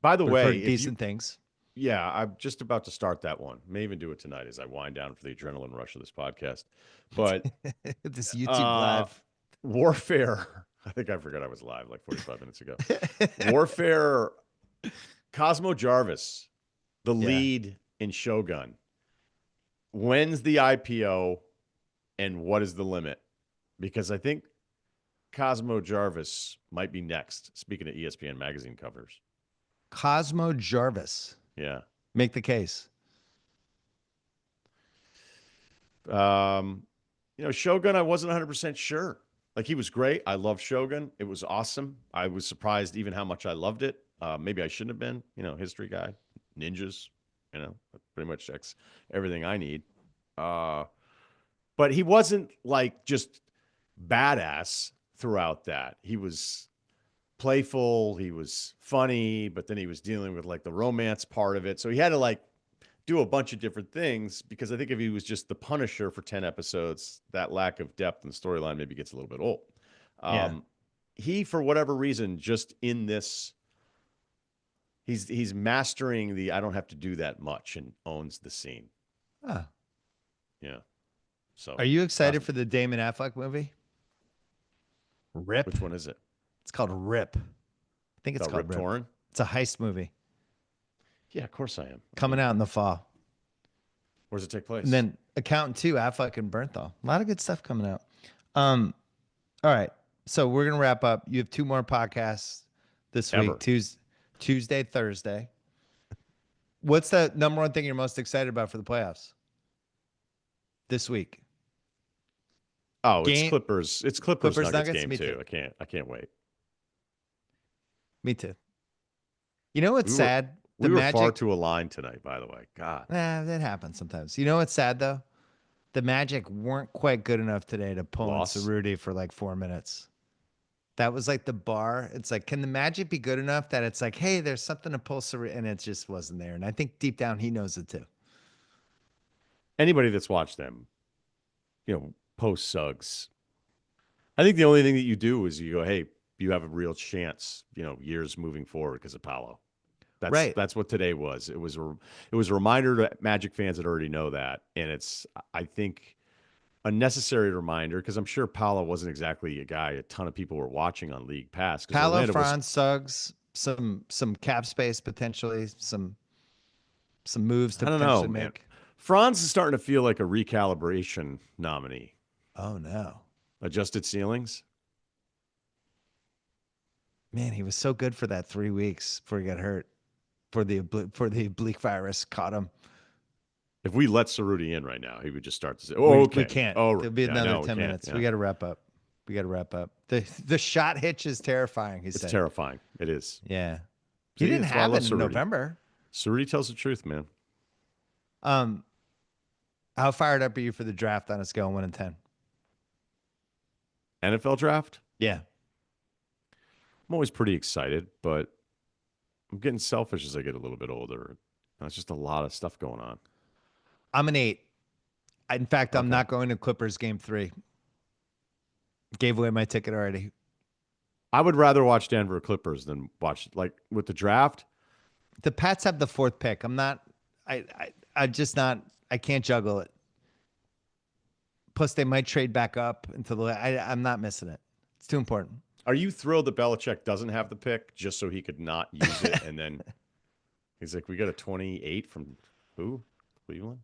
By the but I've way, heard decent things. yeah, I'm just about to start that one. May even do it tonight as I wind down for the adrenaline rush of this podcast. But This YouTube uh live. Warfare, I think I forgot I was live like 45 minutes ago. Warfare, Cosmo Jarvis, the Yeah. lead in Shogun. When's the IPO and what is the limit? Because I think Cosmo Jarvis might be next. Speaking of ESPN magazine covers. Cosmo Jarvis. Yeah. Make the case. Shogun, I wasn't 100% sure. Like, he was great. I love Shogun. It was awesome. I was surprised even how much I loved it. Maybe I shouldn't have been, history guy, ninjas, pretty much checks everything I need. But he wasn't like just badass throughout that. He was playful. He was funny, but then he was dealing with like the romance part of it. So he had to like do a bunch of different things because I think if he was just the Punisher for 10 episodes, that lack of depth and storyline maybe gets a little bit old. Yeah. He, for whatever reason, just in this, he's mastering the I don't have to do that much and owns the scene. Ah. Yeah. So Are you excited for the Damon Affleck movie? Rip. which one is it? It's called Rip. I think it's called Rip Torn? It's a heist movie Yeah, of course I am. coming out in the fall. Where does it take place? And then Accountant 2, Affleck and Bernthal. A lot of good stuff coming out. All right. So we're going to wrap up. You have 2 more podcasts this week, Tuesday, Thursday. What's the number one thing you're most excited about for the playoffs this week? Oh, it's Clippers. It's Clippers Nuggets game Me too. I can't wait. Me too. You know what's sad? We were far too aligned tonight, by the way. God. That happens sometimes. You know what's sad though? The Magic weren't quite good enough today to pull in Cerruti for like 4 minutes. That was like the bar. It's like, can the Magic be good enough that it's like, hey, there's something to pull Cerruti, and it just wasn't there. And I think deep down he knows it too. Anybody that's watched them, post Suggs, I think the only thing that you do is you go, hey, you have a real chance, years moving forward because of Paolo. That's what today was. It was a reminder to Magic fans that already know that, and it's, I think, a necessary reminder because I'm sure Paolo wasn't exactly a guy a ton of people were watching on League Pass. Paolo, Franz, Suggs, some cap space potentially, some moves to potentially make. Man. Franz is starting to feel like a recalibration nominee. Oh no! Adjusted ceilings. Man, he was so good for that 3 weeks before he got hurt. For the oblique virus caught him. If we let Cerruti in right now, he would just start to say, "Oh, okay." We can't. Oh, it'll be another 10 minutes. Yeah. We got to wrap up. The shot hitch is terrifying. He said it's terrifying. It is. Yeah. He didn't have it in November. Cerruti tells the truth, man. Um, how fired up are you for the draft on a scale of 1 to 10? NFL draft. Yeah, I'm always pretty excited, but I'm getting selfish as I get a little bit older. That's just a lot of stuff going on. I'm an 8. In fact, I'm Okay. not going to Clippers game 3. Gave away my ticket already. I would rather watch Denver Clippers than watch like with the draft. The Pats have the 4th pick. I'm not. I'm just not. I can't juggle it. Plus, they might trade back up until the. I'm not missing it. It's too important. Are you thrilled that Belichick doesn't have the pick just so he could not use it? And then he's like, we got a 28 from who? Cleveland?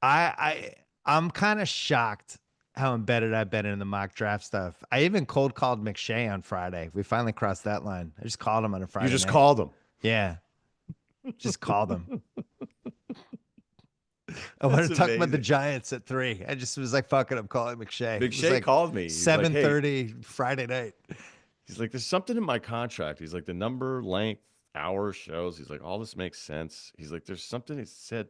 I'm kind of shocked how embedded I've been in the mock draft stuff. I even cold called McShay on Friday. We finally crossed that line. I just called him on a Friday. You just night. called him. Yeah. Just called him. I wanted to talk about the Giants at 3. I just was like, fuck it, I'm calling McShay. McShay like called me. 7:30 Friday night. He's like, there's something in my contract. He's like, the number, length, hours, shows. He's like, all this makes sense. He's like, there's something he said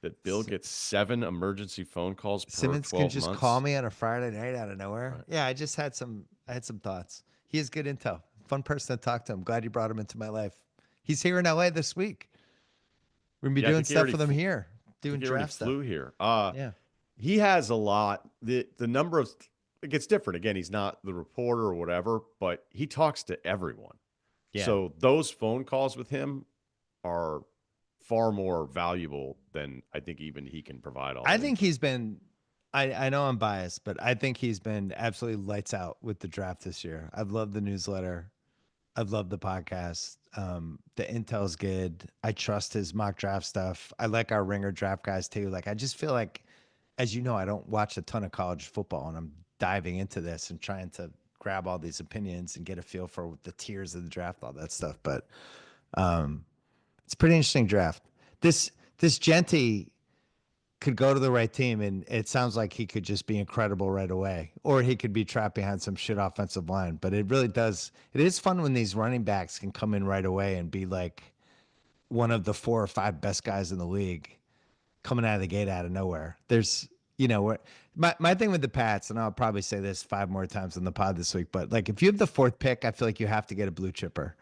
that Bill gets 7 emergency phone calls per Simmons 12 can just months. call me on a Friday night out of nowhere. Right. Yeah, I had some thoughts. He has good intel. Fun person to talk to. I'm glad you brought him into my life. He's here in LA this week. We're gonna be doing stuff with him here, doing draft stuff. Flew here. Yeah. He has a lot. The number of it gets different. Again, he's not the reporter or whatever, but he talks to everyone. Yeah. So those phone calls with him are far more valuable than I think even he can provide. I think he's been. I know I'm biased, but I think he's been absolutely lights out with the draft this year. I've loved the newsletter. I've loved the podcast. The intel's good. I trust his mock draft stuff. I like our ringer draft guys too. Like, I just feel like, as you know, I don't watch a ton of college football, and I'm diving into this and trying to grab all these opinions and get a feel for the tiers of the draft, all that stuff. But it's a pretty interesting draft. This Genty could go to the right team, and it sounds like he could just be incredible right away, or he could be trapped behind some shit offensive line. But it really does. It is fun when these running backs can come in right away and be like one of the 4 or 5 best guys in the league coming out of the gate out of nowhere. There's, my thing with the Pats, and I'll probably say this 5 more times on the pod this week, but like if you have the 4th pick, I feel like you have to get a blue chipper.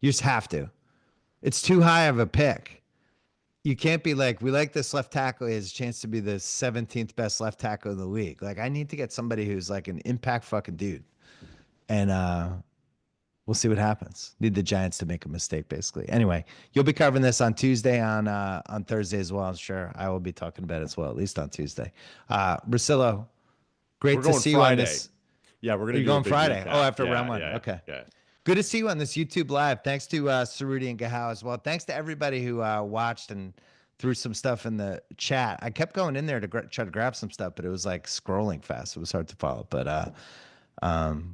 You just have to. It's too high of a pick. You can't be like, we like this left tackle. He has a chance to be the 17th best left tackle in the league. Like, I need to get somebody who's like an impact fucking dude. And we'll see what happens. Need the Giants to make a mistake, basically. Anyway, you'll be covering this on Tuesday, on Thursday as well. I'm sure I will be talking about it as well, at least on Tuesday. Russillo, great to see you on this. Yeah, we're going to You're do a going big Friday. recap. Oh, after Yeah, round 1. yeah, Okay. Yeah. Good to see you on this YouTube live. Thanks to Cerruti and Gahau as well. Thanks to everybody who watched and threw some stuff in the chat. I kept going in there to try to grab some stuff, but it was like scrolling fast. It was hard to follow. But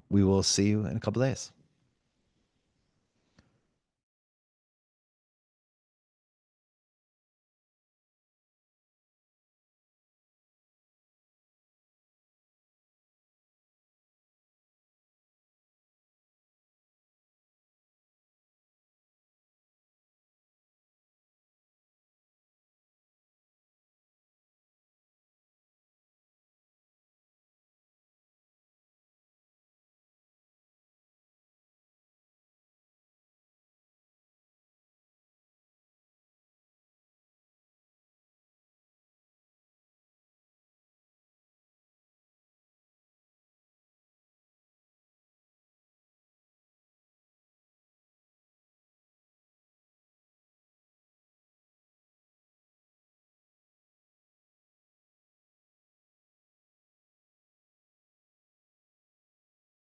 we will see you in a couple days.